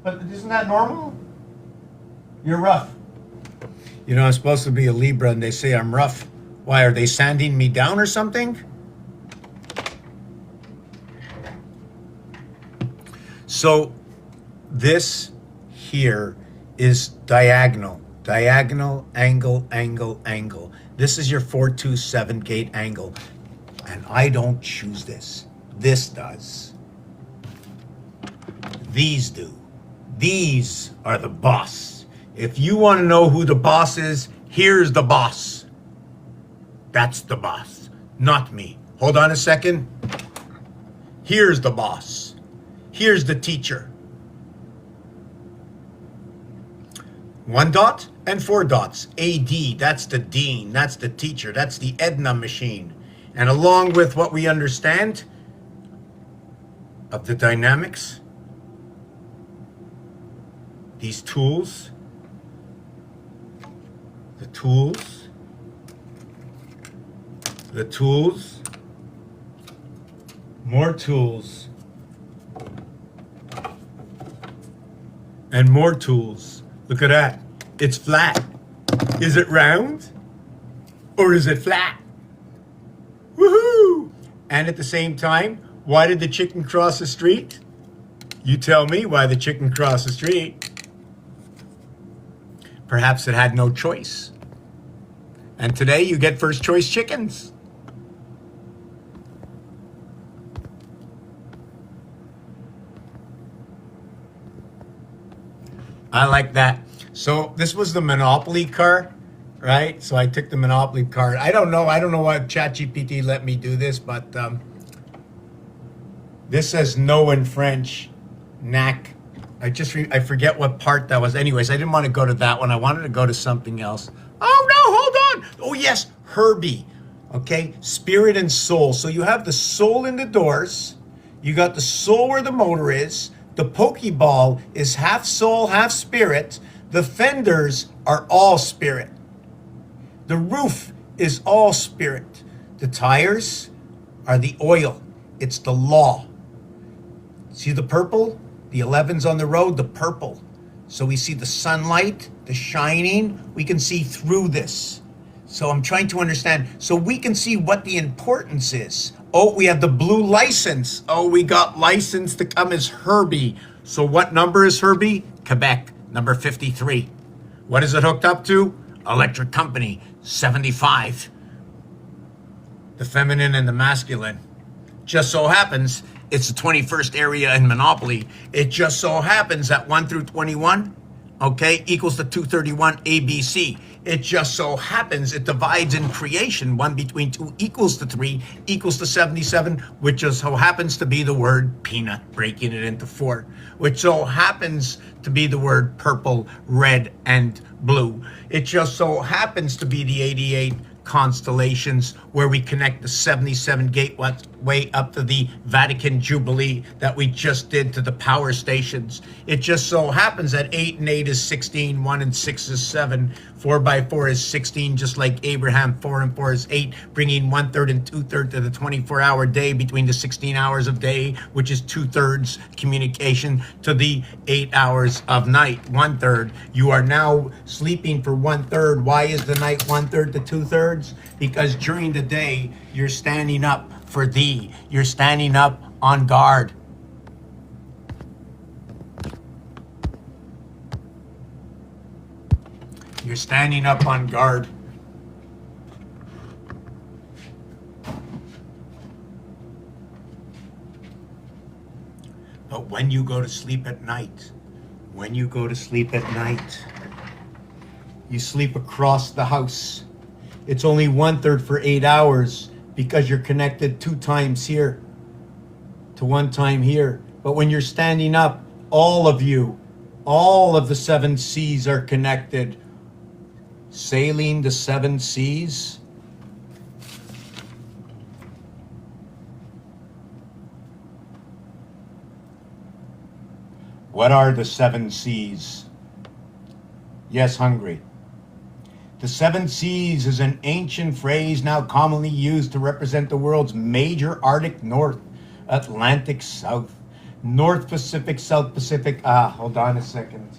But isn't that normal? You're rough. You know, I'm supposed to be a Libra and they say I'm rough. Why, are they sanding me down or something? So this here is diagonal. Diagonal, angle, angle, angle. This is your 427 gate angle. And I don't choose this. This does. These do. These are the boss. If you want to know who the boss is, here's the boss. That's the boss, not me. Hold on a second. Here's the boss. Here's the teacher. 1 dot and 4 dots. AD, that's the dean, that's the teacher, that's the Edna machine. And along with what we understand of the dynamics, these tools, the tools, more tools, and more tools. Look at that. It's flat. Is it round? Or is it flat? Woohoo! And at the same time, why did the chicken cross the street? You tell me why the chicken crossed the street. Perhaps it had no choice. And today you get first choice chickens. I like that. So this was the Monopoly card, right? So I took the Monopoly card. I don't know why ChatGPT let me do this, but this says no in French. Knack. I forget what part that was. Anyways, I didn't want to go to that one. I wanted to go to something else. Oh no, hold on. Oh yes, Herbie. Okay, spirit and soul. So you have the soul in the doors. You got the soul where the motor is. The Pokeball is half soul, half spirit. The fenders are all spirit. The roof is all spirit. The tires are the oil. It's the law. See the purple? The 11's on the road, the purple. So we see the sunlight, the shining. We can see through this. So I'm trying to understand. So we can see what the importance is. Oh, we have the blue license. Oh, we got license to come as Herbie. So what number is Herbie? Quebec, number 53. What is it hooked up to? Electric Company, 75. The feminine and the masculine. Just so happens it's the 21st area in Monopoly. It just so happens that 1 through 21, okay, equals to 231 ABC. It just so happens it divides in creation. 1 between 2 equals to 3 equals to 77, which just so happens to be the word peanut, breaking it into 4, which so happens to be the word purple, red, and blue. It just so happens to be the 88 constellations where we connect the 77 gateway up to the Vatican Jubilee that we just did to the power stations. It just so happens that 8 and 8 is 16, 1 and 6 is 7, 4 by 4 is 16, just like Abraham, 4 and 4 is 8, bringing 1/3 and 2/3 to the 24-hour day between the 16 hours of day, which is 2/3 communication, to the 8 hours of night, 1/3. You are now sleeping for 1/3. Why is the night 1/3 to 2/3? Because during the day, you're standing up for thee. You're standing up on guard. You're standing up on guard. But when you go to sleep at night, you sleep across the house. It's only 1/3 for 8 hours because you're connected 2 times here. to one time here. But when you're standing up, all of you, all of the seven seas are connected. Sailing the seven seas. What are the seven seas? Yes, hungry. The seven seas is an ancient phrase now commonly used to represent the world's major Arctic North, Atlantic South, North Pacific, South Pacific. Hold on a second.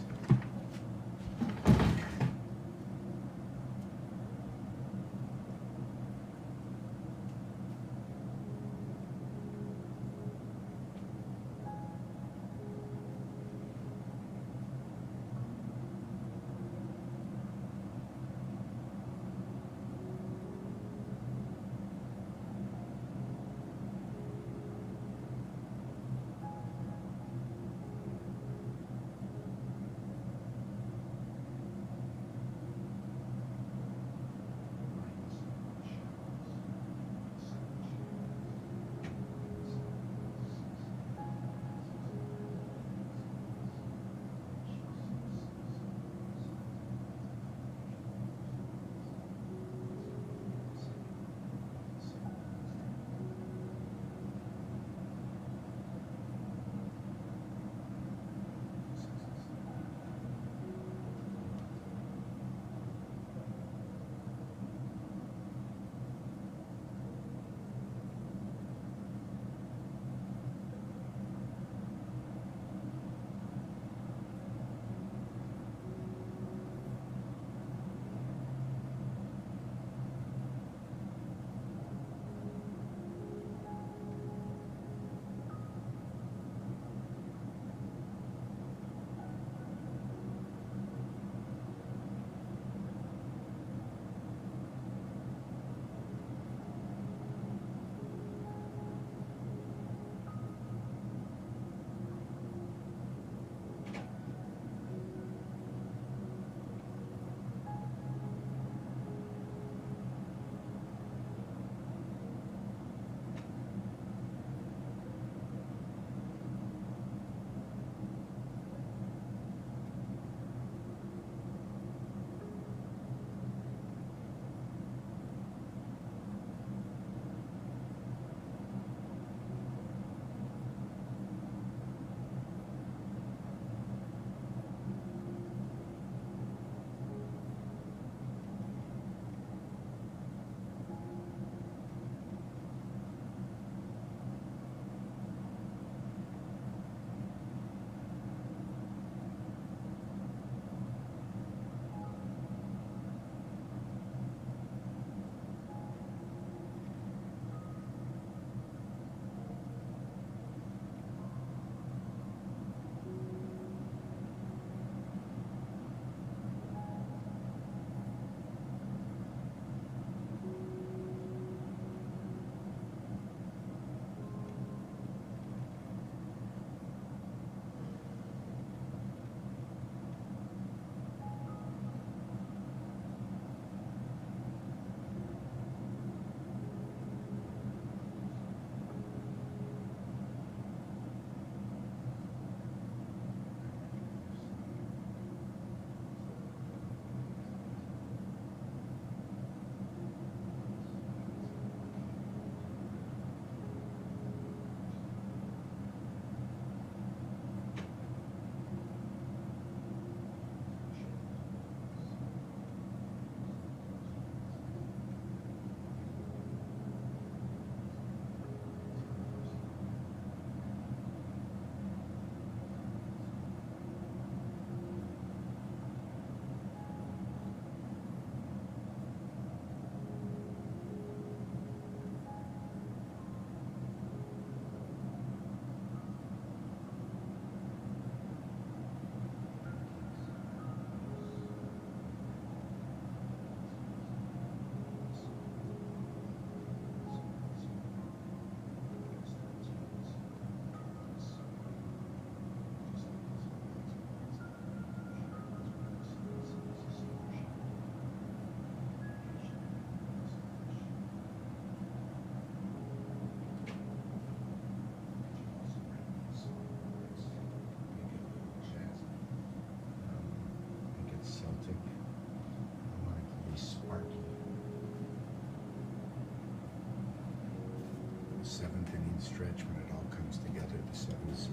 Seventh inning stretch when it all comes together, the seven C's.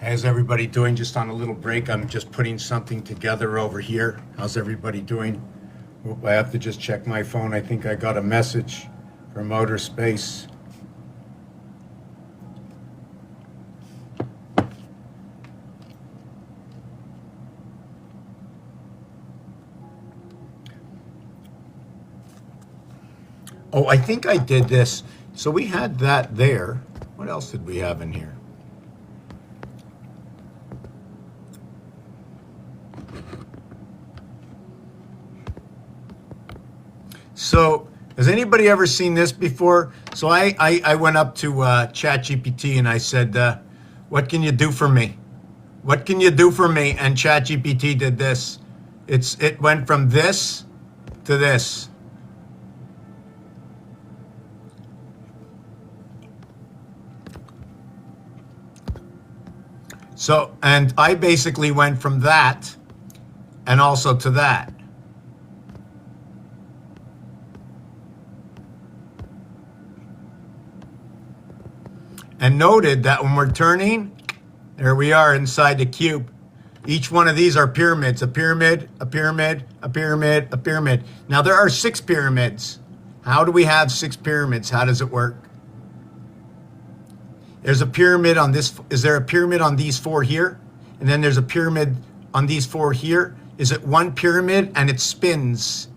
How's everybody doing? Just on a little break, I'm just putting something together over here. How's everybody doing? Oop, I have to just check my phone. I think I got a message from outer space. Oh, I think I did this. So we had that there. What else did we have in here? So has anybody ever seen this before? So I went up to ChatGPT and I said, what can you do for me? What can you do for me? And ChatGPT did this. It went from this to this. So, and I basically went from that and also to that. And noted that when we're turning, there we are inside the cube. Each one of these are pyramids, a pyramid, a pyramid, a pyramid, a pyramid. Now there are 6 pyramids. How do we have 6 pyramids? How does it work? There's a pyramid on this. Is there a pyramid on these 4 here? And then there's a pyramid on these 4 here. Is it one pyramid and it spins?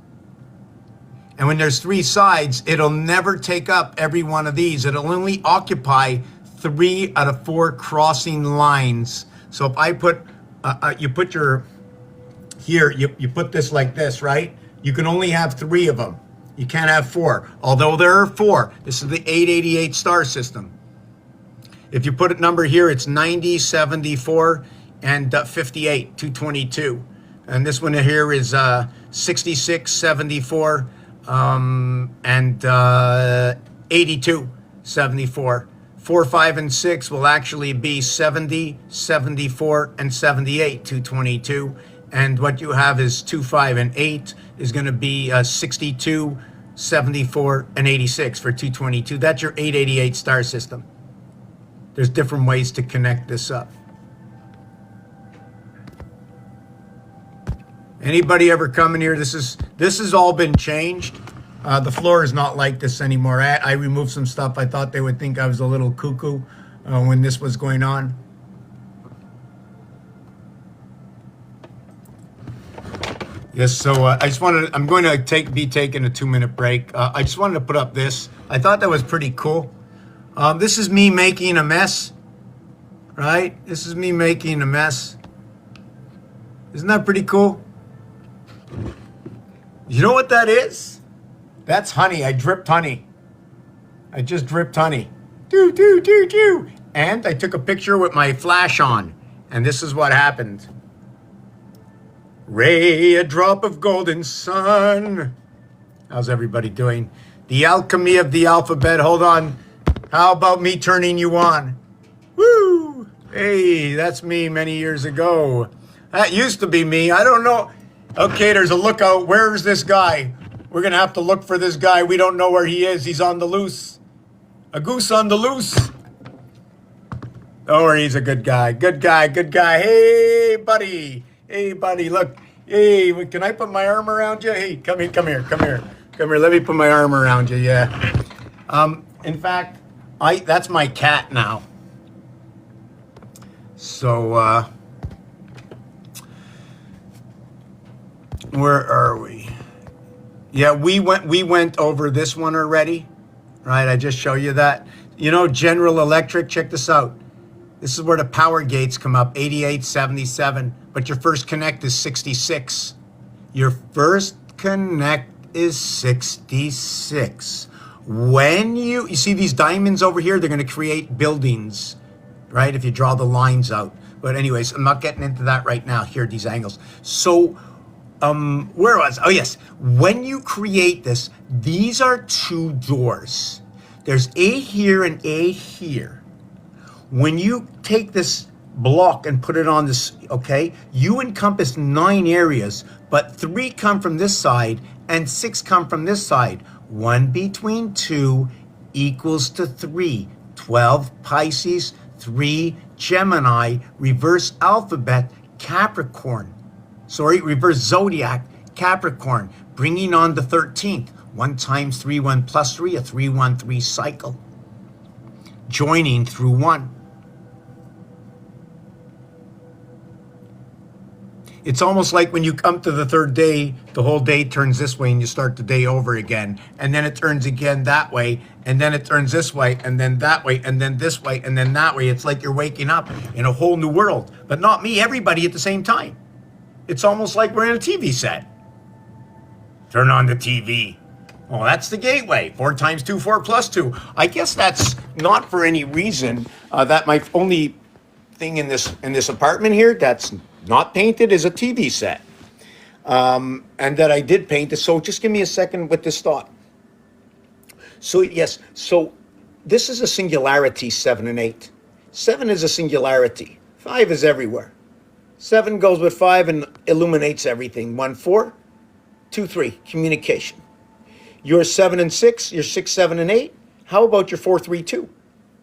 And when there's 3 sides, it'll never take up every one of these. It'll only occupy 3 out of 4 crossing lines. So if I put, you put your, here, you put this like this, right? You can only have 3 of them. You can't have 4. Although there are 4. This is the 888 star system. If you put a number here, it's 90, 74, and 58, 222. And this one here is 66, 74, and 82, 74. 4, 5, and 6 will actually be 70, 74, and 78, 222. And what you have is 2, 5, and 8 is going to be 62, 74, and 86 for 222. That's your 888 star system. There's different ways to connect this up. Anybody ever come in here? This has all been changed. The floor is not like this anymore. I removed some stuff. I thought they would think I was a little cuckoo when this was going on. Yes, so I just wanted, I'm going to be taking a 2-minute break. I just wanted to put up this. I thought that was pretty cool. This is me making a mess, right? This is me making a mess. Isn't that pretty cool? You know what that is? That's honey. I dripped honey. I just dripped honey. Do, do, do, do. And I took a picture with my flash on. And this is what happened. Ray, a drop of golden sun. How's everybody doing? The alchemy of the alphabet. Hold on. How about me turning you on? Woo! Hey, that's me many years ago. That used to be me. I don't know. Okay, there's a lookout. Where's this guy? We're going to have to look for this guy. We don't know where he is. He's on the loose. A goose on the loose. Oh, he's a good guy. Good guy. Good guy. Hey, buddy. Hey, buddy. Look. Hey, can I put my arm around you? Hey, come here. Come here. Come here. Come here. Let me put my arm around you. Yeah. In fact, that's my cat now. So, where are we? Yeah, we went over this one already, right? I just show you that. You know, General Electric, check this out. This is where the power gates come up, 88, 77, but your first connect is 66. Your first connect is 66. When you see these diamonds over here, they're going to create buildings, right? If you draw the lines out. But anyways, I'm not getting into that right now. Here, these angles. So, where was? Oh yes. When you create this, these are 2 doors. There's 8 here and 8 here. When you take this block and put it on this, okay, you encompass 9 areas, but 3 come from this side and 6 come from this side. 1 between 2 equals to 3. 12 Pisces, 3 Gemini, reverse alphabet, Capricorn. Sorry, reverse zodiac, Capricorn, bringing on the 13th. 1 times 3, 1 plus 3, a 3-1-3 cycle. Joining through 1. It's almost like when you come to the third day, the whole day turns this way and you start the day over again. And then it turns again that way, and then it turns this way, and then that way, and then this way, and then that way. It's like you're waking up in a whole new world. But not me, everybody at the same time. It's almost like we're in a TV set. Turn on the TV. Well, that's the gateway. 4 times 2, 4 plus 2. I guess that's not for any reason that my only thing in this apartment here that's not painted is a TV set. And that I did paint it. So just give me a second with this thought. So yes, so this is a singularity, 7 and 8. 7 is a singularity. 5 is everywhere. 7 goes with 5 and illuminates everything. 1, 4, 2, 3, communication. Your 7 and 6, your 6, 7, and 8. How about your 4, 3, 2?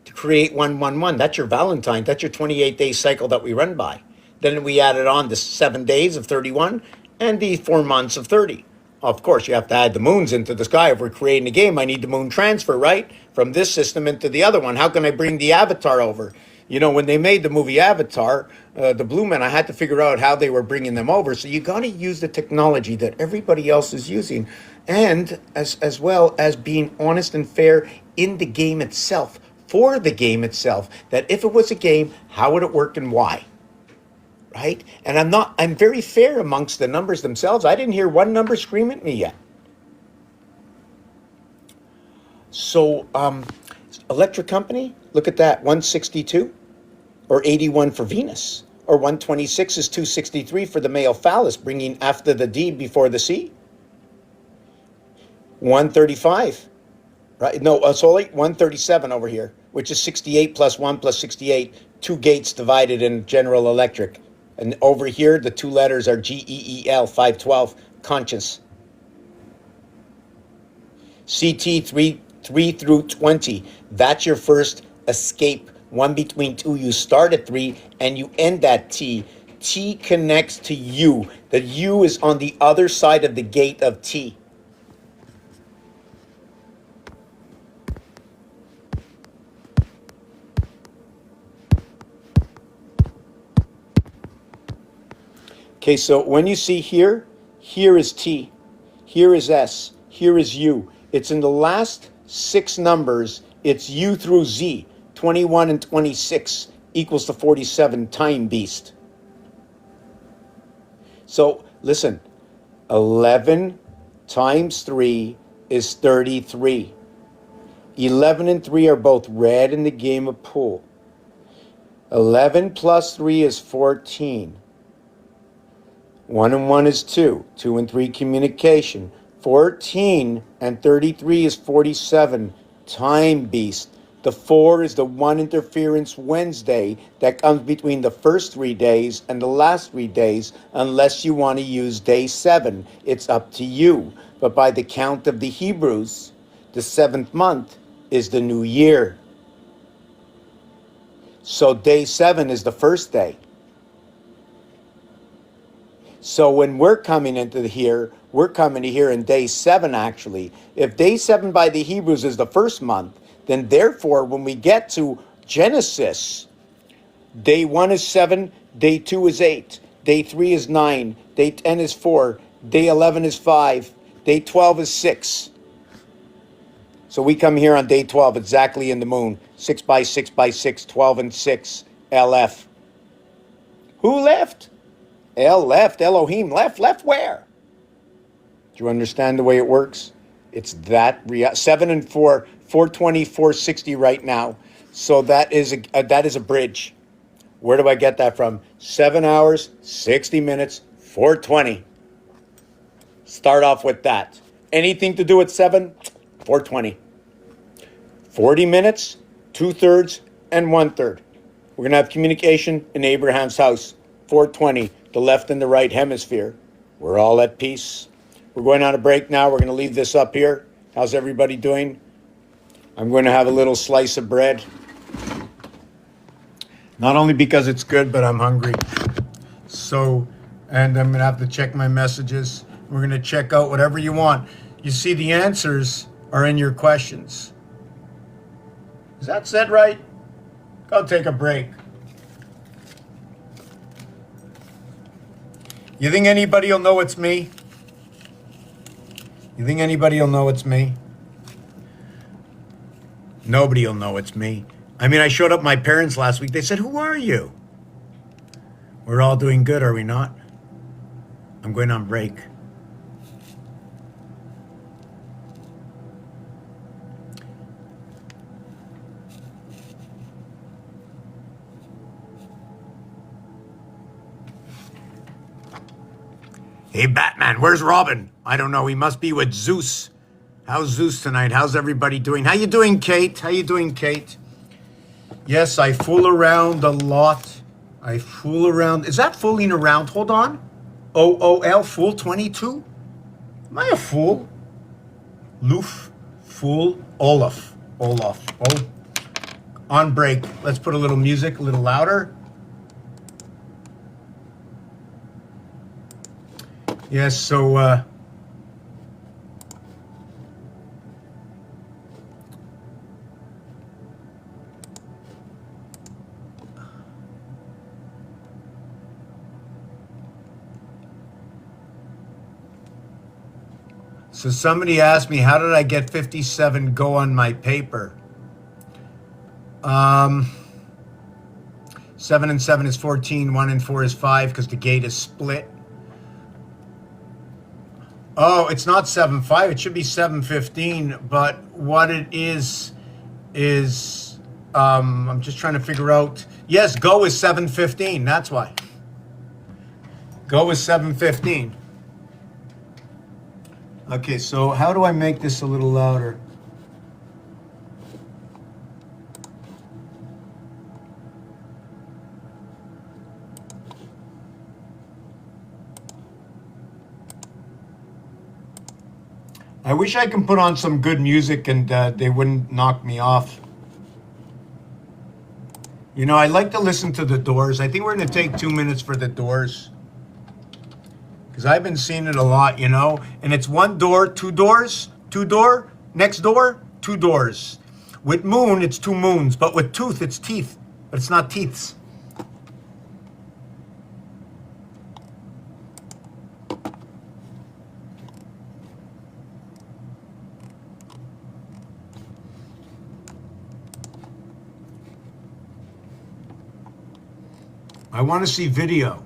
To create 1, 1, 1. That's your Valentine. That's your 28-day cycle that we run by. Then we added on the 7 days of 31 and the 4 months of 30. Of course, you have to add the moons into the sky. If we're creating a game, I need the moon transfer, right? From this system into the other one. How can I bring the avatar over? You know, when they made the movie Avatar, the Blue Men, I had to figure out how they were bringing them over. So you got to use the technology that everybody else is using, and as well as being honest and fair in the game itself, for the game itself. That if it was a game, how would it work and why? Right? And I'm very fair amongst the numbers themselves. I didn't hear one number scream at me yet. So, electric company, look at that, 162 or 81 for Venus, or 126 is 263 for the male phallus, bringing after the D before the C. 135, right? No, sorry, 137 over here, which is 68 plus 1 plus 68, 2 gates divided in General Electric. And over here, the 2 letters are GEEL, 512, conscience. CT 3 through 20, that's your first escape. 1 between 2, you start at 3 and you end at T. T connects to U. The U is on the other side of the gate of T. Okay, so when you see here, here is T, here is S, here is U. It's in the last 6 numbers, it's U through Z. 21 and 26 equals to 47, time beast. So listen, 11 times 3 is 33. 11 and 3 are both red in the game of pool. 11 plus 3 is 14. 1 and 1 is 2. 2 and 3 communication. 14 and 33 is 47. Time beast. The 4 is the 1 interference Wednesday that comes between the first 3 days and the last 3 days, unless you want to use day 7. It's up to you. But by the count of the Hebrews, the 7th month is the new year. So day 7 is the first day. So when we're coming into here, we're coming to here in day 7 actually. If day 7 by the Hebrews is the first month, then therefore when we get to Genesis, day 1 is 7, day 2 is 8, day 3 is 9, day 10 is 4, day 11 is 5, day 12 is 6. So we come here on day 12 exactly in the moon. 6 by 6 by 6, 12 and 6, LF. Who left? El left, Elohim left. Left where? Do you understand the way it works? It's that 7 and 4, 420, 460 right now. So that is a bridge. Where do I get that from? 7 hours, 60 minutes, 420. Start off with that. Anything to do with 7? 420. 40 minutes, 2/3 and 1/3. We're going to have communication in Abraham's house. 420, the left and the right hemisphere. We're all at peace. We're going on a break now. We're going to leave this up here. How's everybody doing? I'm going to have a little slice of bread. Not only because it's good, but I'm hungry. So, and I'm going to have to check my messages. We're going to check out whatever you want. You see, the answers are in your questions. Is that said right? Go take a break. You think anybody will know it's me? You think anybody will know it's me? Nobody will know it's me. I mean, I showed up at my parents last week. They said, "Who are you?" We're all doing good, are we not? I'm going on break. Hey, Batman, where's Robin? I don't know. He must be with Zeus. How's Zeus tonight? How's everybody doing? How you doing, Kate? How you doing, Kate? Yes, I fool around a lot. I fool around. Is that fooling around? Hold on. OOL, fool 22? Am I a fool? Loof, fool, Olaf. Olaf. Oh. On break. Let's put a little music, a little louder. Yes, so somebody asked me, how did I get 57 go on my paper? 7 and 7 is 14, 1 and 4 is 5 because the gate is split. Oh, it's not 7-5. It should be 7-15. But what it is I'm just trying to figure out. Yes, go is 7-15. That's why. Go is 7-15. Okay, so how do I make this a little louder? I wish I can put on some good music and they wouldn't knock me off. You know, I like to listen to The Doors. I think we're going to take 2 minutes for The Doors. Because I've been seeing it a lot, you know. And it's one door, two doors, two door, next door, two doors. With moon, it's two moons. But with tooth, it's teeth. But it's not teeths. I want to see video.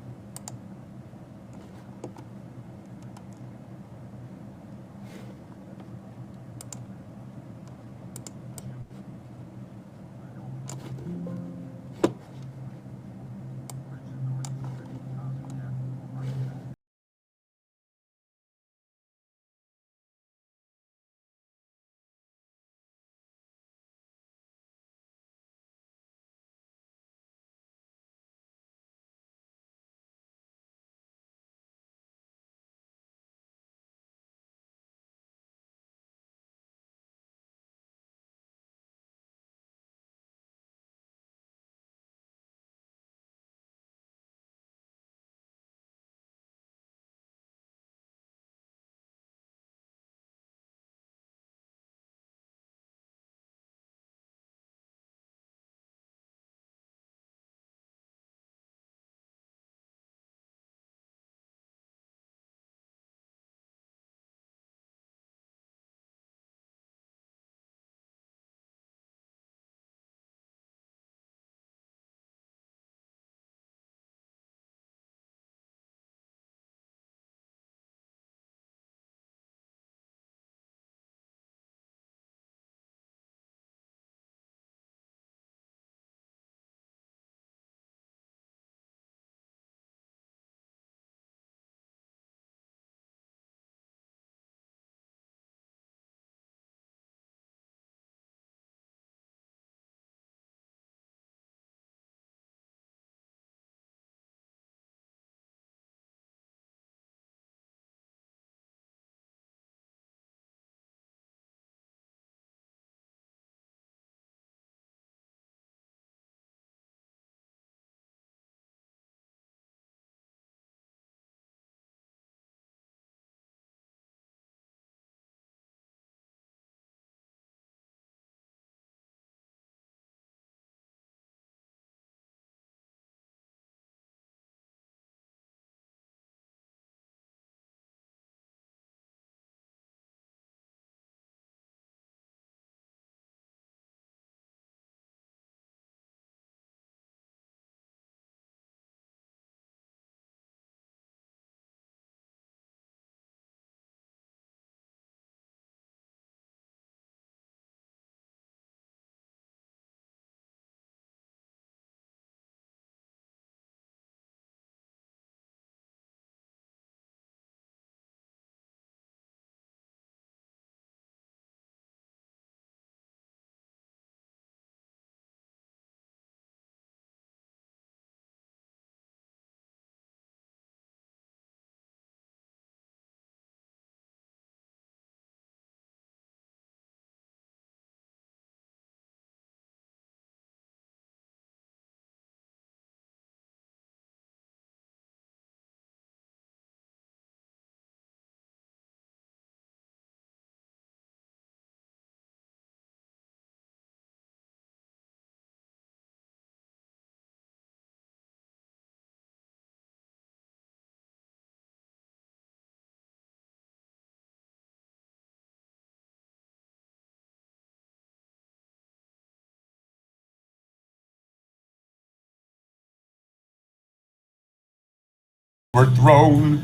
overthrown.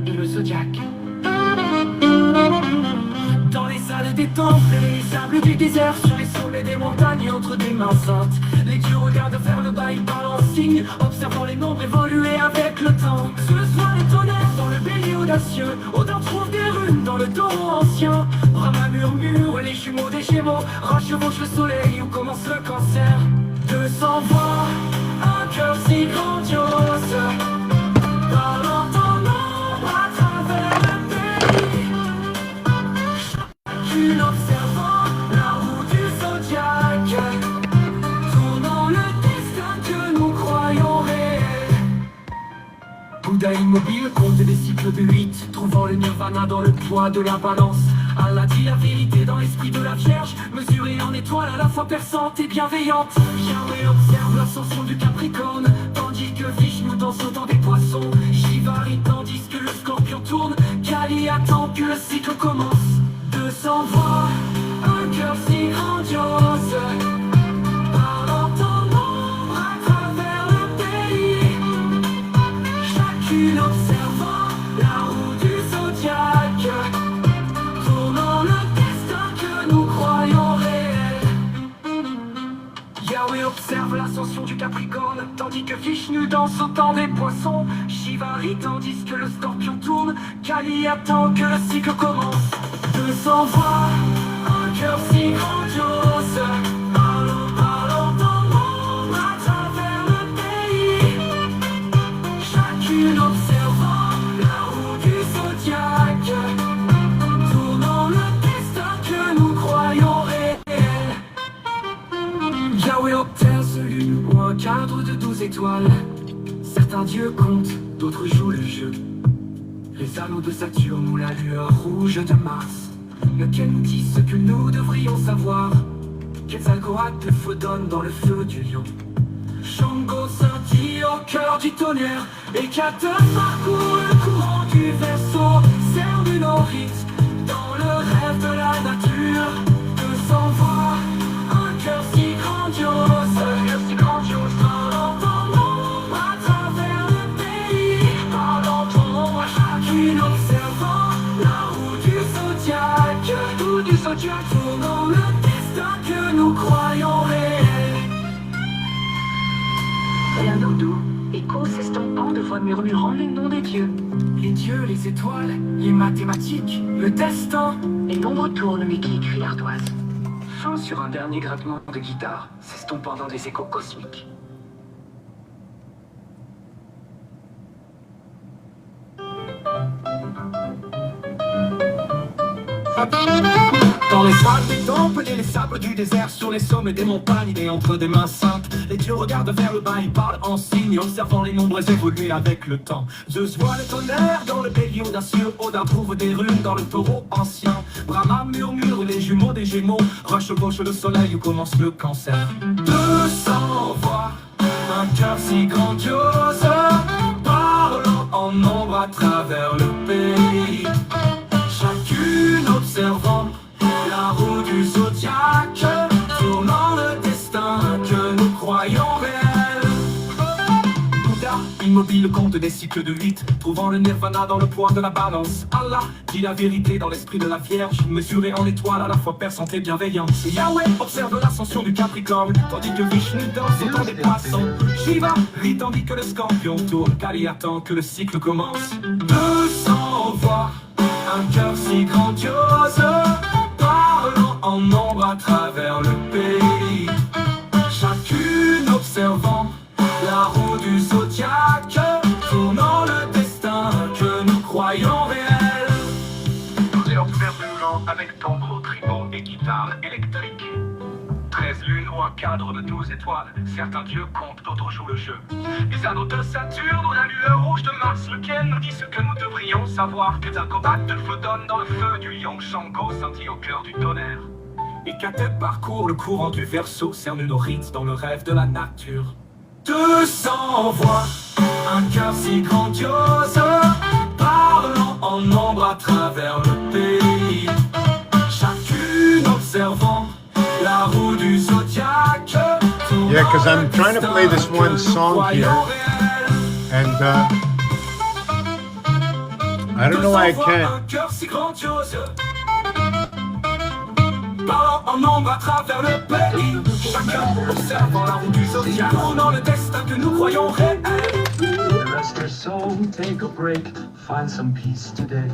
Et le zodiaque. Dans les salles des temples et les sables du désert, sur les sommets des montagnes, entre des mains saintes, les dieux regardent vers le bas, ils parlent en signe, observant les nombres évoluer avec le temps. Sous le soir des tonnerres, dans le bélier audacieux, Odin trouve des runes dans le taureau ancien. Brahma murmure, les jumeaux des gémeaux, Ra chevauche le soleil, où commence le cancer. 200 voix, un cœur si grandiose, parlant en nombre à travers le pays. Chacune observant la roue du zodiaque, tournant le destin que nous croyons réel. Bouddha immobile compte des cycles de 8, trouvant le nirvana dans le poids de la balance. Allah dit la vérité dans l'esprit de la Vierge, mesurée en étoile à la fois perçante et bienveillante. Yahweh observe l'ascension du Capricorne, tandis que Vishnu danse au des poissons. Shiva rit tandis que le Scorpion tourne, Kali attend que le cycle commence. 200 voix, un cœur si grandiose, parlant en nombre à travers le pays. Chacune observant la roue du zodiaque, tournant le destin que nous croyons réel. Yahweh observe l'ascension du Capricorne, tandis que Vishnu danse au temps des poissons. Shiva rit tandis que le Scorpion tourne, Kali attend que le cycle commence. 200 voix, un cœur si grandiose, parlant en nombre à travers le pays. Chacune observant la roue du zodiaque, tournant le destin que nous croyons réel. Yahweh obtient ce lune ou un cadre de 12 étoiles. Certains dieux comptent, d'autres jouent le jeu. Les anneaux de Saturne ou la lueur rouge de Mars, lequel nous dit ce que nous devrions savoir. Quetzalcoatl fredonne dans le feu du lion. Shango scintille au cœur du tonnerre, et Caton parcourt le courant du Verseau. Serre une orite dans le rêve de la nature. 200 voix, un cœur si grandiose, parlant en nombre à travers le pays. Parlant en nombre, chacune observant la roue du zodiaque, tournant le destin que nous croyons réel. Rien au doux, écho s'estompant de voix murmurant les noms des dieux. Les dieux, les étoiles, les mathématiques, le destin. Les nombres tournent, mais qui écrit l'ardoise? Fin sur un dernier grattement de guitare, s'estompant dans des échos cosmiques. Dans les salles des temples et les sables du désert, sur les sommets des montagnes et entre des mains saintes, les dieux regardent vers le bas, ils parlent en signe, observant les nombres évoluer avec le temps. Zeus voit le tonnerre dans le bélier audacieux, Odin trouve des runes dans le taureau ancien. Brahma murmure, les jumeaux des gémeaux, Ra chevauche le soleil où commence le cancer. 200 voix, un cœur si grandiose, parlant en nombre à travers le pays. Chacune observant la roue du zodiaque, tournant le destin que nous croyons réel. Bouddha, immobile, compte des cycles de 8, trouvant le nirvana dans le poids de la balance. Allah dit la vérité dans l'esprit de la Vierge, mesurée en étoile à la fois perçante et bienveillante. Yahweh observe l'ascension du Capricorne, tandis que Vishnu danse au temps des poissons. Shiva rit tandis que le Scorpion tourne, Kali attend que le cycle commence. 200 voix, un cœur si grandiose, parlant en nombre à travers le pays. Chacune observant la roue du zodiaque, tournant le destin que nous croyons réel. Nous allons faire roulant avec tambour, tribord et guitare électrique. 13 13 lunes ou un cadre de 12 étoiles. Certains dieux comptent, d'autres jouent le jeu. Les anneaux de Saturne ou la lueur rouge de Mars, lequel nous dit ce que nous devrions savoir. Que d'un combat de feu donne dans le feu du lion, Shango scintille au cœur du tonnerre. Et qu'à tel parcours, le courant du Verseau cerne nos rites dans le rêve de la nature. 200 voix, un cœur si grandiose, parlant en nombre à travers le pays. Chacune observant la roue du zodiaque. Yeah, because I'm trying to play this one song here, and I don't know why I can't. Un cœur si grandiose, parlant en nombre à travers le pays. Chacun observant la roue du zodiaque, tournant le destin que nous croyons réel. Rest your soul, take a break, find some peace today.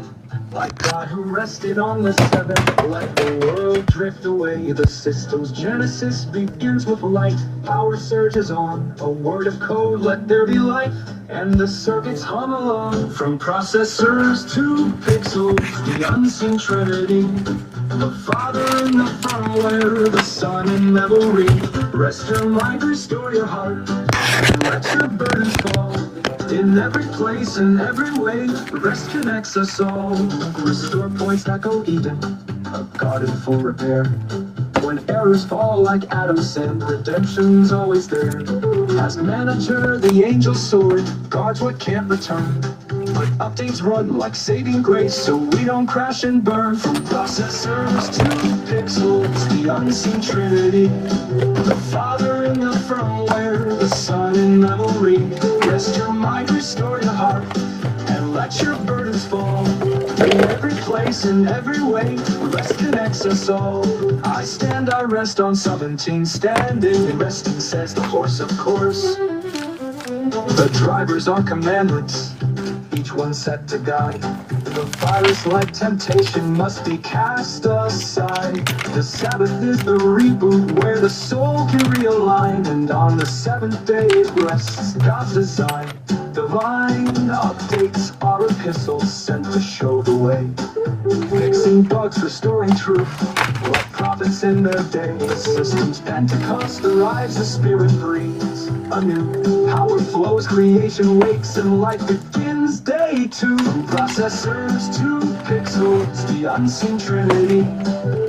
Like God who rested on the seventh, let the world drift away. The system's genesis begins with light. Power surges on, a word of code, let there be light. And the circuits hum along, from processors to pixels, the unseen trinity. The Father in the firmware, the Son in memory. Rest your mind, restore your heart, and let your burdens fall. In every place, in every way, rest connects us all. Restore points that go even, a God in full repair. When errors fall like Adam's sin, redemption's always there. As manager, the angel's sword guards what can't return. But updates run like saving grace, so we don't crash and burn. From processors to pixels, the unseen trinity. The Father in the firmware, the Son in memory. Rest your mind, restore your heart, and let your burdens fall. In every place, in every way, rest connects us all. I stand, I rest on 17, standing. Resting says the horse, of course. The drivers are commandments, each one set to guide. The virus-like temptation must be cast aside. The Sabbath is the reboot where the soul can realign. And on the seventh day it rests, God's design. Divine updates are epistles sent to show the way. Fixing bugs, restoring truth, like prophets in their day. The system's Pentecost arrives, the Spirit breathes anew. Power flows, creation wakes, and life begins day two. Processors to pixels, the unseen trinity.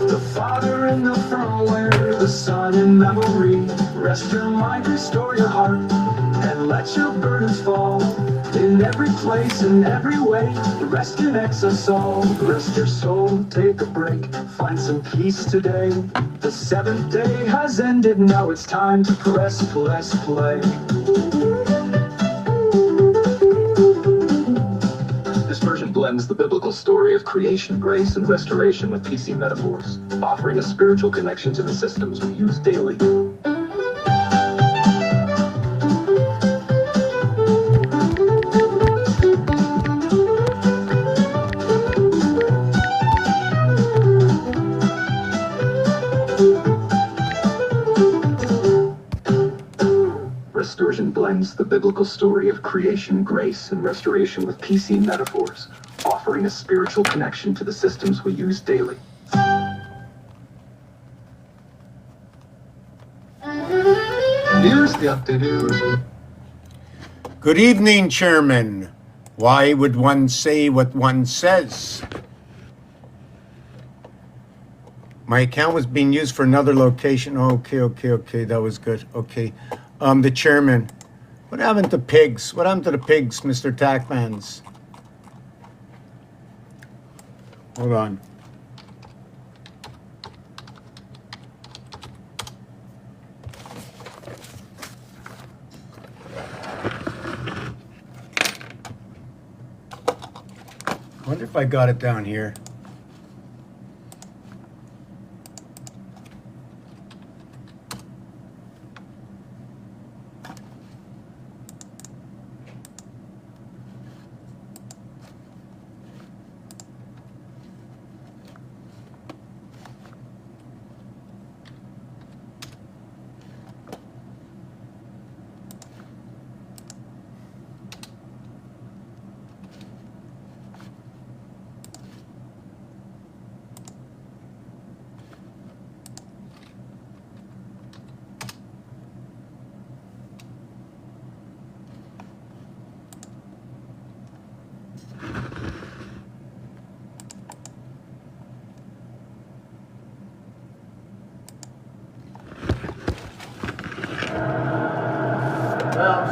The Father in the firmware, the Son in memory. Rest your mind, restore your heart, and let your burdens fall. In every place, in every way, rest connects us all. Rest your soul, take a break, find some peace today. The seventh day has ended, now it's time to press play. This version blends the biblical story of creation, grace, and restoration with PC metaphors, offering a spiritual connection to the systems we use daily. Restoration blends the biblical story of creation, grace, and restoration with PC metaphors, offering a spiritual connection to the systems we use daily. Here's the updated. Good evening, Chairman. Why would one say what one says? My account was being used for another location. Okay, that was good. Okay. The chairman. What happened to pigs? What happened to the pigs, Mr. Tackmans? Hold on. I wonder if I got it down here.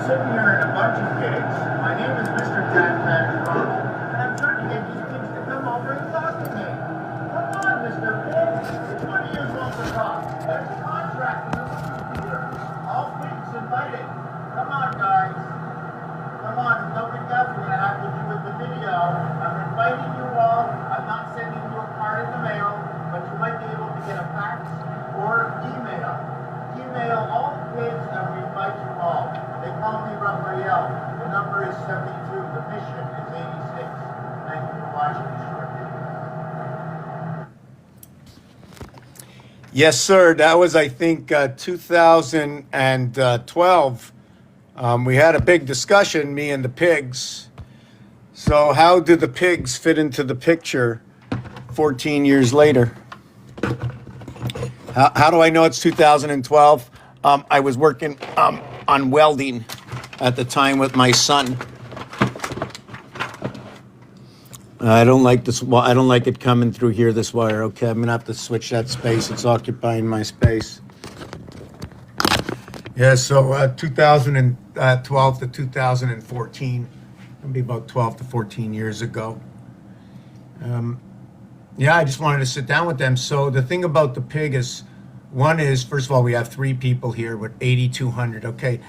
sitting here in a bunch of pigs. My name is Mr. Jack Ronald, and I'm trying to get these pigs to come over and talk to me. Come on, Mr. Pig. Which one of you wants to talk? There's a contract in the computer. All pigs invited. Come on, guys. Come on, don't be careful what I have to do with the video. I'm inviting you all. I'm not sending you a card in the mail, but you might be able to get a fax or email. Email all the pigs and we invite you all. They call me Raphael. The number is 72. The mission is 86. Thank you for watching this short video. Yes, sir. That was, I think, 2012. We had a big discussion, me and the pigs. So how do the pigs fit into the picture 14 years later? How do I know it's 2012? I was working on welding at the time with my son. I don't like this. I don't like it coming through here, this wire. Okay, I'm gonna have to switch that space. It's occupying my space. Yeah, so 2012 to 2014, it'll be about 12 to 14 years ago. Yeah, I just wanted to sit down with them. So the thing about the pig is, one is, first of all, we have 3 people here with 8,200. Okay,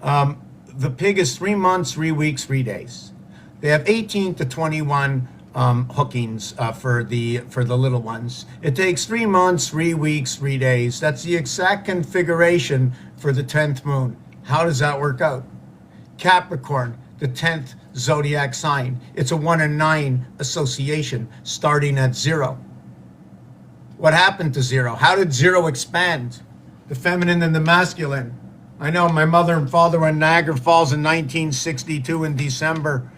the pig is 3 months, 3 weeks, 3 days. They have 18 to 21 hookings for the little ones. It takes 3 months, 3 weeks, 3 days. That's the exact configuration for the 10th moon. How does that work out? Capricorn, the 10th zodiac sign. It's a 1 in 9 association starting at 0. What happened to 0? How did 0 expand? The feminine and the masculine. I know my mother and father were in Niagara Falls in 1962 in December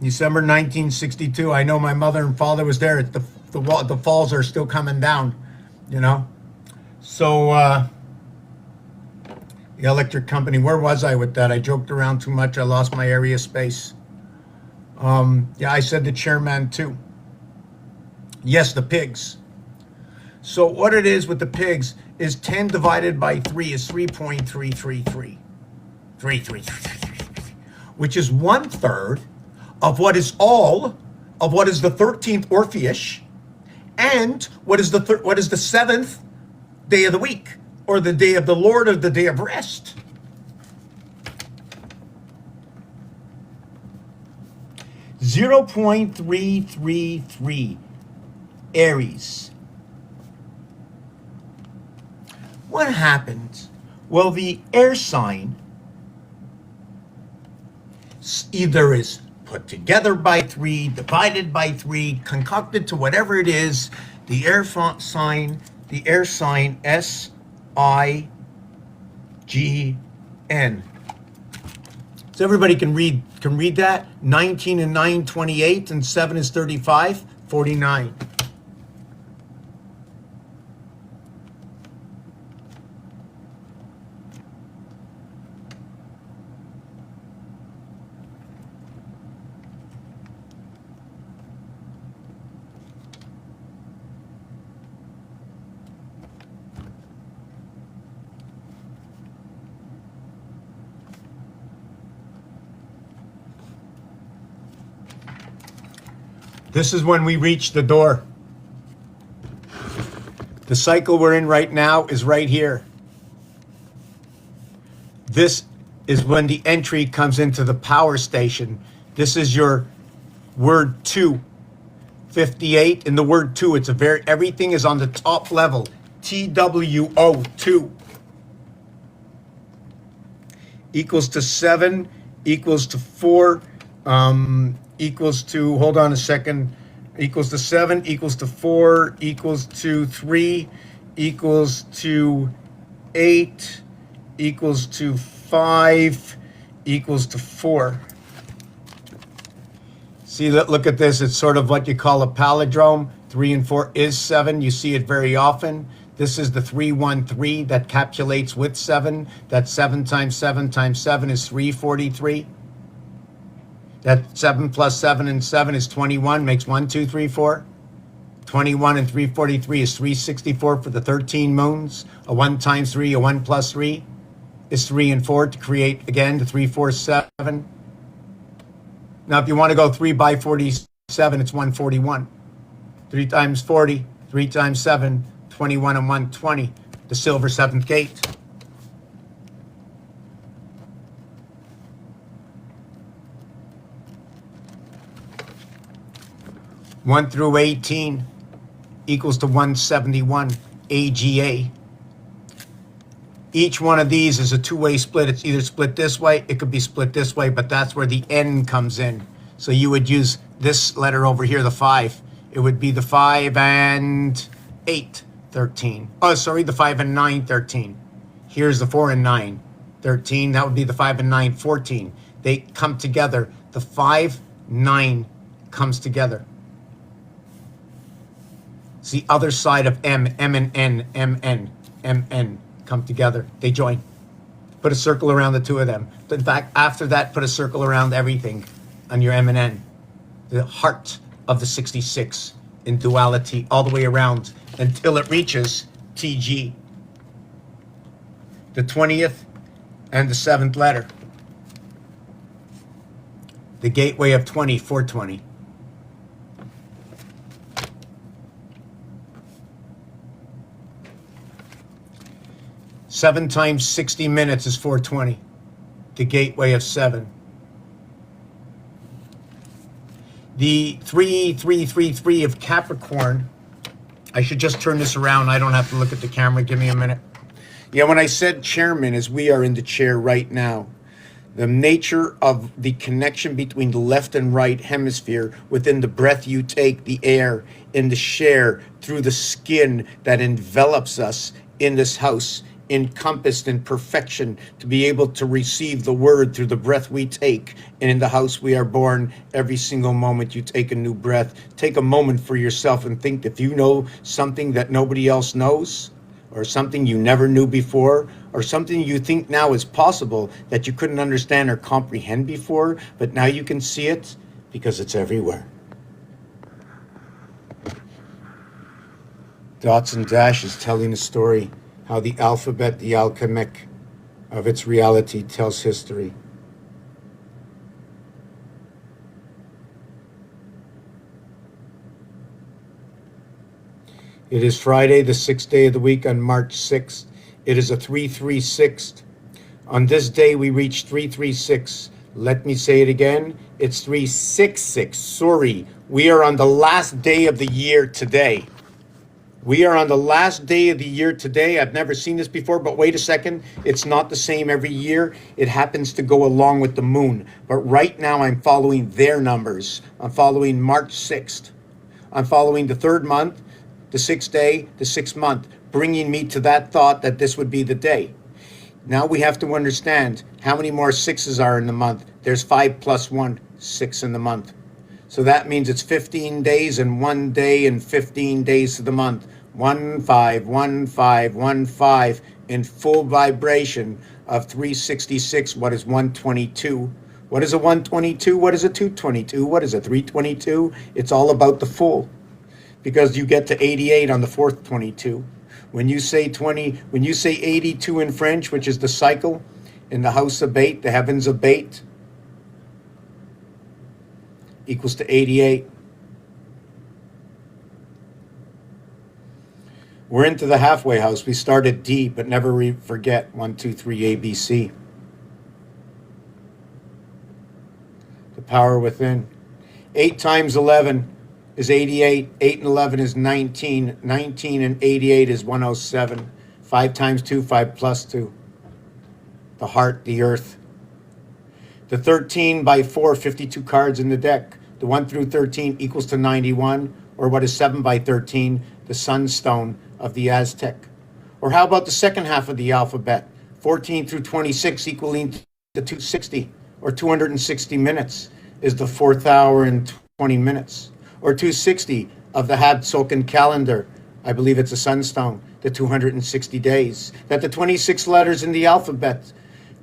1962. I know my mother and father was there. The falls are still coming down, you know. So the electric company, where was I with that? I joked around too much. I lost my area space. Yeah, I said the chairman too. Yes, the pigs. So what it is with the pigs is 10 divided by 3 is 3.333. 3, which is 1/3 of what is all of what is the 13th Orpheus and what is the 7th day of the week, or the day of the Lord, or the day of rest. .333 Aries. What happened? Well, the air sign either is put together by 3, divided by 3, concocted to whatever it is. The air sign SIGN. So everybody can read that. 19 and 9, 28, and 7 is 35, 49. This is when we reach the door. The cycle we're in right now is right here. This is when the entry comes into the power station. This is your word 2. 58 in the word 2. It's everything is on the top level. TWO 2 equals to 7 equals to 4 equals to, hold on a second, equals to 7 equals to 4 equals to 3 equals to 8 equals to 5 equals to 4. See, look at this. It's sort of what you call a palindrome. 3 and 4 is 7. You see it very often. This is the 313 that capsulates with 7. That's 7 times 7 times 7 is 343. That 7 plus 7 and 7 is 21, makes 1, 2, 3, 4. 21 and 343 is 364 for the 13 moons. A 1 times 3, a 1 plus 3. is 3 and 4 to create, again, the 3, 4, 7. Now, if you want to go 3 by 47, it's 141. 3 times 40, 3 times 7, 21 and 120. The silver 7th gate. One through 18 equals to 171, AGA. Each one of these is a two-way split. It's either split this way, it could be split this way, but that's where the N comes in. So you would use this letter over here, the 5. It would be the 5 and 8, 13. Oh, sorry, the 5 and 9, 13. Here's the 4 and 9, 13. That would be the 5 and 9, 14. They come together. The 5, 9 comes together. It's the other side of M, M and N, M, N, M, N. Come together. They join. Put a circle around the two of them. In fact, after that, put a circle around everything on your M and N. The heart of the 66 in duality all the way around until it reaches TG. The 20th and the 7th letter. The gateway of 20, 420. Seven times 60 minutes is 420. The gateway of 7. The 3333 of Capricorn. I should just turn this around. I don't have to look at the camera. Give me a minute. Yeah, when I said chairman, as we are in the chair right now, the nature of the connection between the left and right hemisphere within the breath you take, the air, in the share, through the skin that envelops us in this house, encompassed in perfection, to be able to receive the word through the breath we take. And in the house we are born, every single moment you take a new breath. Take a moment for yourself and think, if you know something that nobody else knows, or something you never knew before, or something you think now is possible that you couldn't understand or comprehend before, but now you can see it because it's everywhere. Dots and dashes telling a story. How the alphabet, the alchemic of its reality, tells history. It is Friday, the 6th day of the week on March 6th. It is a 336. On this day, we reach 336. Let me say it again. It's 366. Sorry, we are on the last day of the year today. We are on the last day of the year today. I've never seen this before, but wait a second. It's not the same every year. It happens to go along with the moon. But right now I'm following their numbers. I'm following March 6th. I'm following the 3rd month, the 6th day, the 6th month, bringing me to that thought that this would be the day. Now we have to understand how many more 6s are in the month. There's 5 plus 1, 6 in the month. So that means it's 15 days and 1 day and 15 days to the month. 1, 5, 1, 5, 1, 5 in full vibration of 366. What is 122? What is a 122? What is a 222? What is a 322? It's all about the full, because you get to 88 on the 4th 22. When you say 20, when you say 82 in French, which is the cycle in the house of bait, the heavens of bait, equals to 88. We're into the halfway house. We start at D, but never forget 1, 2, 3, ABC. The power within. 8 times 11 is 88. 8 and 11 is 19. 19 and 88 is 107. 5 times 2, 5 plus 2. The heart, the earth. The 13 by 4, 52 cards in the deck. The 1 through 13 equals to 91, or what is 7 by 13, the sunstone of the Aztec. Or how about the second half of the alphabet? 14 through 26 equaling to 260, or 260 minutes is the 4th hour and 20 minutes. Or 260 of the Habsoken calendar. I believe it's a sunstone, the 260 days. That the 26 letters in the alphabet,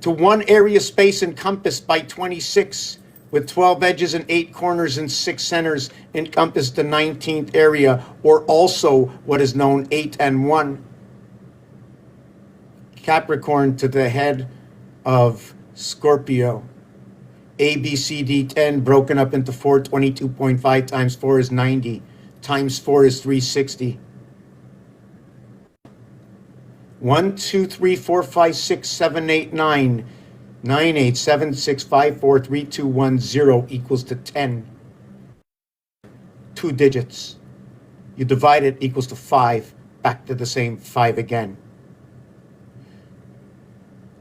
to one area space encompassed by 26, with 12 edges and 8 corners and 6 centers, encompass the 19th area, or also what is known 8 and 1. Capricorn to the head of Scorpio. A, B, C, D, 10 broken up into 4, 22.5 times 4 is 90, times 4 is 360. 1, 2, 3, 4, 5, 6, 7, 8, 9, 9, 8, 7, 6, 5, 4, 3, 2, 1, 0 equals to 10. 2 digits. You divide it, equals to 5. Back to the same 5 again.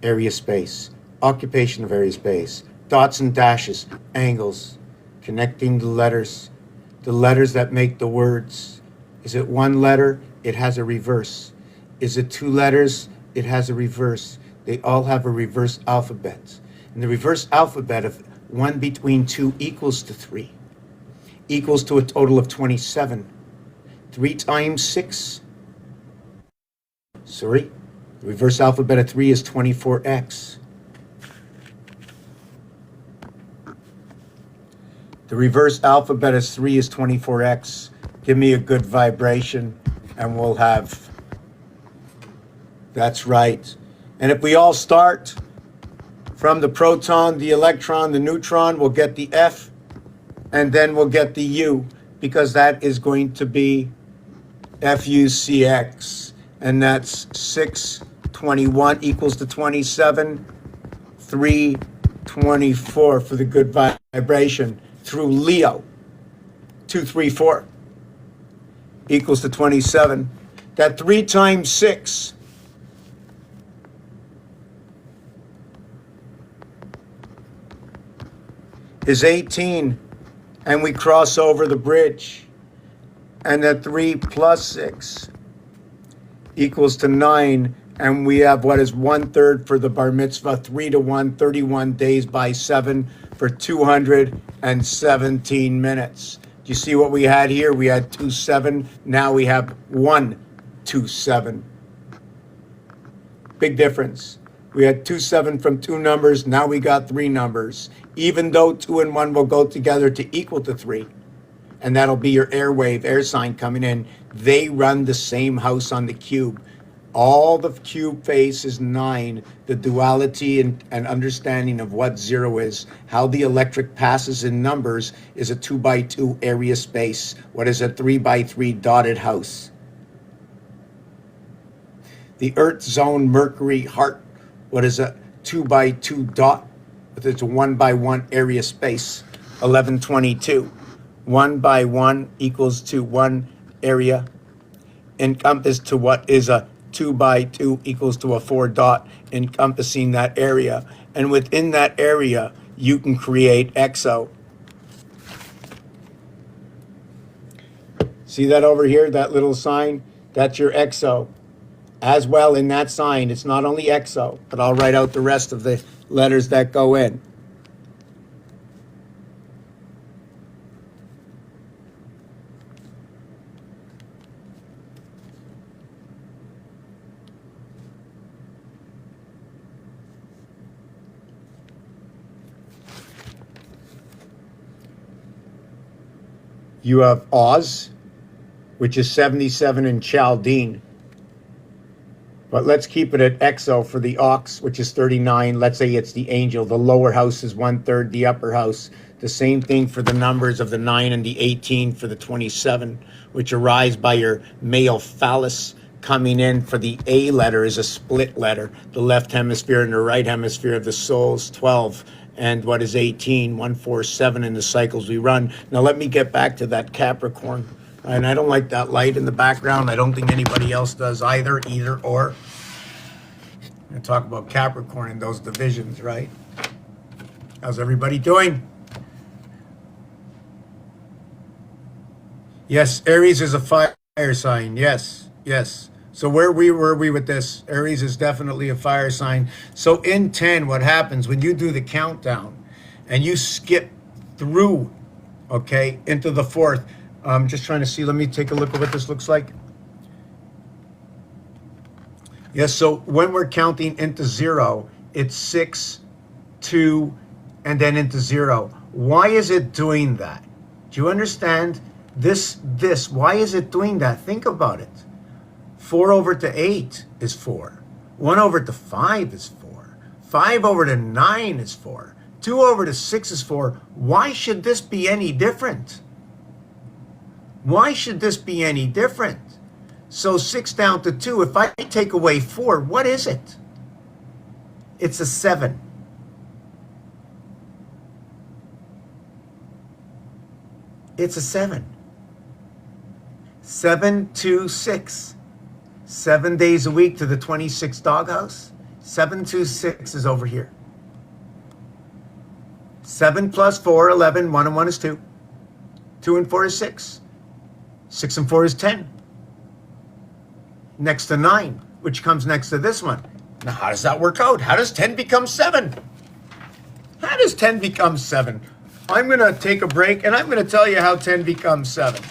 Area space. Occupation of area space. Dots and dashes. Angles. Connecting the letters that make the words. Is it one letter? It has a reverse. Is it 2 letters? It has a reverse. They all have a reverse alphabet. And the reverse alphabet of 1 between 2 equals to 3. Equals to a total of 27. 3 times 6. Sorry. The reverse alphabet of 3 is 24x. The reverse alphabet of 3 is 24x. Give me a good vibration and we'll have... That's right. And if we all start from the proton, the electron, the neutron, we'll get the F, and then we'll get the U, because that is going to be FUCX. And that's 621 equals to 27, 324 for the good vibration through Leo. 234 equals to 27. That 3 times 6 is 18, and we cross over the bridge. And that 3 plus 6 equals to 9, and we have what is 1/3 for the bar mitzvah, 3 to 1, 31 days by 7 for 217 minutes. Do you see what we had here? We had 2-7, now we have 1-2-7. Big difference. We had 2-7 from 2 numbers, now we got 3 numbers. Even though 2 and 1 will go together to equal to 3. And that'll be your airwave, air sign coming in. They run the same house on the cube. All the cube face is 9. The duality and understanding of what 0 is, how the electric passes in numbers, is a 2x2 area space. What is a 3x3 dotted house? The Earth zone Mercury heart. What is a 2x2 dot? It's a 1x1 area space. 1122. 1 by 1 equals to 1 area encompassed to what is a 2 by 2 equals to a 4 dot encompassing that area. And within that area, you can create exo. See that over here, that little sign? That's your exo. As well, in that sign, it's not only exo, but I'll write out the rest of the letters that go in. You have Oz, which is 77 in Chaldean. But let's keep it at exo for the ox, which is 39. Let's say it's the angel. The lower house is 1/3 the upper house. The same thing for the numbers of the 9 and the 18 for the 27, which arise by your male phallus coming in. For the A letter is a split letter. The left hemisphere and the right hemisphere of the soul is 12. And what is 18? 1, 4, 7 in the cycles we run. Now let me get back to that Capricorn. And I don't like that light in the background. I don't think anybody else does either or. I talk about Capricorn and those divisions, right? How's everybody doing? Yes, Aries is a fire sign. Yes, yes. So were we with this? Aries is definitely a fire sign. So in 10, what happens when you do the countdown and you skip through, okay, into the 4th? I'm just trying to see. Let me take a look at what this looks like. Yes, so when we're counting into 0, it's 6, 2, and then into 0. Why is it doing that? Do you understand? This, why is it doing that? Think about it. 4 over to 8 is 4. 1 over to 5 is 4. 5 over to 9 is 4. 2 over to 6 is 4. Why should this be any different? Why should this be any different? So 6 down to 2, if I take away 4, what is it? It's a 7. It's a 7. 7 to 6. 7 days a week to the 26 doghouse. 7 to 6 is over here. 7 plus 4, 11. 1 and 1 is 2. 2 and 4 is 6. 6 and 4 is 10. Next to 9, which comes next to this one. Now, how does that work out? How does 10 become 7? How does 10 become 7? I'm going to take a break, and I'm going to tell you how 10 becomes 7.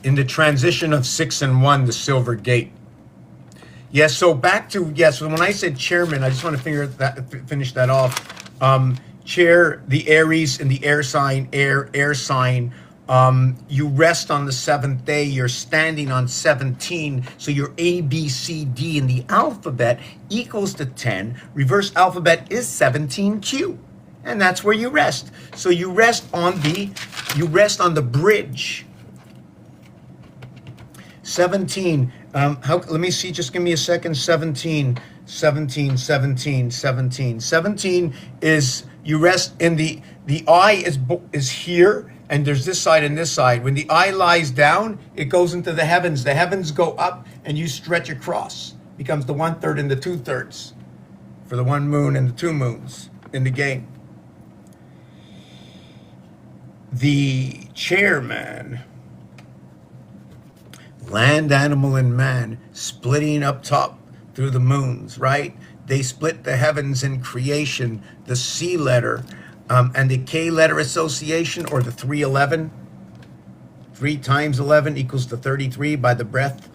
In the transition of 6 and 1, the silver gate. Yes, so back to, yes, so when I said chairman, I just want to finish that off. Chair, the Aries and the air sign, air sign, you rest on the 7th day, you're standing on 17, so your A, B, C, D in the alphabet equals to 10. Reverse alphabet is 17Q, and that's where you rest. So you rest on the bridge. 17, let me see, just give me a second. 17 is, you rest in the eye is here, and there's this side and this side. When the eye lies down, it goes into the heavens. The heavens go up, and you stretch across. Becomes the 1/3 and the 2/3 for the 1 moon and the 2 moons in the game. The chairman, land, animal, and man, splitting up top through the moons, right? They split the heavens in creation, the C letter, and the K letter association, or the 311. 3 times 11 equals to 33 by the breath,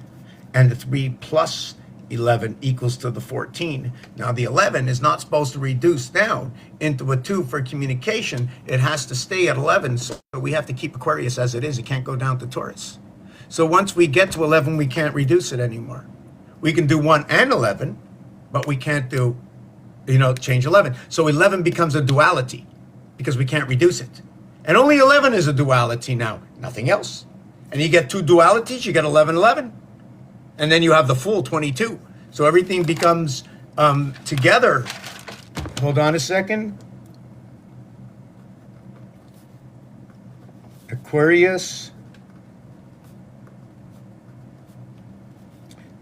and the 3 plus 11 equals to the 14. Now, the 11 is not supposed to reduce down into a 2 for communication. It has to stay at 11, so we have to keep Aquarius as it is. It can't go down to Taurus. So once we get to 11, we can't reduce it anymore. We can do 1 and 11, but we can't do, change 11. So 11 becomes a duality because we can't reduce it. And only 11 is a duality now, nothing else. And you get 2 dualities, you get 11, 11. And then you have the full 22. So everything becomes together. Hold on a second. Aquarius.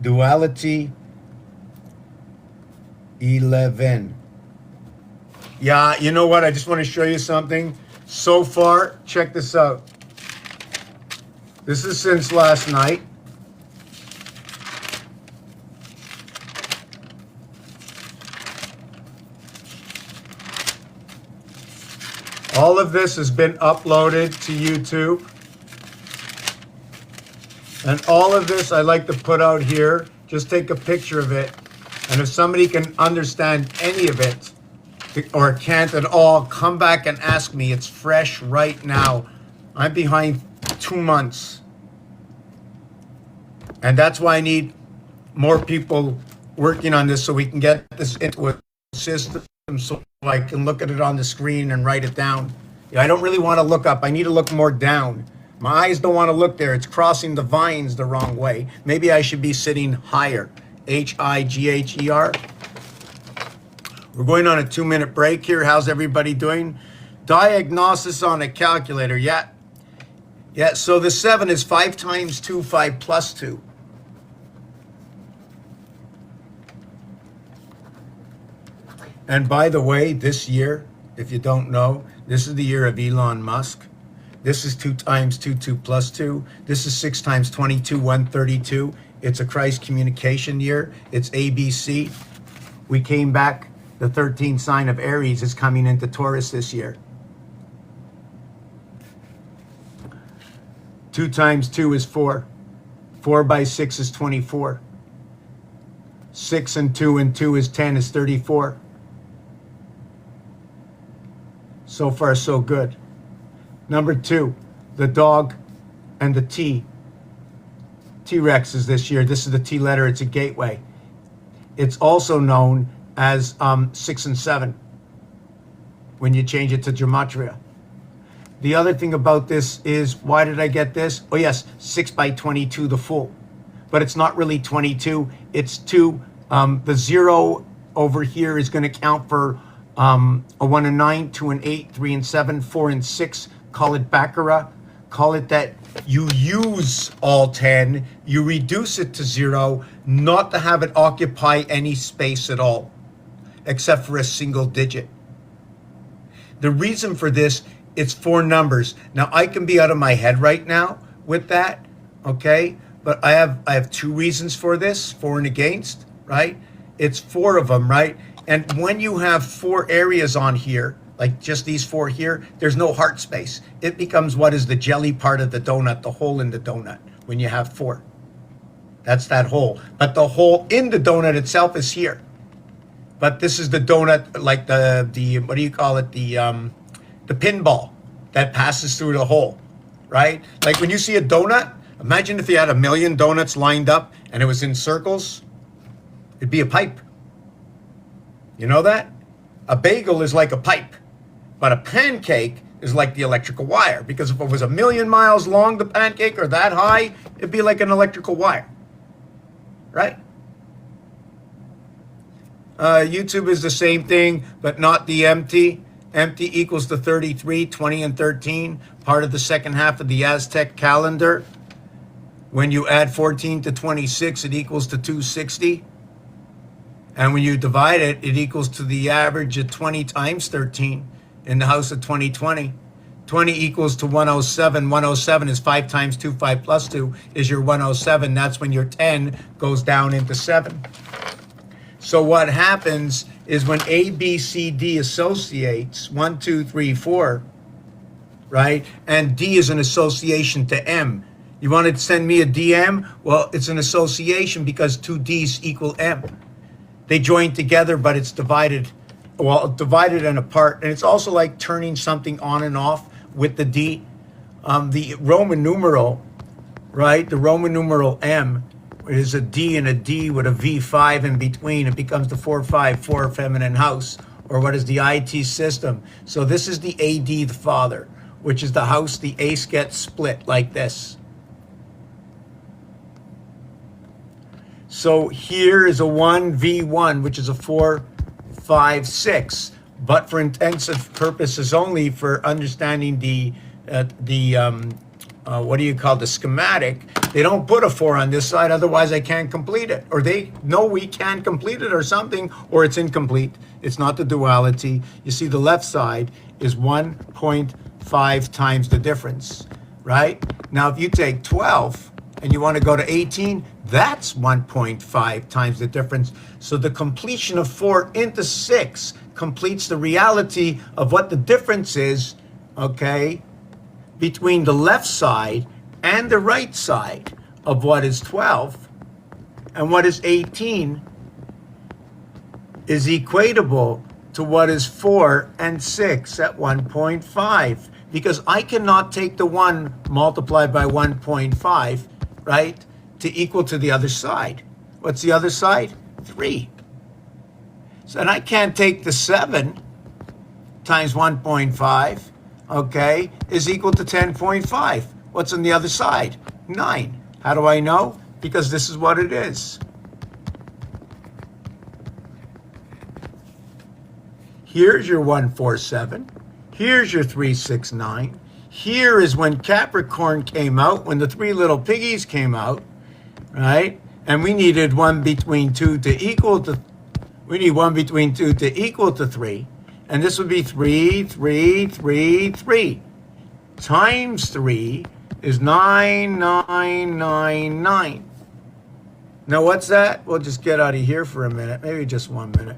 Duality 11. Yeah, you know what? I just want to show you something. So far, check this out. This is since last night. All of this has been uploaded to YouTube. And all of this I like to put out here. Just take a picture of it. And if somebody can understand any of it, or can't at all, come back and ask me. It's fresh right now. I'm behind 2 months. And that's why I need more people working on this so we can get this into a system so I can look at it on the screen and write it down. I don't really want to look up. I need to look more down. My eyes don't want to look there. It's crossing the vines the wrong way. Maybe I should be sitting higher. Higher. We're going on a 2-minute break here. How's everybody doing? Diagnosis on a calculator. Yeah, so the 7 is 5 times 2, 5 plus 2. And by the way, this year, if you don't know, this is the year of Elon Musk. This is 2 times 2, 2 plus 2. This is 6 times 22, 132. It's a Christ communication year. It's ABC. We came back. The 13th sign of Aries is coming into Taurus this year. 2 times 2 is 4. 4 by 6 is 24. 6 and 2 is 10 is 34. So far, so good. Number 2, the dog and the T. T-Rex is this year. This is the T letter. It's a gateway. It's also known as 6 and 7 when you change it to gematria. The other thing about this is, why did I get this? Oh yes, 6 by 22, the full. But it's not really 22, it's 2. The 0 over here is going to count for a 1 and 9, 2 and 8, 3 and 7, 4 and 6. Call it baccarat. Call it that you use all 10, you reduce it to 0, not to have it occupy any space at all, except for a single digit. The reason for this, it's 4 numbers. Now, I can be out of my head right now with that, okay? But I have 2 reasons for this, for and against, right? It's 4 of them, right? And when you have 4 areas on here, like just these 4 here, there's no heart space. It becomes what is the jelly part of the donut, the hole in the donut, when you have 4. That's that hole. But the hole in the donut itself is here. But this is the donut, like the what do you call it? The pinball that passes through the hole, right? Like when you see a donut, imagine if you had 1,000,000 donuts lined up and it was in circles, it'd be a pipe. You know that? A bagel is like a pipe, but a pancake is like the electrical wire, because if it was 1,000,000 miles long, the pancake, or that high, it'd be like an electrical wire, right? YouTube is the same thing, but not the empty. Empty equals to 33, 20 and 13, part of the second half of the Aztec calendar. When you add 14 to 26, it equals to 260. And when you divide it, it equals to the average of 20 times 13 in the house of 2020. 20 equals to 107. 107 is 5 times 2, 5 plus 2 is your 107. That's when your 10 goes down into 7. So what happens is when A, B, C, D associates, 1, 2, 3, 4, right? And D is an association to M. You want to send me a DM? Well, it's an association because 2 Ds equal M. They join together, but it's divided, well, divided and apart. And it's also like turning something on and off with the D. The Roman numeral, right? The Roman numeral M is a D and a D with a V5 in between. It becomes the 454 feminine house, or what is the IT system. So this is the AD, the father, which is the house. The ace gets split like this. So here is a 1V1, which is a 4, 5, 6. But for intensive purposes only, for understanding the what do you call the schematic, they don't put a 4 on this side, otherwise I can't complete it. Or they know we can't complete it or something, or it's incomplete. It's not the duality. You see the left side is 1.5 times the difference, right? Now if you take 12 and you want to go to 18, that's 1.5 times the difference. So the completion of 4 into 6 completes the reality of what the difference is, okay, between the left side and the right side of what is 12 and what is 18 is equatable to what is 4 and 6 at 1.5, because I cannot take the 1 multiplied by 1.5, right, to equal to the other side. What's the other side? 3. So, and I can't take the 7 times 1.5, okay, is equal to 10.5. What's on the other side? 9. How do I know? Because this is what it is. Here's your 147. Here's your 369. Here is when Capricorn came out, when the 3 little piggies came out, right? And we needed 1 between 2 to equal to, we need 1 between 2 to equal to 3. And this would be 3, 3, 3, 3. Times 3 is 9, 9, 9, 9. Now what's that? We'll just get out of here for a minute, maybe just 1 minute.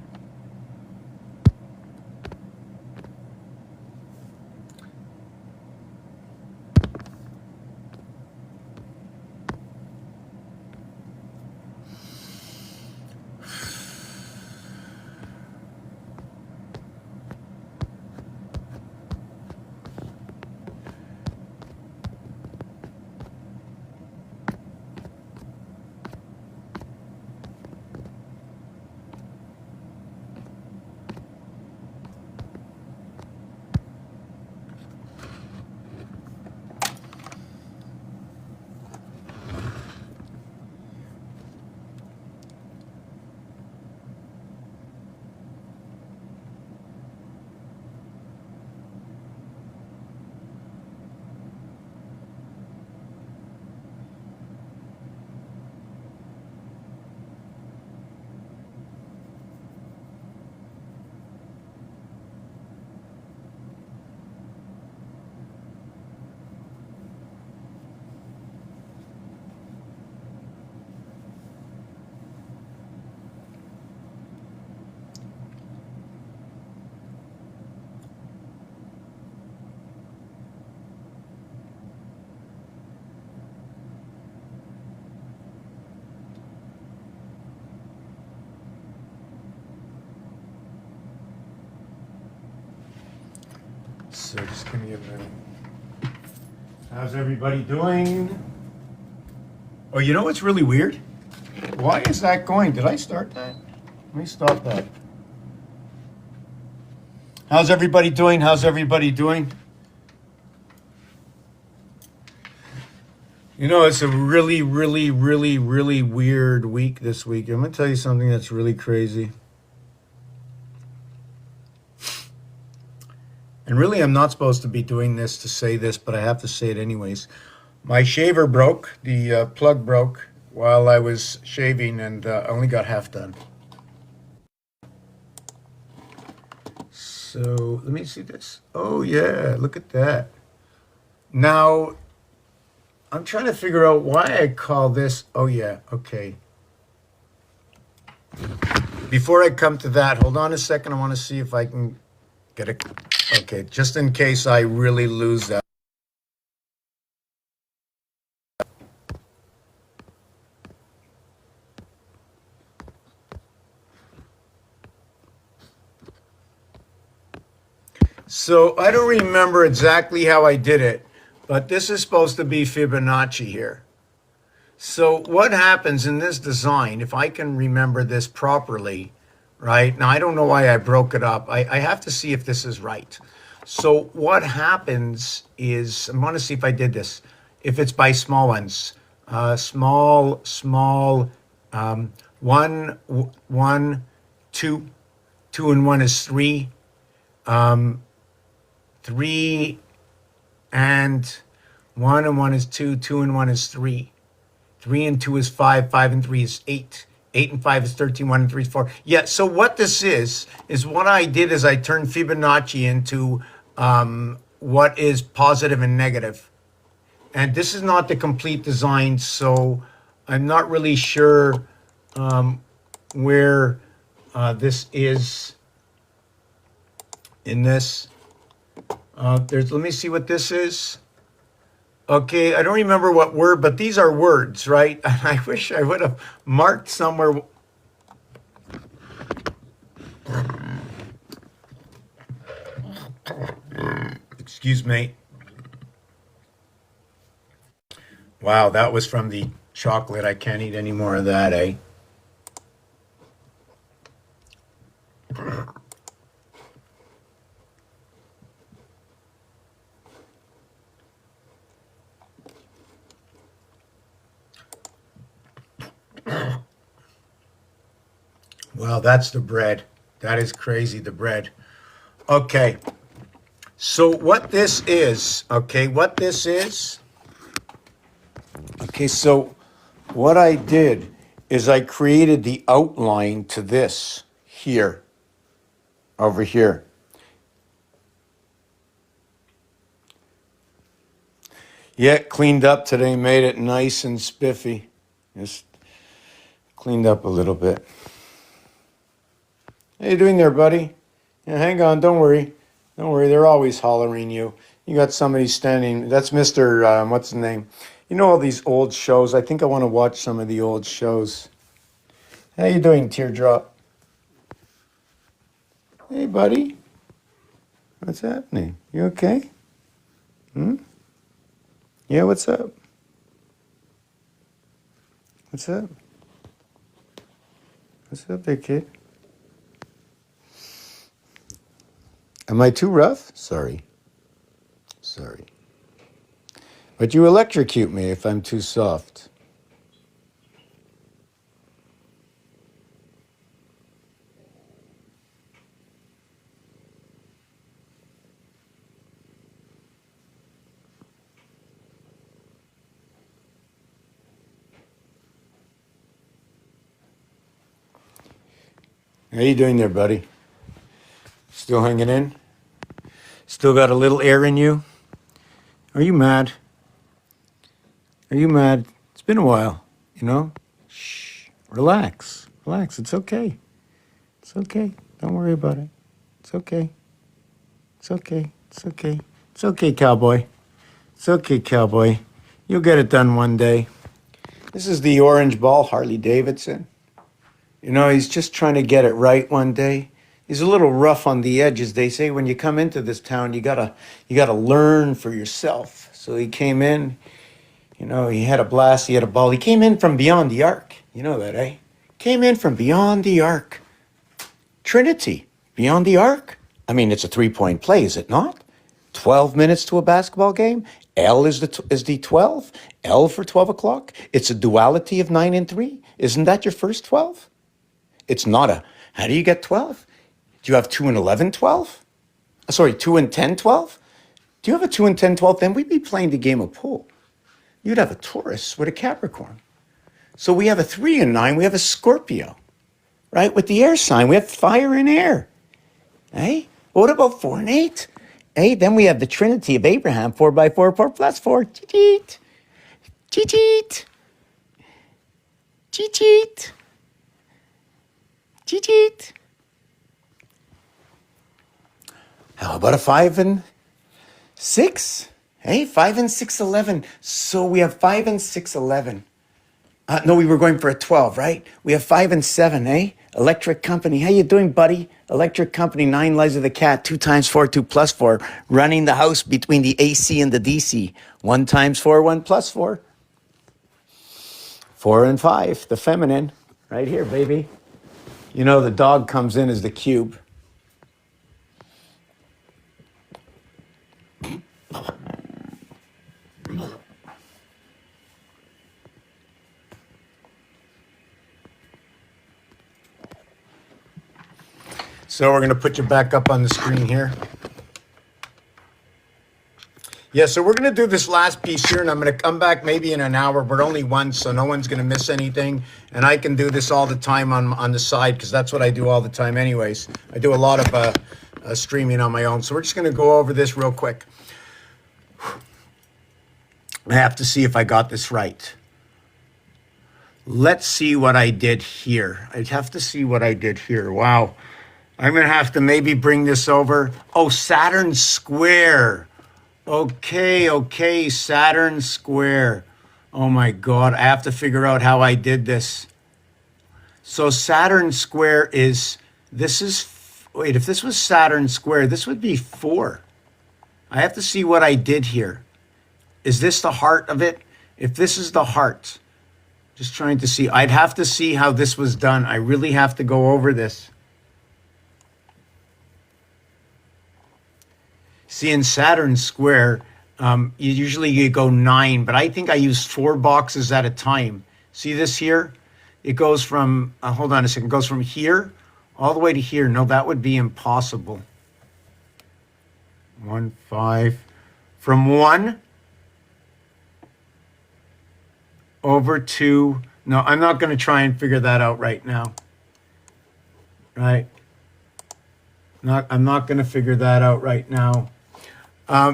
So just give me a minute. How's everybody doing? Oh, you know what's really weird? Why is that going? Did I start that? Let me stop that. How's everybody doing? How's everybody doing? You know, it's a really, really, really, really weird week this week. I'm going to tell you something that's really crazy. And really, I'm not supposed to be doing this to say this, but I have to say it anyways. My shaver broke. The plug broke while I was shaving, and I only got half done. So let me see this. Oh, yeah, look at that. Now, I'm trying to figure out why I call this. Oh, yeah, okay. Before I come to that, hold on a second. I want to see if I can get it. Okay, just in case I really lose that. So I don't remember exactly how I did it, but this is supposed to be Fibonacci here. So what happens in this design, if I can remember this properly, right? Now, I don't know why I broke it up. I have to see if this is right. So what happens is, I want to see if I did this, if it's by small ones. Small, 1, 1, 2. 2 and 1 is 3. 3 and 1 is 2. 2 and 1 is 3. 3 and 2 is 5. 5 and 3 is 8. 8 and 5 is 13. 1 and 3 is 4. Yeah, so what this is what I did is I turned Fibonacci into what is positive and negative. And this is not the complete design, so I'm not really sure where this is in this. Let me see what this is. Okay, I don't remember what word, but these are words, right? I wish I would have marked somewhere. Excuse me. Wow, that was from the chocolate. I can't eat any more of that, eh? Well, that's the bread. That is crazy, the bread. Okay. So what this is, okay, so what I did is I created the outline to this here, over here. Yeah, cleaned up today, made it nice and spiffy. Just cleaned up a little bit. How you doing there, buddy? Yeah, hang on, don't worry. Don't worry, they're always hollering you. You got somebody standing. That's Mr. What's his name? You know all these old shows. I think I want to watch some of the old shows. How you doing, Teardrop? Hey, buddy. What's happening? You okay? Yeah, what's up? What's up? What's up there, kid? Am I too rough? Sorry. But you electrocute me if I'm too soft. How you doing there, buddy? Still hanging in? Still got a little air in you? Are you mad? Are you mad? It's been a while, you know? Shh. Relax. Relax. It's okay. It's okay. Don't worry about it. It's okay. It's okay. It's okay. It's okay, cowboy. It's okay, cowboy. You'll get it done one day. This is the orange ball, Harley Davidson. You know, he's just trying to get it right one day. He's a little rough on the edges. They say when you come into this town, you gotta learn for yourself. So he came in, you know, he had a blast, he had a ball. He came in from beyond the arc. You know that, eh? Came in from beyond the arc. Trinity, beyond the arc. I mean, it's a 3-point play, is it not? 12 minutes to a basketball game. L is the 12. L for 12 o'clock. It's a duality of 9 and 3. Isn't that your first 12? It's not a, how do you get 12? Do you have 2 and 11, 12? Sorry, 2 and 10, 12? Do you have a 2 and 10, 12? Then we'd be playing the game of pool. You'd have a Taurus with a Capricorn. So we have a 3 and 9, we have a Scorpio, right? With the air sign, we have fire and air. Eh? What about 4 and 8? Eh? Then we have the Trinity of Abraham, 4 by 4, 4 plus 4. Cheat. Cheat. Cheat. Cheat. How about a 5 and 6? Hey, 5 and 6, 11. So we have 5 and 6, 11. No, we were going for a 12, right? We have 5 and 7, eh? Electric Company. How you doing, buddy? Electric Company, 9 lives of the cat, 2 times 4, 2 plus 4. Running the house between the AC and the DC. 1 times 4, 1 plus 4. 4 and 5, the feminine. Right here, baby. You know, the dog comes in as the cube. So we're going to put you back up on the screen here. Yeah, so we're going to do this last piece here, and I'm going to come back maybe in an hour. We're only once, so no one's going to miss anything. And I can do this all the time on the side, because that's what I do all the time anyways. I do a lot of streaming on my own. So we're just going to go over this real quick. I have to see if I got this right. Let's see what I did here. I'd have to see what I did here. Wow. I'm going to have to maybe bring this over. Oh, Saturn square. Okay, Saturn square. Oh my God, I have to figure out how I did this. So Saturn square is, wait, if this was Saturn square, this would be 4. I have to see what I did here. Is this the heart of it? If this is the heart, just trying to see. I'd have to see how this was done. I really have to go over this. See, in Saturn square, you go 9, but I think I use 4 boxes at a time. See this here? It goes from, hold on a second, it goes from here all the way to here. No, that would be impossible. 1, 5, from 1 over 2. No, I'm not going to try and figure that out right now. Right? I'm not going to figure that out right now.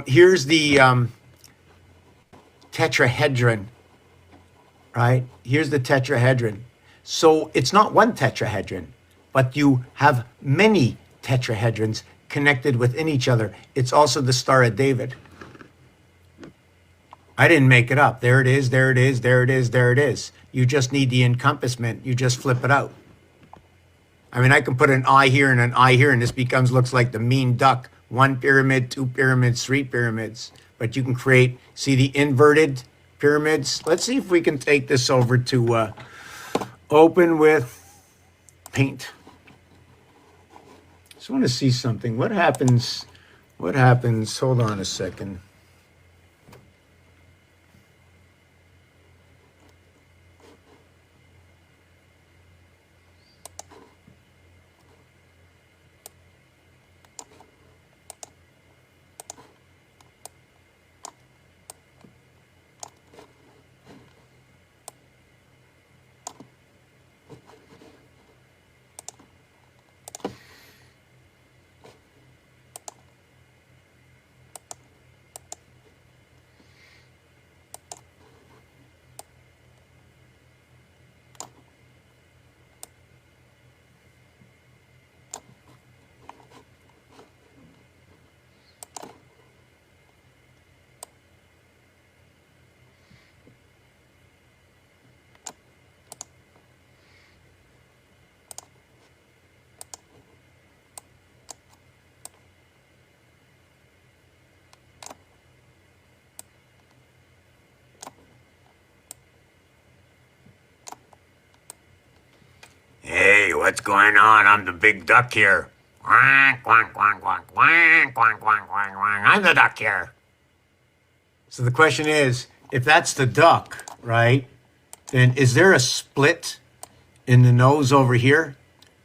Here's the tetrahedron, right? Here's the tetrahedron. So it's not one tetrahedron, but you have many tetrahedrons connected within each other. It's also the Star of David. I didn't make it up. There it is, there it is, there it is, there it is. You just need the encompassment. You just flip it out. I mean, I can put an eye here and an eye here, and this looks like the mean duck. 1 pyramid, 2 pyramids, 3 pyramids. But you can create, see the inverted pyramids? Let's see if we can take this over to open with paint. Just want to see something. What happens? Hold on a second. Hey, what's going on? I'm the big duck here. Quack, quack, quack, quack, quack, quack, quack, quack, quack. I'm the duck here. So the question is, if that's the duck, right, then is there a split in the nose over here,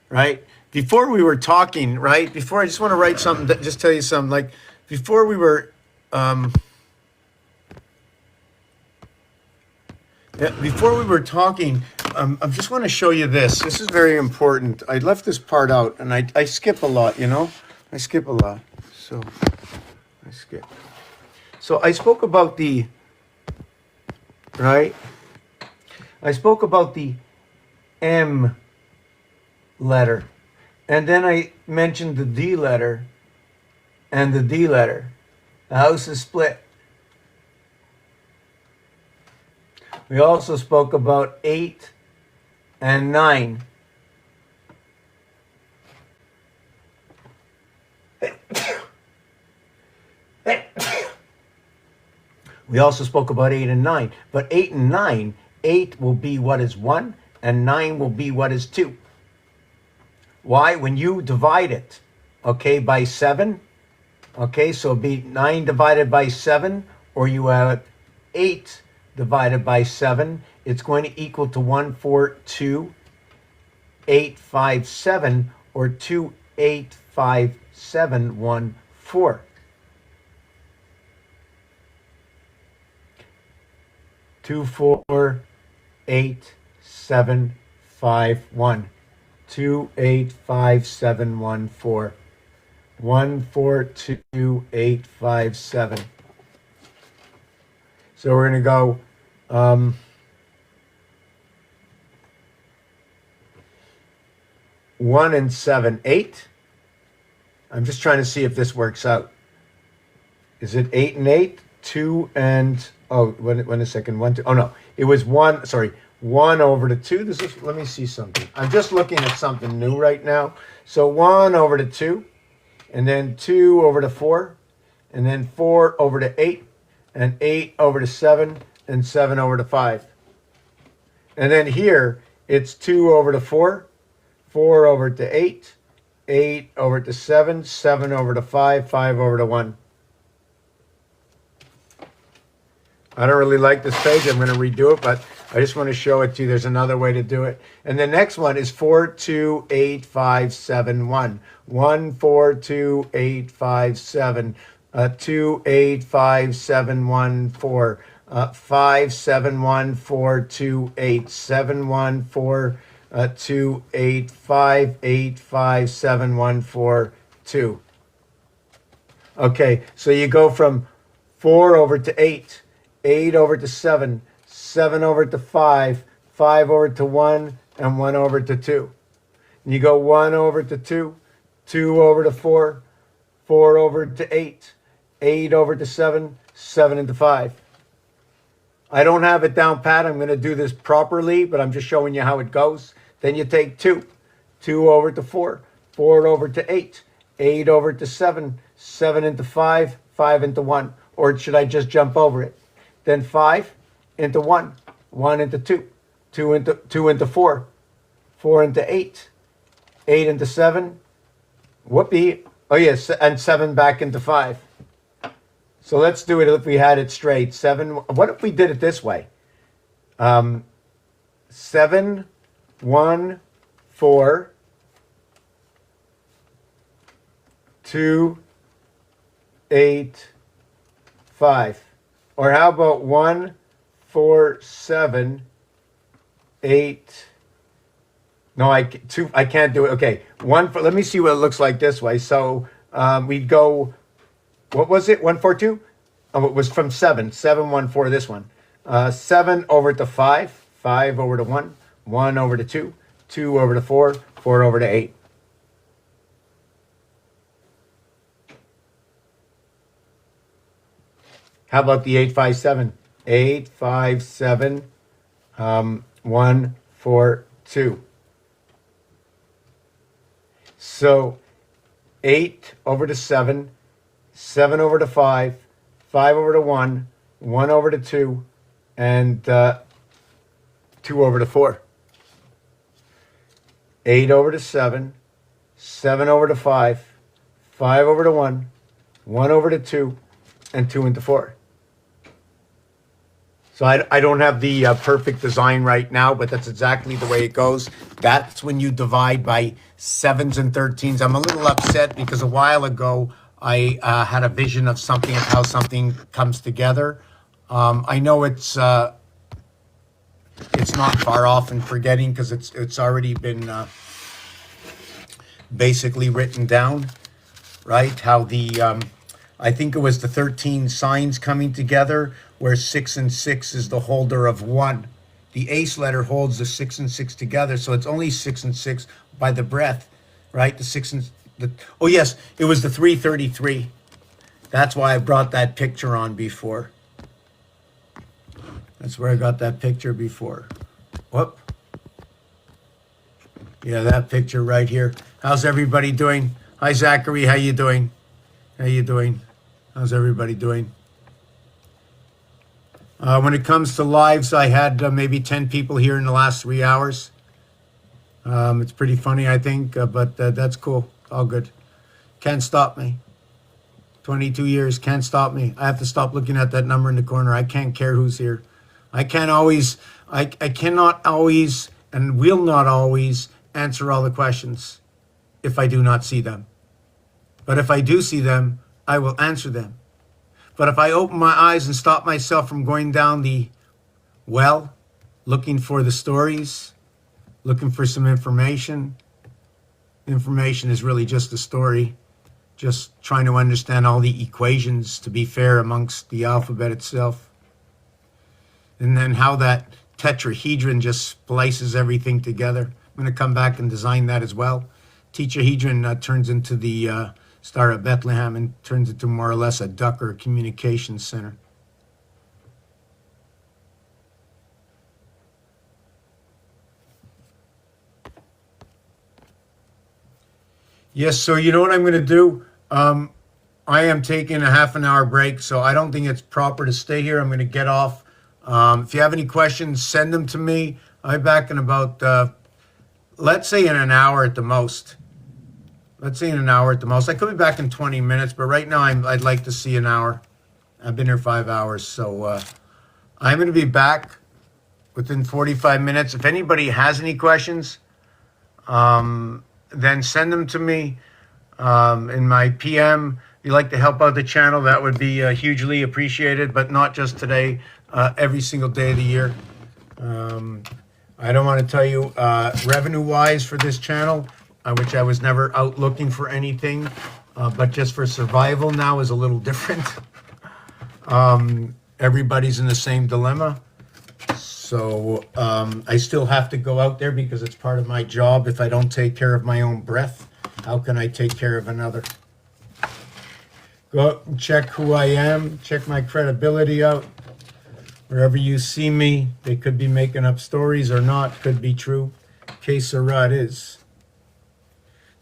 right? Before we were talking, right, before I just want to write something, just tell you something, like before we were, before we were talking, I just want to show you this. This is very important. I left this part out, and I skip a lot, you know? I skip a lot. So, I skip. So, I spoke about the, right? I spoke about the M letter. And then I mentioned the D letter and the D letter. The house is split. We also spoke about 8 and 9. We also spoke about 8 and 9. But 8 and 9, 8 will be what is 1, and 9 will be what is 2. Why? When you divide it, okay, by 7, okay, so it'll be 9 divided by 7, or you have 8 divided by 7, it's going to equal to 142,857, or 285714. Two, 4, 8, 7, 5, 1. 285714. 142857. So we're going to go 1 and 7, 8. I'm just trying to see if this works out. Is it 8 and 8? 2 and, oh, wait a second, 1, 2. Oh, no, it was 1, sorry, 1 over to 2. This is, let me see something. I'm just looking at something new right now. So 1 over to 2, and then 2 over to 4, and then 4 over to 8, and 8 over to 7, and 7 over to 5. And then here, it's 2 over to 4, 4 over to 8, 8 over to 7, 7 over to 5, 5 over to 1. I don't really like this page. I'm going to redo it, but I just want to show it to you. There's another way to do it. And the next one is 428571. 142857. 285714. 571428. 71428585714. Okay, so you go from 4 over to 8. 8 over to 7, 7 over to 5, 5 over to 1, and 1 over to 2. And you go 1 over to 2, 2 over to 4, 4 over to 8, 8 over to 7, 7 into 5. I don't have it down pat. I'm going to do this properly, but I'm just showing you how it goes. Then you take 2, 2 over to 4, 4 over to 8, 8 over to 7, 7 into 5, 5 into 1. Or should I just jump over it? Then 5 into 1, 1 into 2, 2 into 4, 4 into 8, 8 into 7, whoopee, oh yes, and 7 back into 5. So let's do it if we had it straight. 7, what if we did it this way? 7, 1, 4, 2, 8, 5. Or how about 1, 4, 7, 8. No, I can't do it. Okay, let me see what it looks like this way. So we'd go, what was it? 1, 4, 2? Oh, it was from 7. 7, 1, 4, this one. 7 over to 5, 5 over to 1, 1 over to 2, 2 over to 4, 4 over to 8. How about the 857? 857, 1, 4, 2. So 8 over to 7, 7 over to 5, 5 over to 1, 1 over to 2, and 2 over to 4. 8 over to 7, 7 over to 5, 5 over to 1, 1 over to 2, and 2 into 4. So I don't have the perfect design right now, but that's exactly the way it goes. That's when you divide by 7s and 13s. I'm a little upset because a while ago I had a vision of something, of how something comes together. I know it's not far off in forgetting because it's already been basically written down, right? How the I think it was the 13 signs coming together, where 6 and 6 is the holder of 1. The ace letter holds the 6 and 6 together, so it's only 6 and 6 by the breath, right? The 6 and the, oh yes, it was the 333. That's why I brought that picture on before. That's where I got that picture before. Whoop. Yeah, that picture right here. How's everybody doing? Hi, Zachary. How you doing? How you doing? How's everybody doing? When it comes to lives, I had maybe 10 people here in the last 3 hours. It's pretty funny, I think, but that's cool. All good. Can't stop me. 22 years, can't stop me. I have to stop looking at that number in the corner. I can't care who's here. I cannot always, and will not always answer all the questions if I do not see them. But if I do see them, I will answer them. But if I open my eyes and stop myself from going down the well, looking for the stories, looking for some information, information is really just a story, just trying to understand all the equations to be fair amongst the alphabet itself. And then how that tetrahedron just splices everything together. I'm going to come back and design that as well. Tetrahedron turns into the Star of Bethlehem and turns into more or less a duck or a communications center. Yes, so you know what I'm going to do? I am taking a half an hour break, so I don't think it's proper to stay here. I'm going to get off. If you have any questions, send them to me. I'll be back in about, let's say in an hour at the most. Let's say in an hour at the most. I could be back in 20 minutes, but right now I'd like to see an hour. I've been here 5 hours, so I'm going to be back within 45 minutes. If anybody has any questions, then send them to me in my PM. If you'd like to help out the channel, that would be hugely appreciated, but not just today, every single day of the year. I don't want to tell you revenue-wise for this channel, which I was never out looking for anything, but just for survival now is a little different. Everybody's in the same dilemma. So I still have to go out there because it's part of my job. If I don't take care of my own breath, how can I take care of another? Go out and check who I am, check my credibility out. Wherever you see me, they could be making up stories or not, could be true. Que sera, it is.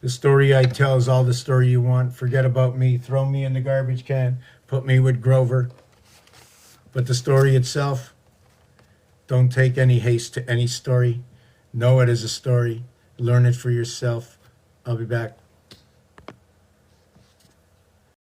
The story I tell is all the story you want. Forget about me, throw me in the garbage can, put me with Grover. But the story itself, don't take any haste to any story. Know it as a story. Learn it for yourself. I'll be back.